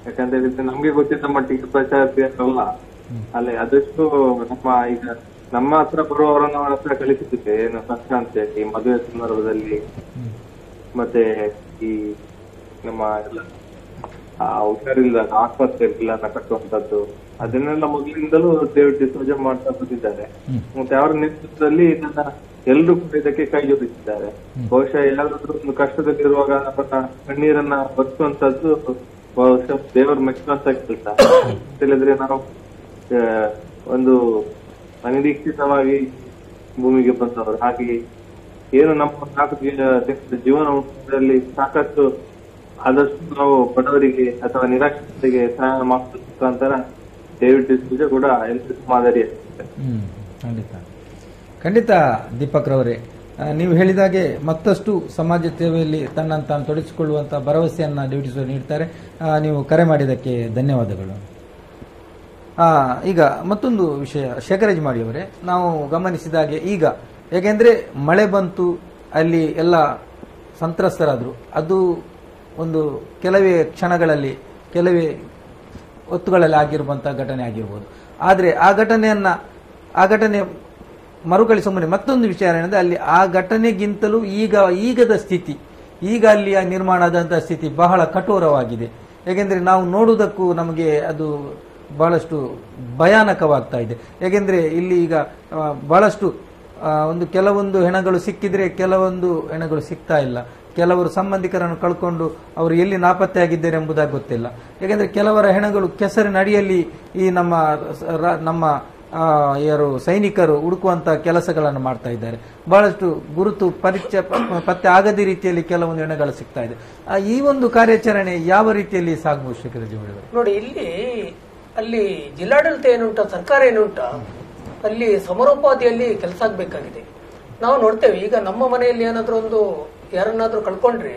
ಯಾಕಂತ ಹೇಳಿದ್ರೆ ನಮ್ಗೆ ಗೊತ್ತಿದ್ದ ಮಟ್ಟಿಗೆ ಪ್ರಚಾರ ಸಿಗಲ್ಲ ಅಲ್ಲೇ. ಅದಷ್ಟು ನಮ್ಮ ಹತ್ರ ಬರುವವರನ್ನ ಅವರ ಹತ್ರ ಕಳಿಸಿದ್ದೇವೆ, ಏನು ಕಷ್ಟ ಅಂತ ಈ ಮದುವೆ ಸಂದರ್ಭದಲ್ಲಿ, ಮತ್ತೆ ಈ ನಮ್ಮ ಎಲ್ಲ ಹುಷಾರಿಲ್ಲ ಆಸ್ಪತ್ರೆ ಬಿಲ್ಲನ್ನ ಕಟ್ಟುವಂತದ್ದು, ಅದನ್ನೆಲ್ಲ ಮೊದಲಿಂದಲೂ ಡೇವಿಡ್ ಡಿಸೋಜ ಮಾಡ್ತಾ ಬಂದಿದ್ದಾರೆ. ಮತ್ತೆ ಅವರ ನೇತೃತ್ವದಲ್ಲಿ ಇದನ್ನ ಎಲ್ಲರೂ ಕೂಡ ಇದಕ್ಕೆ ಕೈ ಜೋಡಿಸಿದ್ದಾರೆ. ಬಹುಶಃ ಯಾರಾದ್ರೂ ಒಂದು ಕಷ್ಟದಲ್ಲಿರುವಾಗ ಅವರ ಕಣ್ಣೀರನ್ನ ಬರೆಸುವಂತದ್ದು ಬಹುಶಃ ದೇವರ ಮೆಚ್ಚುವಂತ ಕೆಲಸ. ಹೇಳಿದ್ರೆ ನಾವು ಒಂದು ಅನಿರೀಕ್ಷಿತವಾಗಿ ಭೂಮಿಗೆ ಬಂದವರು, ಹಾಗೆ ಏನು ನಮ್ಮ 4 ದಿನದ ಜೀವನದಲ್ಲಿ ಸಾಕಷ್ಟು ಆದಷ್ಟು ನಾವು ಬಡವರಿಗೆ ಅಥವಾ ನಿರಾಶ್ರಿತರಿಗೆ ಸಹಾಯ ಮಾಡುವ ಮುಖಾಂತರ ಡೇವಿಡ್ ಡಿಸೋಜ ಕೂಡ ಎಲ್ಲರಿಗೂ ಮಾದರಿಯಾಗಿದೆ. ಖಂಡಿತ ದೀಪಕ್ ರವರೇ, ನೀವು ಹೇಳಿದಾಗೆ ಮತ್ತಷ್ಟು ಸಮಾಜ ಸೇವೆಯಲ್ಲಿ ತನ್ನನ್ನು ತಾನು ತೊಡಗಿಸಿಕೊಳ್ಳುವಂತಹ ಭರವಸೆಯನ್ನ ಡೇವಿಡ್ ಡಿಸೋಜ ನೀಡ್ತಾರೆ. ನೀವು ಕರೆ ಮಾಡಿದ್ದಕ್ಕೆ ಧನ್ಯವಾದಗಳು. ಈಗ ಮತ್ತೊಂದು ವಿಷಯ, ಶೇಖರಾಜ್ ಮಾಡಿಯವರೇ, ನಾವು ಗಮನಿಸಿದಾಗೆ ಈಗ ಯಾಕೆಂದ್ರೆ ಮಳೆ ಬಂತು, ಅಲ್ಲಿ ಎಲ್ಲ ಸಂತ್ರಸ್ತರಾದ್ರು, ಅದು ಒಂದು ಕೆಲವೇ ಕ್ಷಣಗಳಲ್ಲಿ ಕೆಲವೇ ಹೊತ್ತುಗಳಲ್ಲಿ ಆಗಿರುವಂತಹ ಘಟನೆ ಆಗಿರ್ಬೋದು. ಆದರೆ ಆ ಘಟನೆ ಮರುಕಳಿಸುವ ಮುನ್ನ ಮತ್ತೊಂದು ವಿಚಾರ ಏನಂದ್ರೆ, ಅಲ್ಲಿ ಆ ಘಟನೆಗಿಂತಲೂ ಈಗದ ಸ್ಥಿತಿ, ಈಗ ಅಲ್ಲಿಯ ನಿರ್ಮಾಣ ಆದಂತಹ ಸ್ಥಿತಿ ಬಹಳ ಕಠೋರವಾಗಿದೆ. ಯಾಕೆಂದ್ರೆ ನಾವು ನೋಡುವುದಕ್ಕೂ ನಮಗೆ ಅದು ಬಹಳಷ್ಟು ಭಯಾನಕವಾಗ್ತಾ ಇದೆ. ಯಾಕೆಂದ್ರೆ ಇಲ್ಲಿ ಈಗ ಬಹಳಷ್ಟು ಕೆಲವೊಂದು ಹೆಣಗಳು ಸಿಕ್ಕಿದ್ರೆ ಕೆಲವೊಂದು ಹೆಣಗಳು ಸಿಗ್ತಾ ಇಲ್ಲ. ಕೆಲವರು ಸಂಬಂಧಿಕರನ್ನು ಕಳ್ಕೊಂಡು ಅವರು ಎಲ್ಲಿ ನಾಪತ್ತೆ ಆಗಿದ್ದಾರೆ ಎಂಬುದಾಗಿ ಗೊತ್ತಿಲ್ಲ. ಯಾಕೆಂದ್ರೆ ಕೆಲವರ ಹೆಣಗಳು ಕೆಸರಿನ ಅಡಿಯಲ್ಲಿ ಈ ನಮ್ಮ ಯಾರು ಸೈನಿಕರು ಹುಡುಕುವಂತಹ ಕೆಲಸಗಳನ್ನು ಮಾಡ್ತಾ ಇದ್ದಾರೆ. ಬಹಳಷ್ಟು ಗುರುತು ಪತ್ತೆ ಆಗದ ರೀತಿಯಲ್ಲಿ ಕೆಲವೊಂದು ಹೆಣಗಳು ಸಿಗ್ತಾ ಇದೆ. ಈ ಒಂದು ಕಾರ್ಯಾಚರಣೆ ಯಾವ ರೀತಿಯಲ್ಲಿ ಸಾಗಬಹುದು ಶೇಖರಾಜ್? ನೋಡಿ, ಅಲ್ಲಿ ಜಿಲ್ಲಾಡಳಿತ ಏನುಂಟ, ಸರ್ಕಾರ ಏನುಂಟ, ಅಲ್ಲಿ ಸಮರೋಪಾದಿಯಲ್ಲಿ ಕೆಲಸ ಆಗ್ಬೇಕಾಗಿದೆ. ನಾವು ನೋಡ್ತೇವೆ, ಈಗ ನಮ್ಮ ಮನೆಯಲ್ಲಿ ಏನಾದ್ರೂ ಒಂದು ಯಾರನ್ನಾದ್ರೂ ಕಳ್ಕೊಂಡ್ರೆ,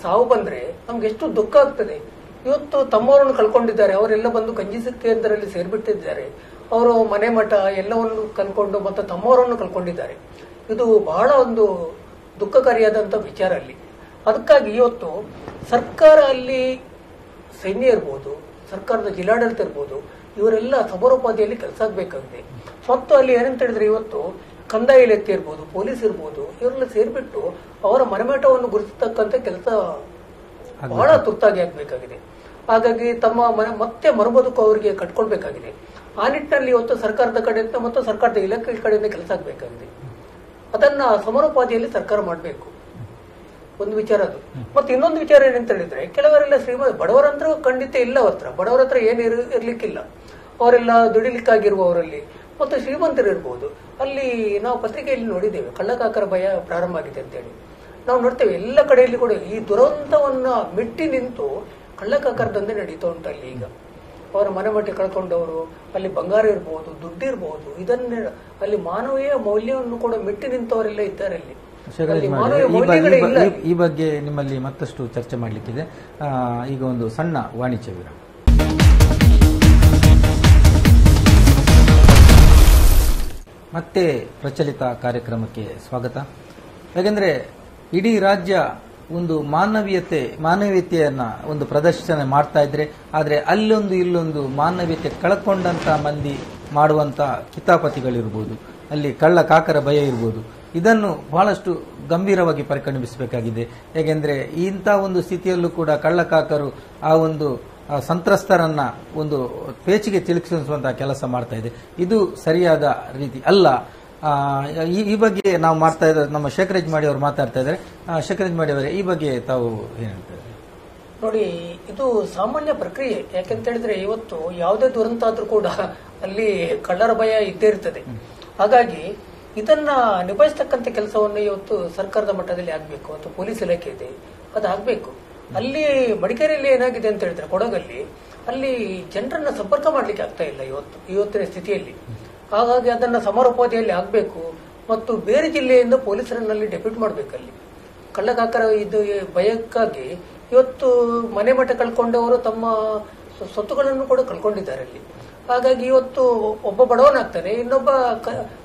ಸಾವು ಬಂದ್ರೆ ನಮ್ಗೆ ಎಷ್ಟು ದುಃಖ ಆಗ್ತದೆ. ಇವತ್ತು ತಮ್ಮವರನ್ನು ಕಳ್ಕೊಂಡಿದ್ದಾರೆ, ಅವರೆಲ್ಲ ಬಂದು ಗಂಜಿ ಕೇಂದ್ರದಲ್ಲಿ ಸೇರ್ಬಿಟ್ಟಿದ್ದಾರೆ. ಅವರು ಮನೆ ಮಠ ಎಲ್ಲವನ್ನು ಕಳ್ಕೊಂಡು ಮತ್ತೆ ತಮ್ಮವರನ್ನು ಕಳ್ಕೊಂಡಿದ್ದಾರೆ. ಇದು ಬಹಳ ಒಂದು ದುಃಖಕಾರಿಯಾದಂತ ವಿಚಾರ ಅಲ್ಲಿ. ಅದಕ್ಕಾಗಿ ಇವತ್ತು ಸರ್ಕಾರ ಅಲ್ಲಿ ಸೈನ್ಯ ಇರ್ಬೋದು, ಸರ್ಕಾರದ ಜಿಲ್ಲಾಡಳಿತ ಇರ್ಬೋದು, ಇವರೆಲ್ಲ ಸಮರೋಪಾದಿಯಲ್ಲಿ ಕೆಲಸ ಆಗಬೇಕಾಗಿದೆ. ಮತ್ತು ಅಲ್ಲಿ ಏನಂತ ಹೇಳಿದ್ರೆ, ಇವತ್ತು ಕಂದಾಯ ಇಲಾಖೆ ಇರ್ಬೋದು, ಪೊಲೀಸ್ ಇರ್ಬೋದು, ಇವರೆಲ್ಲ ಸೇರ್ಬಿಟ್ಟು ಅವರ ಮನೆಮಠವನ್ನು ಗುರುತಿಸತಕ್ಕಂತ ಕೆಲಸ ಬಹಳ ತುರ್ತಾಗಿ ಆಗ್ಬೇಕಾಗಿದೆ. ಹಾಗಾಗಿ ತಮ್ಮ ಮತ್ತೆ ಮರುಬದುಕು ಅವರಿಗೆ ಕಟ್ಕೊಳ್ಬೇಕಾಗಿದೆ. ಆ ನಿಟ್ಟಿನಲ್ಲಿ ಇವತ್ತು ಸರ್ಕಾರದ ಕಡೆಯಿಂದ ಮತ್ತು ಸರ್ಕಾರದ ಇಲಾಖೆ ಕಡೆಯಿಂದ ಕೆಲಸ ಆಗಬೇಕಾಗಿದೆ. ಅದನ್ನ ಸಮರೋಪಾದಿಯಲ್ಲಿ ಸರ್ಕಾರ ಮಾಡಬೇಕು, ಒಂದು ವಿಚಾರ ಅದು. ಮತ್ತೆ ಇನ್ನೊಂದು ವಿಚಾರ ಏನಂತ ಹೇಳಿದ್ರೆ, ಕೆಲವರೆಲ್ಲ ಬಡವರಂದ್ರೂ ಖಂಡಿತ ಇಲ್ಲ, ಬಡವರ ಹತ್ರ ಏನು ಇರ್ಲಿಕ್ಕಿಲ್ಲ. ಅವರೆಲ್ಲ ದುಡಿಲಿಕ್ಕಾಗಿರುವವರಲ್ಲಿ ಮತ್ತು ಶ್ರೀಮಂತರು ಇರ್ಬೋದು. ಅಲ್ಲಿ ನಾವು ಪತ್ರಿಕೆಯಲ್ಲಿ ನೋಡಿದ್ದೇವೆ, ಕಳ್ಳಕಾಕರ ಭಯ ಪ್ರಾರಂಭ ಆಗಿದೆ ಅಂತೇಳಿ. ನಾವು ನೋಡ್ತೇವೆ ಎಲ್ಲ ಕಡೆಯಲ್ಲಿ ಕೂಡ ಈ ದುರಂತವನ್ನ ಮೆಟ್ಟಿ ನಿಂತು ಕಳ್ಳಕಾಕರ ದಂಧೆ ನಡೀತಾ ಉಂಟು ಅಲ್ಲಿ. ಈಗ ಅವರ ಮನೆ ಮಟ್ಟಿ ಕಳ್ಕೊಂಡವರು, ಅಲ್ಲಿ ಬಂಗಾರ ಇರ್ಬೋದು, ದುಡ್ಡಿರ್ಬೋದು, ಇದನ್ನ ಅಲ್ಲಿ ಮಾನವೀಯ ಮೌಲ್ಯವನ್ನು ಕೂಡ ಮೆಟ್ಟಿ ನಿಂತವರೆಲ್ಲ ಇದ್ದಾರೆ ಅಲ್ಲಿ. ಈ ಬಗ್ಗೆ ನಿಮ್ಮಲ್ಲಿ ಮತ್ತಷ್ಟು ಚರ್ಚೆ ಮಾಡಲಿಕ್ಕಿದೆ. ಈಗ ಒಂದು ಸಣ್ಣ ವಾಣಿಜ್ಯ ವಿರಾಮ. ಮತ್ತೆ ಪ್ರಚಲಿತ ಕಾರ್ಯಕ್ರಮಕ್ಕೆ ಸ್ವಾಗತ. ಯಾಕೆಂದ್ರೆ ಇಡೀ ರಾಜ್ಯ ಒಂದು ಮಾನವೀಯತೆಯನ್ನ ಒಂದು ಪ್ರದರ್ಶನ ಮಾಡ್ತಾ ಇದ್ರೆ, ಆದ್ರೆ ಅಲ್ಲೊಂದು ಇಲ್ಲೊಂದು ಮಾನವೀಯತೆ ಕಳ್ಕೊಂಡಂತ ಮಂದಿ ಮಾಡುವಂತ ಕಿತಾಪತಿಗಳಿರ್ಬೋದು, ಅಲ್ಲಿ ಕಳ್ಳ ಕಾಕರ ಭಯ ಇರ್ಬೋದು, ಇದನ್ನು ಬಹಳಷ್ಟು ಗಂಭೀರವಾಗಿ ಪರಿಗಣಿಸಬೇಕಾಗಿದೆ. ಯಾಕೆಂದ್ರೆ ಇಂಥ ಒಂದು ಸ್ಥಿತಿಯಲ್ಲೂ ಕೂಡ ಕಳ್ಳಕಾಕರು ಆ ಒಂದು ಸಂತ್ರಸ್ತರನ್ನ ಒಂದು ಪೇಚಿಗೆ ತಿಳಿಸುವಂತಹ ಕೆಲಸ ಮಾಡ್ತಾ ಇದೆ. ಇದು ಸರಿಯಾದ ರೀತಿ ಅಲ್ಲ. ಈ ಬಗ್ಗೆ ನಾವು ಮಾಡ್ತಾ ಇದ್ದಾರೆ, ನಮ್ಮ ಶೇಖರಾಜ್ ಮಾಡಿ ಅವರು ಮಾತಾಡ್ತಾ ಇದ್ದಾರೆ. ಶೇಖರಾಜ್ ಮಾಡಿ ಅವರೇ, ಈ ಬಗ್ಗೆ ತಾವು ಏನ್ ಹೇಳ್ತಾರೆ? ನೋಡಿ, ಇದು ಸಾಮಾನ್ಯ ಪ್ರಕ್ರಿಯೆ. ಯಾಕೆಂತ ಹೇಳಿದ್ರೆ, ಇವತ್ತು ಯಾವುದೇ ದುರಂತ ಆದ್ರೂ ಕೂಡ ಅಲ್ಲಿ ಕಳ್ಳರ ಭಯ ಇದ್ದೇ ಇರ್ತದೆ. ಹಾಗಾಗಿ ಇದನ್ನ ನಿಭಾಯಿಸತಕ್ಕಂಥ ಕೆಲಸವನ್ನು ಇವತ್ತು ಸರ್ಕಾರದ ಮಟ್ಟದಲ್ಲಿ ಆಗ್ಬೇಕು, ಅಥವಾ ಪೊಲೀಸ್ ಇಲಾಖೆ ಇದೆ, ಅದು ಆಗ್ಬೇಕು. ಅಲ್ಲಿ ಮಡಿಕೇರಿಯಲ್ಲಿ ಏನಾಗಿದೆ ಅಂತ ಹೇಳಿದ್ರೆ, ಕೊಡಗಲ್ಲಿ ಅಲ್ಲಿ ಜನರನ್ನ ಸಂಪರ್ಕ ಮಾಡ್ಲಿಕ್ಕೆ ಆಗ್ತಾ ಇಲ್ಲ ಇವತ್ತಿನ ಸ್ಥಿತಿಯಲ್ಲಿ. ಹಾಗಾಗಿ ಅದನ್ನ ಸಮರೋಪಾದಿಯಲ್ಲಿ ಆಗ್ಬೇಕು. ಮತ್ತು ಬೇರೆ ಜಿಲ್ಲೆಯಿಂದ ಪೊಲೀಸರನ್ನಲ್ಲಿ ಡೆಪ್ಯೂಟ್ ಮಾಡಬೇಕಲ್ಲಿ. ಕಳ್ಳಕಾಕರ ಇದು ಭಯಕ್ಕಾಗಿ ಇವತ್ತು ಮನೆ ಮಠ ಕಳ್ಕೊಂಡವರು ತಮ್ಮ ಸ್ವತ್ತುಗಳನ್ನು ಕೂಡ ಕಳ್ಕೊಂಡಿದ್ದಾರೆ ಅಲ್ಲಿ. ಹಾಗಾಗಿ ಇವತ್ತು ಒಬ್ಬ ಬಡವನಾಗ್ತಾನೆ, ಇನ್ನೊಬ್ಬ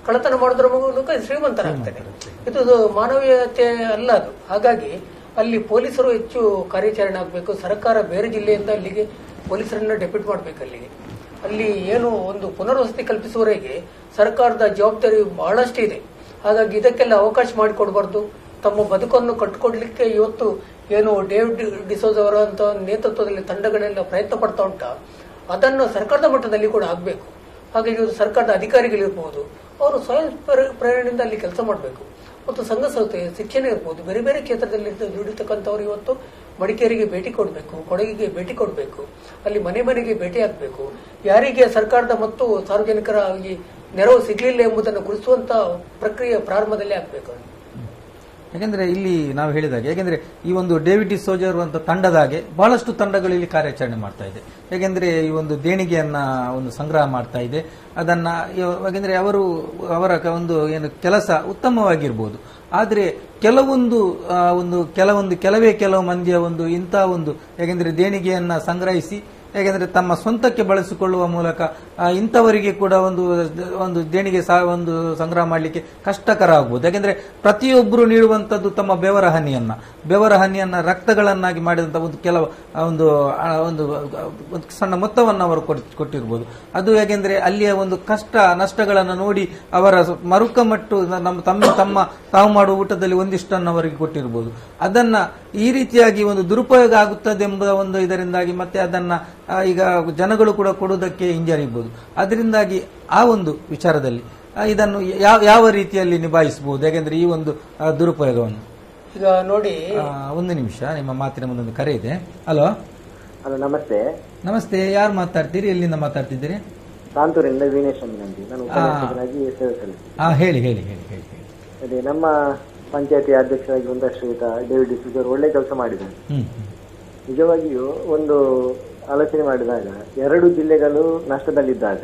ಕಳ್ಳತನ ಮಾಡೋದ್ರ ಮೂಲಕ ಶ್ರೀಮಂತನಾಗ್ತಾನೆ. ಇದು ಮಾನವೀಯತೆ ಅಲ್ಲ ಅದು. ಹಾಗಾಗಿ ಅಲ್ಲಿ ಪೊಲೀಸರು ಹೆಚ್ಚು ಕಾರ್ಯಾಚರಣೆ ಆಗಬೇಕು. ಸರ್ಕಾರ ಬೇರೆ ಜಿಲ್ಲೆಯಿಂದ ಅಲ್ಲಿಗೆ ಪೊಲೀಸರನ್ನ ಡೆಪ್ಯೂಟ್ ಮಾಡಬೇಕು ಅಲ್ಲಿಗೆ. ಅಲ್ಲಿ ಏನು ಒಂದು ಪುನರ್ವಸತಿ ಕಲ್ಪಿಸುವವರೆಗೆ ಸರ್ಕಾರದ ಜವಾಬ್ದಾರಿ ಬಹಳಷ್ಟು ಇದೆ. ಹಾಗಾಗಿ ಇದಕ್ಕೆಲ್ಲ ಅವಕಾಶ ಮಾಡಿಕೊಡ್ಬಾರ್ದು. ತಮ್ಮ ಬದುಕನ್ನು ಕಟ್ಟಿಕೊಡ್ಲಿಕ್ಕೆ ಇವತ್ತು ಏನು ಡೇವಿಡ್ ಡಿಸೋಜ್ ಅವರ ನೇತೃತ್ವದಲ್ಲಿ ತಂಡಗಳೆಲ್ಲ ಪ್ರಯತ್ನ ಪಡ್ತಾ ಉಂಟ, ಅದನ್ನು ಸರ್ಕಾರದ ಮಟ್ಟದಲ್ಲಿ ಕೂಡ ಆಗಬೇಕು. ಹಾಗಾಗಿ ಇವತ್ತು ಸರ್ಕಾರದ ಅಧಿಕಾರಿಗಳಿರ್ಬೋದು, ಅವರು ಸ್ವಯಂ ಪ್ರೇರಣೆಯಿಂದ ಅಲ್ಲಿ ಕೆಲಸ ಮಾಡಬೇಕು. ಮತ್ತು ಸಂಘ ಸಂಸ್ಥೆ, ಶಿಕ್ಷಣ ಇರ್ಬೋದು, ಬೇರೆ ಬೇರೆ ಕ್ಷೇತ್ರದಲ್ಲಿ ದುಡಿತಕ್ಕಂಥವ್ರು ಇವತ್ತು ಮಡಿಕೇರಿಗೆ ಭೇಟಿ ಕೊಡಬೇಕು, ಕೊಡಗಿಗೆ ಭೇಟಿ ಕೊಡಬೇಕು, ಅಲ್ಲಿ ಮನೆ ಮನೆಗೆ ಭೇಟಿ ಆಗಬೇಕು. ಯಾರಿಗೆ ಸರ್ಕಾರದ ಮತ್ತು ಸಾರ್ವಜನಿಕರ ಈ ನೆರವು ಸಿಗಲಿಲ್ಲ ಎಂಬುದನ್ನು ಗುರುತಿಸುವಂತ ಪ್ರಕ್ರಿಯೆ ಪ್ರಾರಂಭದಲ್ಲೇ ಆಗಬೇಕು. ಯಾಕೆಂದ್ರೆ ಇಲ್ಲಿ ನಾವು ಹೇಳಿದಾಗ, ಯಾಕೆಂದ್ರೆ ಈ ಒಂದು ಡೇವಿಡ್ ಡಿಸೋಜರ್ ಅಂತ ತಂಡದಾಗೆ ಬಹಳಷ್ಟು ತಂಡಗಳು ಇಲ್ಲಿ ಕಾರ್ಯಾಚರಣೆ ಮಾಡ್ತಾ ಇದೆ. ಯಾಕೆಂದ್ರೆ ಈ ಒಂದು ದೇಣಿಗೆಯನ್ನ ಒಂದು ಸಂಗ್ರಹ ಮಾಡ್ತಾ ಇದೆ. ಅದನ್ನ ಯಾಕೆಂದ್ರೆ ಅವರ ಒಂದು ಏನು ಕೆಲಸ ಉತ್ತಮವಾಗಿರ್ಬೋದು, ಆದ್ರೆ ಕೆಲವು ಮಂದಿಯ ಒಂದು ಇಂಥ ಒಂದು ಯಾಕೆಂದ್ರೆ ದೇಣಿಗೆಯನ್ನ ಸಂಗ್ರಹಿಸಿ ಯಾಕೆಂದ್ರೆ ತಮ್ಮ ಸ್ವಂತಕ್ಕೆ ಬಳಸಿಕೊಳ್ಳುವ ಮೂಲಕ ಇಂಥವರಿಗೆ ಕೂಡ ಒಂದು ದೇಣಿಗೆ ಒಂದು ಸಂಗ್ರಹ ಮಾಡಲಿಕ್ಕೆ ಕಷ್ಟಕರ ಆಗಬಹುದು. ಯಾಕೆಂದ್ರೆ ಪ್ರತಿಯೊಬ್ಬರು ನೀಡುವಂತದ್ದು ತಮ್ಮ ಬೆವರ ಹನಿಯನ್ನ ರಕ್ತಗಳನ್ನಾಗಿ ಮಾಡಿದಂತ ಒಂದು ಸಣ್ಣ ಮೊತ್ತವನ್ನು ಅವರು ಕೊಟ್ಟಿರಬಹುದು. ಅದು ಯಾಕೆಂದ್ರೆ ಅಲ್ಲಿಯ ಒಂದು ಕಷ್ಟ ನಷ್ಟಗಳನ್ನು ನೋಡಿ ಅವರ ಮರುಕಮಟ್ಟು ತಾವು ಮಾಡುವ ಊಟದಲ್ಲಿ ಒಂದಿಷ್ಟನ್ನು ಅವರಿಗೆ ಕೊಟ್ಟಿರಬಹುದು. ಅದನ್ನ ಈ ರೀತಿಯಾಗಿ ಒಂದು ದುರುಪಯೋಗ ಆಗುತ್ತದೆ ಎಂಬ ಒಂದು ಇದರಿಂದಾಗಿ ಮತ್ತೆ ಅದನ್ನ ಈಗ ಜನಗಳು ಕೂಡ ಕೊಡುವುದಕ್ಕೆ ಹಿಂಜರಿಯಬಹುದು. ಅದರಿಂದಾಗಿ ಆ ಒಂದು ವಿಚಾರದಲ್ಲಿ ಇದನ್ನು ಯಾವ ರೀತಿಯಲ್ಲಿ ನಿಭಾಯಿಸಬಹುದು, ಯಾಕೆಂದ್ರೆ ಈ ಒಂದು ದುರುಪಯೋಗವನ್ನು? ಈಗ ನೋಡಿ, ಒಂದು ನಿಮಿಷ, ನಿಮ್ಮ ಮಾತಿನ ಮುಂದೊಂದು ಕರೆ ಇದೆ. ಹಲೋ. ನಮಸ್ತೆ. ನಮಸ್ತೆ, ಯಾರು ಮಾತಾಡ್ತೀರಿ, ಎಲ್ಲಿಂದ ಮಾತಾಡ್ತಿದ್ದೀರಿ? ಕಾಂತೂರಿನಿಂದ ವೀನೇಶ್ ಅಂದಿನಂದಿ. ನಾನು ಉಪನ್ಯಾಸಕನಾಗಿ ಸೇವೆ ಸಲ್ಲಿಸ್ತೀನಿ. ಹೇಳಿ. ಅದೇ ನಮ್ಮ ಪಂಚಾಯತಿ ಅಧ್ಯಕ್ಷರಾಗಿ ಒಂದಶ್ರೀತ ಡೇವಿಡ್ ಡಿಸೋಜರ್ ಒಳ್ಳೆ ಕೆಲಸ ಮಾಡಿದ್ದಾರೆ. ನಿಜವಾಗಿಯೂ ಒಂದು ಆಲೋಚನೆ ಮಾಡಿದಾಗ 2 ಜಿಲ್ಲೆಗಳು ನಷ್ಟದಲ್ಲಿದ್ದಾಗ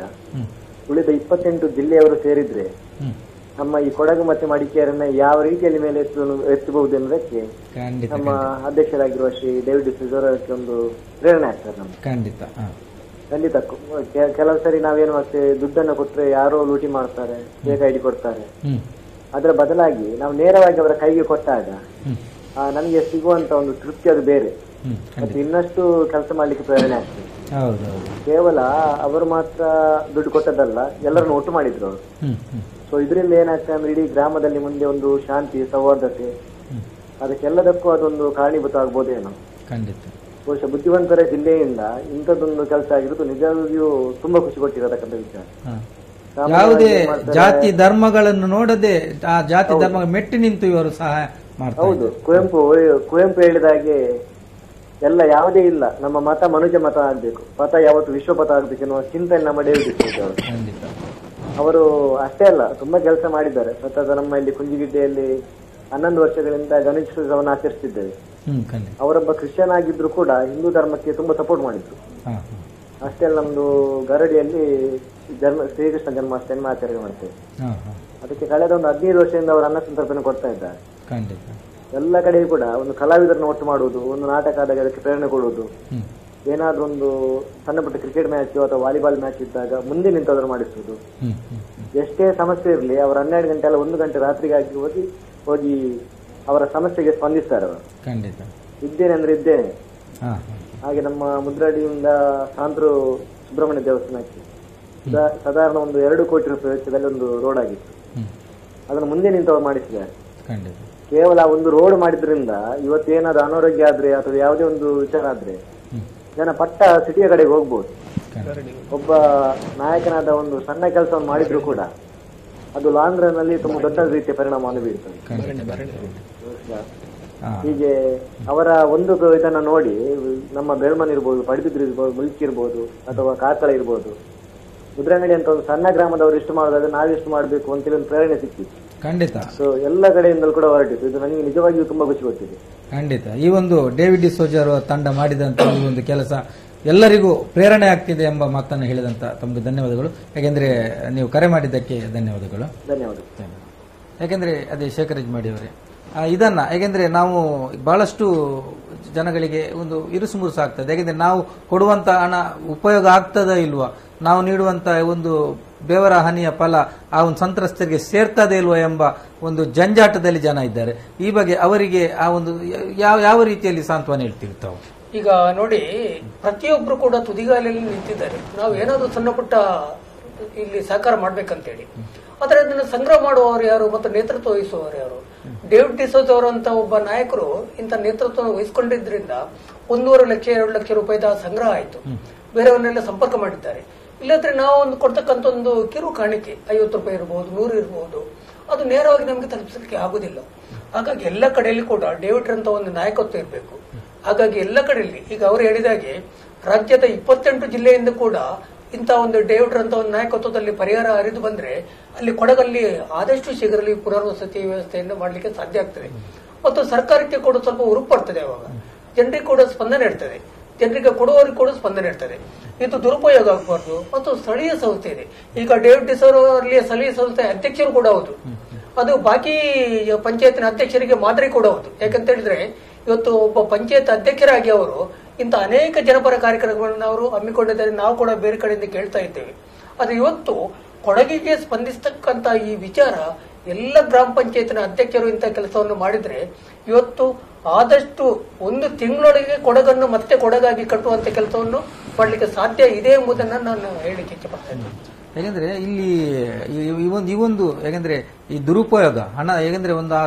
ಉಳಿದ 28 ಜಿಲ್ಲೆಯವರು ಸೇರಿದ್ರೆ ನಮ್ಮ ಈ ಕೊಡಗು ಮತ್ತೆ ಮಡಿಕೇರಿಯನ್ನ ಯಾವ ರೀತಿಯಲ್ಲಿ ಮೇಲೆ ಎತ್ತಬಹುದು ಎಂಬುದಕ್ಕೆ ನಮ್ಮ ಅಧ್ಯಕ್ಷರಾಗಿರುವ ಶ್ರೀ ಡೇವಿಡ್ ಡಿಸೋಜರ್ ಒಂದು ಪ್ರೇರಣೆ ಆಗ್ತಾರೆ ನಮ್ಗೆ. ಖಂಡಿತ. ಕೆಲವು ಸರಿ ನಾವೇನು ಮಾಡ್ತೇವೆ, ದುಡ್ಡನ್ನು ಕೊಟ್ರೆ ಯಾರೋ ಲೂಟಿ ಮಾಡ್ತಾರೆ, ಬೇಗ ಐಡಿ ಕೊಡ್ತಾರೆ. ಅದರ ಬದಲಾಗಿ ನಾವು ನೇರವಾಗಿ ಅವರ ಕೈಗೆ ಕೊಟ್ಟಾಗ ನಮಗೆ ಸಿಗುವಂತ ಒಂದು ತೃಪ್ತಿ ಅದು ಬೇರೆ. ಮತ್ತೆ ಇನ್ನಷ್ಟು ಕೆಲಸ ಮಾಡ್ಲಿಕ್ಕೆ ಪ್ರೇರಣೆ ಆಗ್ತದೆ. ಕೇವಲ ಅವರು ಮಾತ್ರ ದುಡ್ಡು ಕೊಟ್ಟದಲ್ಲ, ಎಲ್ಲರನ್ನು ಒಟ್ಟು ಮಾಡಿದ್ರು ಅವರು. ಸೊ ಇದರಿಂದ ಏನಾಗ್ತದೆ ಅಂದ್ರೆ ಇಡೀ ಗ್ರಾಮದಲ್ಲಿ ಮುಂದೆ ಒಂದು ಶಾಂತಿ, ಸೌಹಾರ್ದತೆ, ಅದಕ್ಕೆಲ್ಲದಕ್ಕೂ ಅದೊಂದು ಕಾರಣೀಭೂತ ಆಗ್ಬೋದೇನೋ. ಬಹುಶಃ ಬುದ್ಧಿವಂತರ ಜಿಲ್ಲೆಯಿಂದ ಇಂಥದ್ದೊಂದು ಕೆಲಸ ಆಗಿರೋದು ನಿಜವಾಗಿಯೂ ತುಂಬಾ ಖುಷಿ ಕೊಟ್ಟಿರತಕ್ಕಂಥ ವಿಚಾರ. ಯಾವುದೇ ಜಾತಿ ಧರ್ಮಗಳನ್ನು ನೋಡದೆ ಆ ಜಾತಿ ಧರ್ಮ ಮೆಟ್ಟಿ ನಿಂತು ಇವರು ಸಹಾಯ ಮಾಡ್ತಾರೆ. ಹೌದು, ಕುವೆಂಪು ಹೇಳಿದ ಹಾಗೆ ಎಲ್ಲ ಯಾವುದೇ ಇಲ್ಲ, ನಮ್ಮ ಮತ ಮನುಜ ಮತ ಆಗ್ಬೇಕು, ಪಥ ಯಾವತ್ತು ವಿಶ್ವಪಥ ಆಗ್ಬೇಕು ಎನ್ನುವ ಚಿಂತನೆ ನಮ್ಮ ಡೇವಿಡ್ ಅವರು ಅಷ್ಟೇ ಅಲ್ಲ, ತುಂಬಾ ಕೆಲಸ ಮಾಡಿದ್ದಾರೆ. ಸತತ ನಮ್ಮ ಇಲ್ಲಿ ಕುಂಜಿಗಿಡ್ಡೆಯಲ್ಲಿ 11 ವರ್ಷಗಳಿಂದ ಗಣೇಶೋತ್ಸವವನ್ನು ಆಚರಿಸುತ್ತಿದ್ದೇವೆ. ಅವರೊಬ್ಬ ಕ್ರಿಶ್ಚಿಯನ್ ಆಗಿದ್ರು ಕೂಡ ಹಿಂದೂ ಧರ್ಮಕ್ಕೆ ತುಂಬಾ ಸಪೋರ್ಟ್ ಮಾಡಿದ್ರು. ಅಷ್ಟೇ ಅಲ್ಲ, ನಮ್ದು ಗರಡಿಯಲ್ಲಿ ಶ್ರೀಕೃಷ್ಣ ಜನ್ಮಾಷ್ಟಮಿ ಆಚರಣೆ ಮಾಡ್ತೇವೆ. ಅದಕ್ಕೆ ಕಳೆದ ಒಂದು 15 ವರ್ಷದಿಂದ ಅವರು ಅನ್ನ ಸಂತರ್ಪಣೆ ಕೊಡ್ತಾ ಇದ್ದಾರೆ. ಎಲ್ಲ ಕಡೆಯೂ ಕೂಡ ಒಂದು ಕಲಾವಿದರನ್ನು ಒಟ್ಟು ಮಾಡುವುದು, ಒಂದು ನಾಟಕ ಆದಾಗ ಅದಕ್ಕೆ ಪ್ರೇರಣೆ ಕೊಡುವುದು, ಏನಾದ್ರೂ ಒಂದು ಸಣ್ಣ ಪುಟ್ಟ ಕ್ರಿಕೆಟ್ ಮ್ಯಾಚ್ ಅಥವಾ ವಾಲಿಬಾಲ್ ಮ್ಯಾಚ್ ಇದ್ದಾಗ ಮುಂದೆ ನಿಂತಾದ್ರೂ ಮಾಡಿಸುವುದು. ಎಷ್ಟೇ ಸಮಸ್ಯೆ ಇರಲಿ, ಅವರು 12 ಗಂಟೆ ಅಲ್ಲ 1 ಗಂಟೆ ರಾತ್ರಿಗಾಗಿ ಹೋಗಿ ಅವರ ಸಮಸ್ಯೆಗೆ ಸ್ಪಂದಿಸ್ತಾರೆ. ಅವರು ಇದ್ದೇನೆ ಅಂದ್ರೆ ಇದ್ದೇನೆ. ಹಾಗೆ ನಮ್ಮ ಮುದ್ರಾಡಿಯಿಂದ ಸಾಂದ್ರು ಸುಬ್ರಹ್ಮಣ್ಯ ದೇವಸ್ಥಾನಕ್ಕೆ ಸಾಧಾರಣ ಒಂದು 2 ಕೋಟಿ ರೂಪಾಯಿ ವೆಚ್ಚದಲ್ಲಿ ಒಂದು ರೋಡ್ ಆಗಿತ್ತು. ಅದನ್ನು ಮುಂದೆ ನಿಂತವರು ಮಾಡಿಸಿದ್ದಾರೆ. ಕೇವಲ ಒಂದು ರೋಡ್ ಮಾಡಿದ್ರಿಂದ ಇವತ್ತೇನಾದ್ರು ಅನಾರೋಗ್ಯ ಆದ್ರೆ ಅಥವಾ ಯಾವುದೇ ಒಂದು ವಿಚಾರ ಆದ್ರೆ ಜನ ಪಟ್ಟ ಸಿಟಿಯ ಕಡೆಗೆ ಹೋಗ್ಬೋದು. ಒಬ್ಬ ನಾಯಕನಾದ ಒಂದು ಸಣ್ಣ ಕೆಲಸವನ್ನು ಮಾಡಿದ್ರು ಕೂಡ ಅದು ಲಾಂಗ್ ರನ್ ಅಲ್ಲಿ ತುಂಬಾ ದೊಡ್ಡ ರೀತಿಯ ಪರಿಣಾಮವನ್ನು ಬೀರ್ತದೆ. ಹೀಗೆ ಅವರ ಒಂದು ಇದನ್ನ ನೋಡಿ ನಮ್ಮ ಬೆಳ್ಮನ್ ಇರ್ಬೋದು, ಪಡಿಬಿದ್ರು ಇರ್ಬೋದು, ಮುಲ್ಕಿ ಇರ್ಬೋದು ಅಥವಾ ಕಾರ್ಕಳ ಇರ್ಬೋದು, ಮುದ್ರಂಗಡಿ ಅಂತ ಒಂದು ಸಣ್ಣ ಗ್ರಾಮದವರು ಇಷ್ಟು ಮಾಡಿದಾಗ ನಾವೆಷ್ಟು ಮಾಡಬೇಕು ಅಂತೇಳಿ ಒಂದು ಪ್ರೇರಣೆ ಸಿಕ್ಕಿತ್ತು. ಖಂಡಿತ. ಸೊ ಎಲ್ಲ ಕಡೆಯಿಂದಲೂ ಕೂಡ ಹೊರಟಿತ್ತು. ಇದು ನನಗೆ ನಿಜವಾಗಿಯೂ ತುಂಬಾ ಖುಷಿ ಕೊಟ್ಟಿದೆ. ಖಂಡಿತ. ಈ ಒಂದು ಡೇವಿಡ್ ಡಿಸೋಜರ್ ತಂಡ ಮಾಡಿದಂತ ಈ ಒಂದು ಕೆಲಸ ಎಲ್ಲರಿಗೂ ಪ್ರೇರಣೆ ಆಗ್ತಿದೆ ಎಂಬ ಮಾತನ್ನು ಹೇಳಿದಂತ ತಮಗೆ ಧನ್ಯವಾದಗಳು. ಯಾಕೆಂದ್ರೆ ನೀವು ಕರೆ ಮಾಡಿದ್ದಕ್ಕೆ ಧನ್ಯವಾದಗಳು. ಧನ್ಯವಾದ. ಯಾಕೆಂದ್ರೆ ಅದೇ ಶೇಖರ್ ಯಜಮಾಡಿಯವರೇ, ಇದನ್ನ ಯಾಕೆಂದ್ರೆ ನಾವು ಬಹಳಷ್ಟು ಜನಗಳಿಗೆ ಒಂದು ಇರುಸುಮುರುಸು ಆಗ್ತದೆ. ಯಾಕೆಂದ್ರೆ ನಾವು ಕೊಡುವಂತ ಹಣ ಉಪಯೋಗ ಆಗ್ತದಾ ಇಲ್ವಾ, ನಾವು ನೀಡುವಂತ ಒಂದು ಬೆವರ ಹನಿಯ ಫಲ ಆ ಒಂದು ಸಂತ್ರಸ್ತರಿಗೆ ಸೇರ್ತದೆ ಇಲ್ವಾ ಎಂಬ ಒಂದು ಜಂಜಾಟದಲ್ಲಿ ಜನ ಇದ್ದಾರೆ. ಈ ಬಗ್ಗೆ ಅವರಿಗೆ ಆ ಒಂದು ಯಾವ ರೀತಿಯಲ್ಲಿ ಸಾಂತ್ವನ ಹೇಳ್ತೀವಿ ತಾವು? ಈಗ ನೋಡಿ, ಪ್ರತಿಯೊಬ್ರು ಕೂಡ ತುದಿಗಾಲಲ್ಲಿ ನಿಂತಿದ್ದಾರೆ. ನಾವು ಏನಾದ್ರು ಸಣ್ಣ ಪುಟ್ಟ ಇಲ್ಲಿ ಸಹಕಾರ ಮಾಡ್ಬೇಕಂತೇಳಿ, ಆದ್ರೆ ಅದನ್ನ ಸಂಗ್ರಹ ಮಾಡುವವರು ಯಾರು ಮತ್ತು ನೇತೃತ್ವ ವಹಿಸುವವರು ಯಾರು? ಡೇವಿಡ್ ಡಿಸೋಜ್ ಅವರಂತ ಒಬ್ಬ ನಾಯಕರು ಇಂಥ ನೇತೃತ್ವ ವಹಿಸಿಕೊಂಡಿದ್ರಿಂದ 1.5 ಲಕ್ಷ 2 ಲಕ್ಷ ರೂಪಾಯಿದ ಸಂಗ್ರಹ ಆಯಿತು. ಬೇರೆಯವನ್ನೆಲ್ಲ ಸಂಪರ್ಕ ಮಾಡಿದ್ದಾರೆ. ಇಲ್ಲದ್ರೆ ನಾವು ಒಂದು ಕೊಡ್ತಕ್ಕಂಥ ಒಂದು ಕಿರು ಕಾಣಿಕೆ 50 ರೂಪಾಯಿ ಇರಬಹುದು, 100 ಇರಬಹುದು, ಅದು ನೇರವಾಗಿ ನಮಗೆ ತಲುಪಿಸಲಿಕ್ಕೆ ಆಗುದಿಲ್ಲ. ಹಾಗಾಗಿ ಎಲ್ಲ ಕಡೆಯಲ್ಲಿ ಕೂಡ ಡೇವಿಡ್ ಅಂತ ಒಂದು ನಾಯಕತ್ವ ಇರಬೇಕು. ಹಾಗಾಗಿ ಎಲ್ಲ ಕಡೆಯಲ್ಲಿ ಈಗ ಅವರು ಹೇಳಿದಾಗೆ ರಾಜ್ಯದ 28 ಜಿಲ್ಲೆಯಿಂದ ಕೂಡ ಇಂಥ ಒಂದು ಡೇವಿಡ್ ಅಂತ ಒಂದು ನಾಯಕತ್ವದಲ್ಲಿ ಪರಿಹಾರ ಹರಿದು ಬಂದ್ರೆ ಅಲ್ಲಿ ಕೊಡಗಲ್ಲಿ ಆದಷ್ಟು ಶೀಘ್ರದಲ್ಲಿ ಪುನರ್ವಸತಿ ವ್ಯವಸ್ಥೆಯನ್ನು ಮಾಡಲಿಕ್ಕೆ ಸಾಧ್ಯ ಆಗ್ತದೆ. ಮತ್ತು ಸರ್ಕಾರಕ್ಕೆ ಕೂಡ ಸ್ವಲ್ಪ ಉರುಪು ಬರ್ತದೆ. ಅವಾಗ ಜನರಿಗೆ ಕೂಡ ಸ್ಪಂದನೆ ಇರ್ತದೆ, ಜನರಿಗೆ ಕೊಡುವವರಿಗೆ ಕೂಡ ಸ್ಪಂದನೆ ಇರ್ತದೆ. ಇದು ದುರುಪಯೋಗ ಆಗಬಾರ್ದು. ಮತ್ತು ಸ್ಥಳೀಯ ಸಂಸ್ಥೆ ಇದೆ. ಈಗ ಡೇವಿಡ್ ಡಿಸೋರ್ ಅಲ್ಲಿ ಸ್ಥಳೀಯ ಸಂಸ್ಥೆ ಅಧ್ಯಕ್ಷರು ಕೂಡ ಹೌದು. ಅದು ಬಾಕಿ ಪಂಚಾಯತ್ನ ಅಧ್ಯಕ್ಷರಿಗೆ ಮಾದರಿ ಕೂಡ ಹೌದು. ಯಾಕಂತ ಹೇಳಿದ್ರೆ ಇವತ್ತು ಒಬ್ಬ ಪಂಚಾಯತ್ ಅಧ್ಯಕ್ಷರಾಗಿ ಅವರು ಇಂಥ ಅನೇಕ ಜನಪರ ಕಾರ್ಯಕ್ರಮಗಳನ್ನು ಅವರು ಹಮ್ಮಿಕೊಂಡಿದ್ದಾರೆ. ನಾವು ಕೂಡ ಬೇರೆ ಕಡೆಯಿಂದ ಕೇಳ್ತಾ ಇದ್ದೇವೆ. ಅದು ಇವತ್ತು ಕೊಡಗಿಗೆ ಸ್ಪಂದಿಸತಕ್ಕಂತ ಈ ವಿಚಾರ ಎಲ್ಲ ಗ್ರಾಮ ಪಂಚಾಯತ್ನ ಅಧ್ಯಕ್ಷರು ಇಂಥ ಕೆಲಸವನ್ನು ಮಾಡಿದ್ರೆ ಇವತ್ತು ಆದಷ್ಟು 1 ತಿಂಗಳೊಳಗೆ ಕೊಡಗನ್ನು ಮತ್ತೆ ಕೊಡಗಾಗಿ ಕಟ್ಟುವಂತ ಕೆಲಸವನ್ನು ಮಾಡಲಿಕ್ಕೆ ಸಾಧ್ಯ ಇದೆ ಎಂಬುದನ್ನು ನಾನು ಹೇಳಲಿಕ್ಕೆ ಇಷ್ಟಪಡ್ತಾ ಇದ್ದೇನೆ. ಯಾಕೆಂದ್ರೆ ಇಲ್ಲಿ ಈ ಒಂದು ಯಾಕೆಂದ್ರೆ ಈ ದುರುಪಯೋಗ ಹಣ, ಯಾಕೆಂದ್ರೆ ಒಂದು ಆ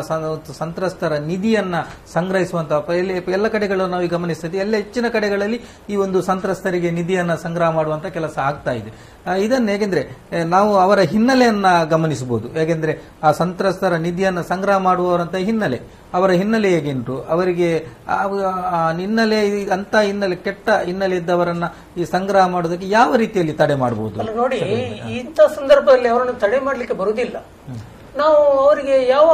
ಸಂತ್ರಸ್ತರ ನಿಧಿಯನ್ನ ಸಂಗ್ರಹಿಸುವಂತಹ ಎಲ್ಲ ಕಡೆಗಳು ನಾವು ಗಮನಿಸ್ತೇವೆ. ಎಲ್ಲ ಹೆಚ್ಚಿನ ಕಡೆಗಳಲ್ಲಿ ಈ ಒಂದು ಸಂತ್ರಸ್ತರಿಗೆ ನಿಧಿಯನ್ನ ಸಂಗ್ರಹ ಮಾಡುವಂತ ಕೆಲಸ ಆಗ್ತಾ ಇದೆ. ಇದನ್ನ ಹೇಗೆಂದ್ರೆ ನಾವು ಅವರ ಹಿನ್ನೆಲೆಯನ್ನ ಗಮನಿಸಬಹುದು. ಯಾಕೆಂದ್ರೆ ಆ ಸಂತ್ರಸ್ತರ ನಿಧಿಯನ್ನ ಸಂಗ್ರಹ ಮಾಡುವವರಂತ ಹಿನ್ನೆಲೆ, ಅವರ ಹಿನ್ನೆಲೆ ಹೇಗೆಂಟು, ಅವರಿಗೆ ಹಿನ್ನೆಲೆ ಅಂತ ಹಿನ್ನೆಲೆ ಕೆಟ್ಟ ಹಿನ್ನೆಲೆ ಇದ್ದವರನ್ನ ಈ ಸಂಗ್ರಹ ಮಾಡೋದಕ್ಕೆ ಯಾವ ರೀತಿಯಲ್ಲಿ ತಡೆ ಮಾಡಬಹುದು? ನೋಡಿ, ಇಂಥ ಸಂದರ್ಭದಲ್ಲಿ ಅವರನ್ನು ತಡೆ ಮಾಡಲಿಕ್ಕೆ ಬರುವುದಿಲ್ಲ. ನಾವು ಅವರಿಗೆ ಯಾವ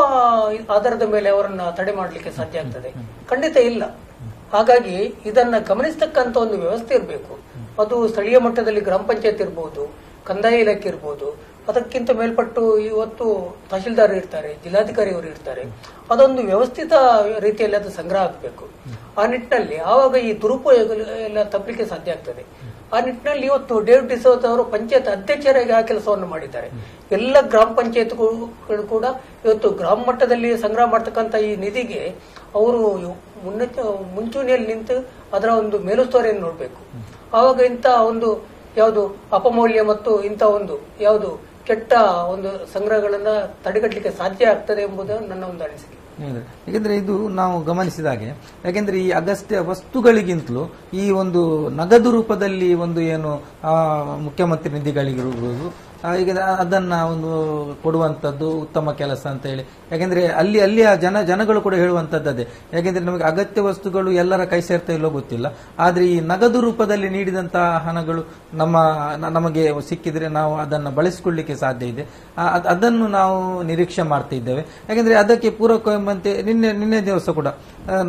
ಆಧಾರದ ಮೇಲೆ ಅವರನ್ನ ತಡೆ ಮಾಡಲಿಕ್ಕೆ ಸಾಧ್ಯ ಆಗ್ತದೆ? ಖಂಡಿತ ಇಲ್ಲ. ಹಾಗಾಗಿ ಇದನ್ನ ಗಮನಿಸತಕ್ಕಂತ ಒಂದು ವ್ಯವಸ್ಥೆ ಇರಬೇಕು. ಅದು ಸ್ಥಳೀಯ ಮಟ್ಟದಲ್ಲಿ ಗ್ರಾಮ ಪಂಚಾಯತ್ ಇರಬಹುದು, ಕಂದಾಯ ಇಲಾಖೆ ಇರಬಹುದು, ಅದಕ್ಕಿಂತ ಮೇಲ್ಪಟ್ಟು ಇವತ್ತು ತಹಶೀಲ್ದಾರ್ ಇರ್ತಾರೆ, ಜಿಲ್ಲಾಧಿಕಾರಿ ಅವರು ಇರ್ತಾರೆ. ಅದೊಂದು ವ್ಯವಸ್ಥಿತ ರೀತಿಯಲ್ಲಿ ಅದು ಸಂಗ್ರಹ ಆಗಬೇಕು. ಆ ನಿಟ್ಟಿನಲ್ಲಿ ಆವಾಗ ಈ ದುರುಪಯೋಗ ಎಲ್ಲ ತಪ್ಪಲಿಕ್ಕೆ ಸಾಧ್ಯ ಆಗ್ತದೆ. ಆ ನಿಟ್ಟಿನಲ್ಲಿ ಇವತ್ತು ಡೇವಿಡ್ ಡಿಸೋಜ್ ಅವರು ಪಂಚಾಯತ್ ಅಧ್ಯಕ್ಷರಾಗಿ ಆ ಕೆಲಸವನ್ನು ಮಾಡಿದ್ದಾರೆ. ಎಲ್ಲ ಗ್ರಾಮ ಪಂಚಾಯತ್ಗಳು ಕೂಡ ಇವತ್ತು ಗ್ರಾಮ ಮಟ್ಟದಲ್ಲಿ ಸಂಗ್ರಹ ಮಾಡತಕ್ಕಂತ ಈ ನಿಧಿಗೆ ಅವರು ಮುಂಚೂಣಿಯಲ್ಲಿ ನಿಂತು ಅದರ ಒಂದು ಮೇಲುಸ್ತುವಾರಿಯನ್ನು ನೋಡಬೇಕು. ಆವಾಗ ಇಂಥ ಒಂದು ಯಾವುದು ಅಪಮೌಲ್ಯ ಮತ್ತು ಇಂಥ ಒಂದು ಯಾವುದು ಕೆಟ್ಟ ಒಂದು ಸಂಗ್ರಹಗಳನ್ನ ತಡೆಗಟ್ಟಲಿಕ್ಕೆ ಸಾಧ್ಯ ಆಗ್ತದೆ ಎಂಬುದು ನನ್ನ ಒಂದು ಅನಿಸಿಕೆ. ಯಾಕೆಂದ್ರೆ ಇದು ನಾವು ಗಮನಿಸಿದಾಗೆ, ಯಾಕೆಂದ್ರೆ ಈ ಅಗತ್ಯ ವಸ್ತುಗಳಿಗಿಂತಲೂ ಈ ಒಂದು ನಗದು ರೂಪದಲ್ಲಿ ಒಂದು ಏನು ಮುಖ್ಯಮಂತ್ರಿ ನಿಧಿಗಳಿಗಿರುವುದು ಈಗ ಅದನ್ನ ಒಂದು ಕೊಡುವಂತದ್ದು ಉತ್ತಮ ಕೆಲಸ ಅಂತ ಹೇಳಿ. ಯಾಕೆಂದ್ರೆ ಅಲ್ಲಿಯ ಜನಗಳು ಕೂಡ ಹೇಳುವಂತದ್ದು ಅದೇ. ಯಾಕೆಂದ್ರೆ ನಮಗೆ ಅಗತ್ಯ ವಸ್ತುಗಳು ಎಲ್ಲರ ಕೈ ಸೇರ್ತಾ ಇಲ್ಲೋ ಗೊತ್ತಿಲ್ಲ, ಆದ್ರೆ ಈ ನಗದು ರೂಪದಲ್ಲಿ ನೀಡಿದಂತಹ ಹಣಗಳು ನಮಗೆ ಸಿಕ್ಕಿದ್ರೆ ನಾವು ಅದನ್ನು ಬಳಸಿಕೊಳ್ಳಲಿಕ್ಕೆ ಸಾಧ್ಯ ಇದೆ. ಅದನ್ನು ನಾವು ನಿರೀಕ್ಷೆ ಮಾಡ್ತಾ ಇದ್ದೇವೆ. ಯಾಕೆಂದ್ರೆ ಅದಕ್ಕೆ ಪೂರಕ ಎಂಬಂತೆ ನಿನ್ನೆ ದಿವಸ ಕೂಡ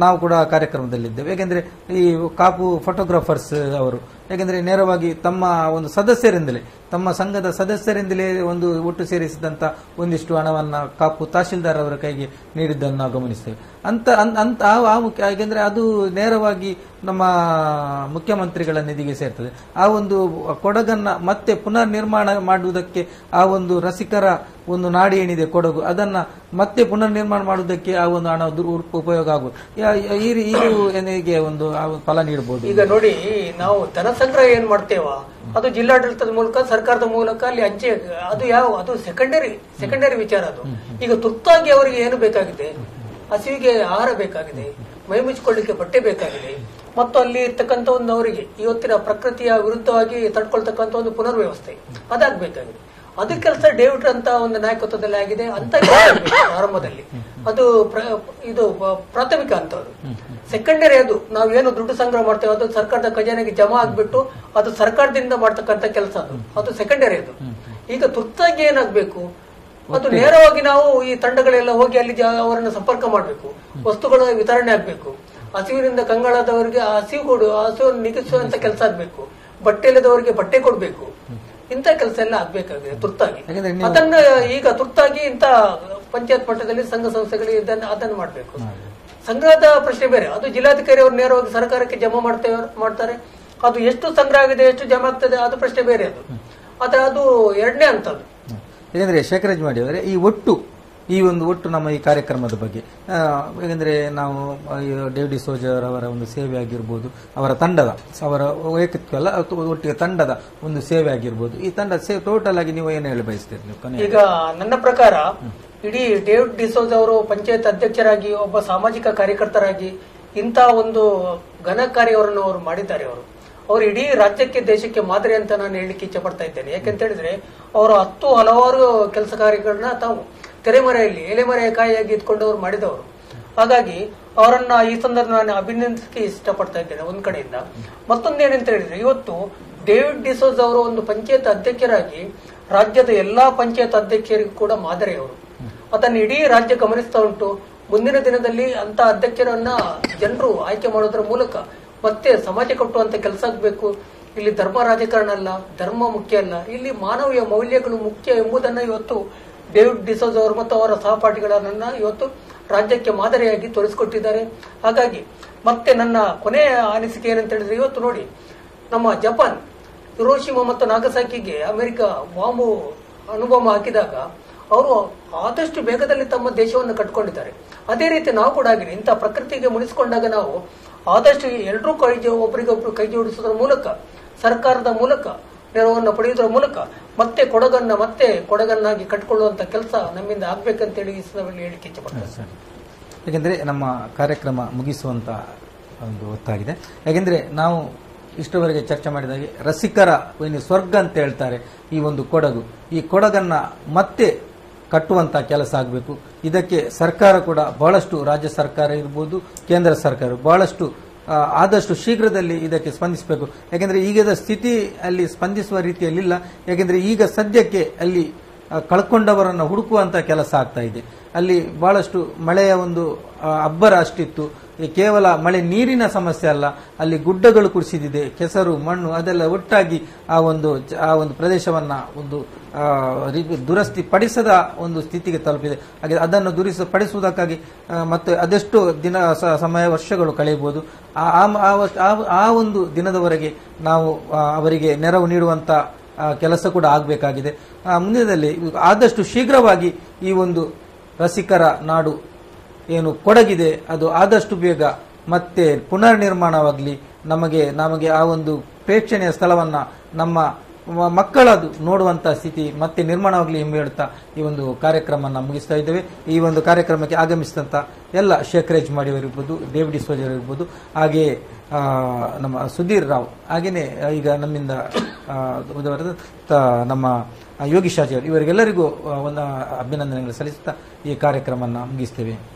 ನಾವು ಕೂಡ ಕಾರ್ಯಕ್ರಮದಲ್ಲಿದ್ದೇವೆ. ಯಾಕೆಂದ್ರೆ ಈ ಕಾಪು ಫೋಟೋಗ್ರಾಫರ್ಸ್ ಅವರು ಯಾಕೆಂದ್ರೆ ನೇರವಾಗಿ ತಮ್ಮ ಒಂದು ಸದಸ್ಯರಿಂದಲೇ, ತಮ್ಮ ಸಂಘದ ಸದಸ್ಯರಿಂದಲೇ ಒಂದು ಒಟ್ಟು ಸೇರಿಸಿದಂತ ಒಂದಿಷ್ಟು ಹಣವನ್ನ ಕಾಪು ತಹಶೀಲ್ದಾರ್ ಅವರ ಕೈಗೆ ನೀಡಿದ್ದನ್ನು ನಾವು ಗಮನಿಸ್ತೇವೆ. ಯಾಕೆಂದ್ರೆ ಅದು ನೇರವಾಗಿ ನಮ್ಮ ಮುಖ್ಯಮಂತ್ರಿಗಳ ನಿಧಿಗೆ ಸೇರ್ತದೆ. ಆ ಒಂದು ಕೊಡಗನ್ನ ಮತ್ತೆ ಪುನರ್ ನಿರ್ಮಾಣ ಮಾಡುವುದಕ್ಕೆ, ಆ ಒಂದು ರಸಿಕರ ಒಂದು ನಾಡಿ ಏನಿದೆ ಕೊಡಗು, ಅದನ್ನ ಮತ್ತೆ ಪುನರ್ ನಿರ್ಮಾಣ ಮಾಡುವುದಕ್ಕೆ ಆ ಒಂದು ಹಣ ಉಪಯೋಗ ಆಗುವುದು. ಇದು ಏನಿಗೆ ಒಂದು ಫಲ ನೀಡಬಹುದು. ಈಗ ನೋಡಿ, ನಾವು ಧನ ಸಂಗ್ರಹ ಏನ್ ಮಾಡ್ತೇವ ಅದು ಜಿಲ್ಲಾಡಳಿತದ ಮೂಲಕ, ಸರ್ಕಾರದ ಮೂಲಕ ಅಲ್ಲಿ ಹಂಚೆ, ಅದು ಸೆಕೆಂಡರಿ ವಿಚಾರ. ಅದು ಈಗ ತುರ್ತಾಗಿ ಅವರಿಗೆ ಏನು ಬೇಕಾಗಿದೆ? ಹಸಿವಿಗೆ ಆಹಾರ ಬೇಕಾಗಿದೆ, ಮೈ ಮುಚ್ಚಿಕೊಳ್ಳಿಕ್ಕೆ ಬಟ್ಟೆ ಬೇಕಾಗಿದೆ, ಮತ್ತು ಅಲ್ಲಿ ಇರ್ತಕ್ಕಂಥ ಒಂದು ಅವರಿಗೆ ಇವತ್ತಿನ ಪ್ರಕೃತಿಯ ವಿರುದ್ಧವಾಗಿ ತಡ್ಕೊಳ್ತಕ್ಕಂಥ ಒಂದು ಪುನರ್ವ್ಯವಸ್ಥೆ ಅದಾಗಬೇಕಾಗಿದೆ. ಅದು ಕೆಲಸ ಡೇವಿಡ್ ಅಂತ ಒಂದು ನಾಯಕತ್ವದಲ್ಲಿ ಆಗಿದೆ ಅಂತ ಆರಂಭದಲ್ಲಿ. ಅದು ಇದು ಪ್ರಾಥಮಿಕ ಹಂತದ್ದು. ಸೆಕೆಂಡರಿ ಅದು ನಾವೇನು ದುಡ್ಡು ಸಂಗ್ರಹ ಮಾಡ್ತೇವೆ ಅದು ಸರ್ಕಾರದ ಖಜಾನೆಗೆ ಜಮಾ ಆಗ್ಬಿಟ್ಟು ಅದು ಸರ್ಕಾರದಿಂದ ಮಾಡ್ತಕ್ಕಂಥ ಕೆಲಸ, ಅದು ಸೆಕೆಂಡರಿ. ಅದು ಈಗ ತುರ್ತಾಗಿ ಏನಾಗಬೇಕು, ಅದು ನೇರವಾಗಿ ನಾವು ಈ ತಂಡಗಳೆಲ್ಲ ಹೋಗಿ ಅಲ್ಲಿ ಅವರನ್ನು ಸಂಪರ್ಕ ಮಾಡಬೇಕು, ವಸ್ತುಗಳ ವಿತರಣೆ ಆಗ್ಬೇಕು, ಹಸಿವಿನಿಂದ ಕಂಗಾಳಾದವರಿಗೆ ಹಸಿವನ್ನು ನೀಗಿಸುವಂತ ಕೆಲಸ ಆಗ್ಬೇಕು, ಬಟ್ಟೆ ಇಲ್ಲದವರಿಗೆ ಬಟ್ಟೆ ಕೊಡಬೇಕು. ಇಂಥ ಕೆಲಸ ಎಲ್ಲ ಆಗ್ಬೇಕಾಗಿದೆ ತುರ್ತಾಗಿ. ಯಾಕಂದ್ರೆ ನೀವು- ಅದನ್ನ ಈಗ ತುರ್ತಾಗಿ ಇಂಥ ಪಂಚಾಯತ್ ಮಟ್ಟದಲ್ಲಿ ಸಂಘ ಸಂಸ್ಥೆಗಳಿಗೆ ಅದನ್ನು ಮಾಡಬೇಕು. ಸಂಗ್ರಹದ ಪ್ರಶ್ನೆ ಬೇರೆ, ಅದು ಜಿಲ್ಲಾಧಿಕಾರಿ ಅವರು ನೇರವಾಗಿ ಸರ್ಕಾರಕ್ಕೆ ಜಮಾ ಮಾಡ್ತಾರೆ. ಅದು ಎಷ್ಟು ಸಂಗ್ರಹ ಆಗಿದೆ, ಎಷ್ಟು ಜಮಾ ಆಗ್ತದೆ, ಅದು ಪ್ರಶ್ನೆ ಬೇರೆ. ಅದು ಎರಡನೇ ಹಂತದ್ದು. ಯಾಕಂದ್ರೆ ಶೇಖರಾಜ್ ಮಾಡಿ ಅವರೇ, ಒಟ್ಟು ನಮ್ಮ ಈ ಕಾರ್ಯಕ್ರಮದ ಬಗ್ಗೆ ಯಾಕಂದ್ರೆ ನಾವು ಡೇವಿಡ್ ಡಿಸೋಜ ಅವರ ಒಂದು ಸೇವೆ ಆಗಿರ್ಬೋದು, ಅವರ ವೈಯಕ್ತಿಕ ಅಲ್ಲ ಒಟ್ಟಿಗೆ ತಂಡದ ಒಂದು ಸೇವೆ ಆಗಿರ್ಬೋದು, ಈ ತಂಡ ಟೋಟಲ್ ಆಗಿ ನೀವು ಏನು ಹೇಳಿ ಬಯಸ್ತೀರಿ ನೀವು? ಈಗ ನನ್ನ ಪ್ರಕಾರ ಇಡೀ ಡೇವಿಡ್ ಡಿಸೋಜ ಅವರು ಪಂಚಾಯತ್ ಅಧ್ಯಕ್ಷರಾಗಿ, ಒಬ್ಬ ಸಾಮಾಜಿಕ ಕಾರ್ಯಕರ್ತರಾಗಿ ಇಂಥ ಒಂದು ಘನ ಕಾರ್ಯವನ್ನು ಅವರು ಮಾಡಿದ್ದಾರೆ. ಅವರು ಇಡೀ ರಾಜ್ಯಕ್ಕೆ, ದೇಶಕ್ಕೆ ಮಾದರಿ ಅಂತ ನಾನು ಹೇಳಲಿಕ್ಕೆ ಇಚ್ಛೆ ಪಡ್ತಾ ಇದ್ದೇನೆ. ಯಾಕೆಂತ ಹೇಳಿದ್ರೆ ಅವರು ಹಲವಾರು ಕೆಲಸ ಕಾರ್ಯಗಳನ್ನ ತಾವು ತೆರೆಮರೆಯಲ್ಲಿ ಎಲೆಮರೆಕಾಯಿಯಾಗಿ ಇಟ್ಕೊಂಡು ಅವರು ಮಾಡಿದವರು. ಹಾಗಾಗಿ ಅವರನ್ನ ಈ ಸಂದರ್ಭ ನಾನು ಅಭಿನಂದಿಸಕ್ಕೆ ಇಷ್ಟಪಡ್ತಾ ಇದ್ದೇನೆ ಒಂದ್ ಕಡೆಯಿಂದ. ಮತ್ತೊಂದೇನಂತ ಹೇಳಿದ್ರೆ, ಇವತ್ತು ಡೇವಿಡ್ ಡಿಸೋಜ್ ಅವರು ಒಂದು ಪಂಚಾಯತ್ ಅಧ್ಯಕ್ಷರಾಗಿ ರಾಜ್ಯದ ಎಲ್ಲಾ ಪಂಚಾಯತ್ ಅಧ್ಯಕ್ಷರಿಗೂ ಕೂಡ ಮಾದರಿ ಅವರು. ಅದನ್ನು ಇಡೀ ರಾಜ್ಯ ಗಮನಿಸ್ತಾ ಉಂಟು. ಮುಂದಿನ ದಿನದಲ್ಲಿ ಅಂತ ಅಧ್ಯಕ್ಷರನ್ನ ಜನರು ಆಯ್ಕೆ ಮಾಡೋದ್ರ ಮೂಲಕ ಮತ್ತೆ ಸಮಾಜ ಕಟ್ಟುವಂತ ಕೆಲಸ ಆಗಬೇಕು. ಇಲ್ಲಿ ಧರ್ಮ ರಾಜಕಾರಣ ಅಲ್ಲ, ಧರ್ಮ ಮುಖ್ಯ ಅಲ್ಲ, ಇಲ್ಲಿ ಮಾನವೀಯ ಮೌಲ್ಯಗಳು ಮುಖ್ಯ ಎಂಬುದನ್ನ ಇವತ್ತು ಡೇವಿಡ್ ಡಿಸೋಜ್ ಅವರು ಮತ್ತು ಅವರ ಸಹಪಾಠಿಗಳನ್ನ ಇವತ್ತು ರಾಜ್ಯಕ್ಕೆ ಮಾದರಿಯಾಗಿ ತೋರಿಸಿಕೊಟ್ಟಿದ್ದಾರೆ. ಹಾಗಾಗಿ ಮತ್ತೆ ನನ್ನ ಕೊನೆಯ ಅನಿಸಿಕೆ ಏನಂತ ಹೇಳಿದ್ರೆ, ಇವತ್ತು ನೋಡಿ ನಮ್ಮ ಜಪಾನ್ ಹಿರೋಶಿಮಾ ಮತ್ತು ನಾಗಸಾಕಿಗೆ ಅಮೆರಿಕ ಬಾಂಬು ಅಣುಬಾಂಬ್ ಹಾಕಿದಾಗ ಅವರು ಆದಷ್ಟು ಬೇಗದಲ್ಲಿ ತಮ್ಮ ದೇಶವನ್ನು ಕಟ್ಕೊಂಡಿದ್ದಾರೆ. ಅದೇ ರೀತಿ ನಾವು ಕೂಡ ಆಗಿದೆ. ಇಂಥ ಪ್ರಕೃತಿಗೆ ಮುನಿಸಿಕೊಂಡಾಗ ನಾವು ಆದಷ್ಟು ಎಲ್ಲರೂ ಒಬ್ಬರಿಗೊಬ್ರು ಕೈ ಜೋಡಿಸುವುದರ ಮೂಲಕ, ಸರ್ಕಾರದ ಮೂಲಕ ನೆರವನ್ನು ಪಡೆಯುವುದರ ಮೂಲಕ ಮತ್ತೆ ಕೊಡಗನ್ನಾಗಿ ಕಟ್ಟಿಕೊಳ್ಳುವಂತ ಕೆಲಸ ನಮ್ಮಿಂದ ಆಗ್ಬೇಕಂತೇಳಿ ಈ ಸಂದರ್ಭದಲ್ಲಿ ಹೇಳಿಕೆ ಇಚ್ಛೆಪಡ್ತಾರೆ. ಯಾಕೆಂದ್ರೆ ನಮ್ಮ ಕಾರ್ಯಕ್ರಮ ಮುಗಿಸುವಂತ ಒಂದು ಹೊತ್ತಾಗಿದೆ. ಯಾಕೆಂದ್ರೆ ನಾವು ಇಷ್ಟವರೆಗೆ ಚರ್ಚೆ ಮಾಡಿದಾಗೆ ರಸಿಕರ ಸ್ವರ್ಗ ಅಂತ ಹೇಳ್ತಾರೆ ಈ ಒಂದು ಕೊಡಗು. ಈ ಕೊಡಗನ್ನ ಮತ್ತೆ ಕಟ್ಟುವಂತ ಕೆಲಸ ಆಗಬೇಕು. ಇದಕ್ಕೆ ಸರ್ಕಾರ ಕೂಡ ಬಹಳಷ್ಟು, ರಾಜ್ಯ ಸರ್ಕಾರ ಇರ್ಬೋದು, ಕೇಂದ್ರ ಸರ್ಕಾರ ಬಹಳಷ್ಟು ಆದಷ್ಟು ಶೀಘ್ರದಲ್ಲಿ ಇದಕ್ಕೆ ಸ್ಪಂದಿಸಬೇಕು. ಯಾಕೆಂದ್ರೆ ಈಗದ ಸ್ಥಿತಿ ಅಲ್ಲಿ ಸ್ಪಂದಿಸುವ ರೀತಿಯಲ್ಲಿಲ್ಲ. ಯಾಕೆಂದ್ರೆ ಈಗ ಸದ್ಯಕ್ಕೆ ಅಲ್ಲಿ ಕಳ್ಕೊಂಡವರನ್ನು ಹುಡುಕುವಂತ ಕೆಲಸ ಆಗ್ತಾ ಇದೆ. ಅಲ್ಲಿ ಬಹಳಷ್ಟು ಮಳೆಯ ಒಂದು ಅಬ್ಬರ ಅಷ್ಟಿತ್ತು. ಕೇವಲ ಮಳೆ ನೀರಿನ ಸಮಸ್ಯೆ ಅಲ್ಲ, ಅಲ್ಲಿ ಗುಡ್ಡಗಳು ಕುಸಿದಿದೆ, ಕೆಸರು ಮಣ್ಣು ಅದೆಲ್ಲ ಒಟ್ಟಾಗಿ ಆ ಒಂದು ಪ್ರದೇಶವನ್ನ ಒಂದು ದುರಸ್ತಿ ಪಡಿಸದ ಒಂದು ಸ್ಥಿತಿಗೆ ತಲುಪಿದೆ. ಹಾಗೆ ಅದನ್ನು ಪಡಿಸುವುದಕ್ಕಾಗಿ ಮತ್ತೆ ಅದೆಷ್ಟು ದಿನ ಸಮಯ ವರ್ಷಗಳು ಕಳೆಯಬಹುದು. ಆ ಒಂದು ದಿನದವರೆಗೆ ನಾವು ಅವರಿಗೆ ನೆರವು ನೀಡುವಂತ ಕೆಲಸ ಕೂಡ ಆಗಬೇಕಾಗಿದೆ. ಮುಂದಿನದಲ್ಲಿ ಆದಷ್ಟು ಶೀಘ್ರವಾಗಿ ಈ ಒಂದು ರಸಿಕರ ನಾಡು ಏನು ಕೊಡಗಿದೆ ಅದು ಆದಷ್ಟು ಬೇಗ ಮತ್ತೆ ಪುನರ್ ನಿರ್ಮಾಣವಾಗಲಿ. ನಮಗೆ ಆ ಒಂದು ಪ್ರೇಕ್ಷಣೀಯ ಸ್ಥಳವನ್ನ ನಮ್ಮ ಮಕ್ಕಳದು ನೋಡುವಂತ ಸ್ಥಿತಿ ಮತ್ತೆ ನಿರ್ಮಾಣವಾಗಲಿ ಎಂಬ ಹೇಳ್ತಾ ಈ ಒಂದು ಕಾರ್ಯಕ್ರಮವನ್ನು ಮುಗಿಸ್ತಾ ಇದ್ದೇವೆ. ಈ ಒಂದು ಕಾರ್ಯಕ್ರಮಕ್ಕೆ ಆಗಮಿಸಿದಂತ ಎಲ್ಲ ಶೇಖರಾಜ್ ಮಾಡಿಯವರಿರ್ಬೋದು, ಡೇವಿಡ್ ಡಿಸೋಜ್ ಇರ್ಬೋದು, ಹಾಗೆಯೇ ನಮ್ಮ ಸುಧೀರ್ ರಾವ್, ಹಾಗೇನೆ ಈಗ ನಮ್ಮಿಂದ ನಮ್ಮ ಯೋಗೀಶಾಜಿ ಅವರು, ಇವರಿಗೆಲ್ಲರಿಗೂ ಒಂದು ಅಭಿನಂದನೆಗಳು ಸಲ್ಲಿಸುತ್ತಾ ಈ ಕಾರ್ಯಕ್ರಮವನ್ನು ಮುಗಿಸ್ತೇವೆ.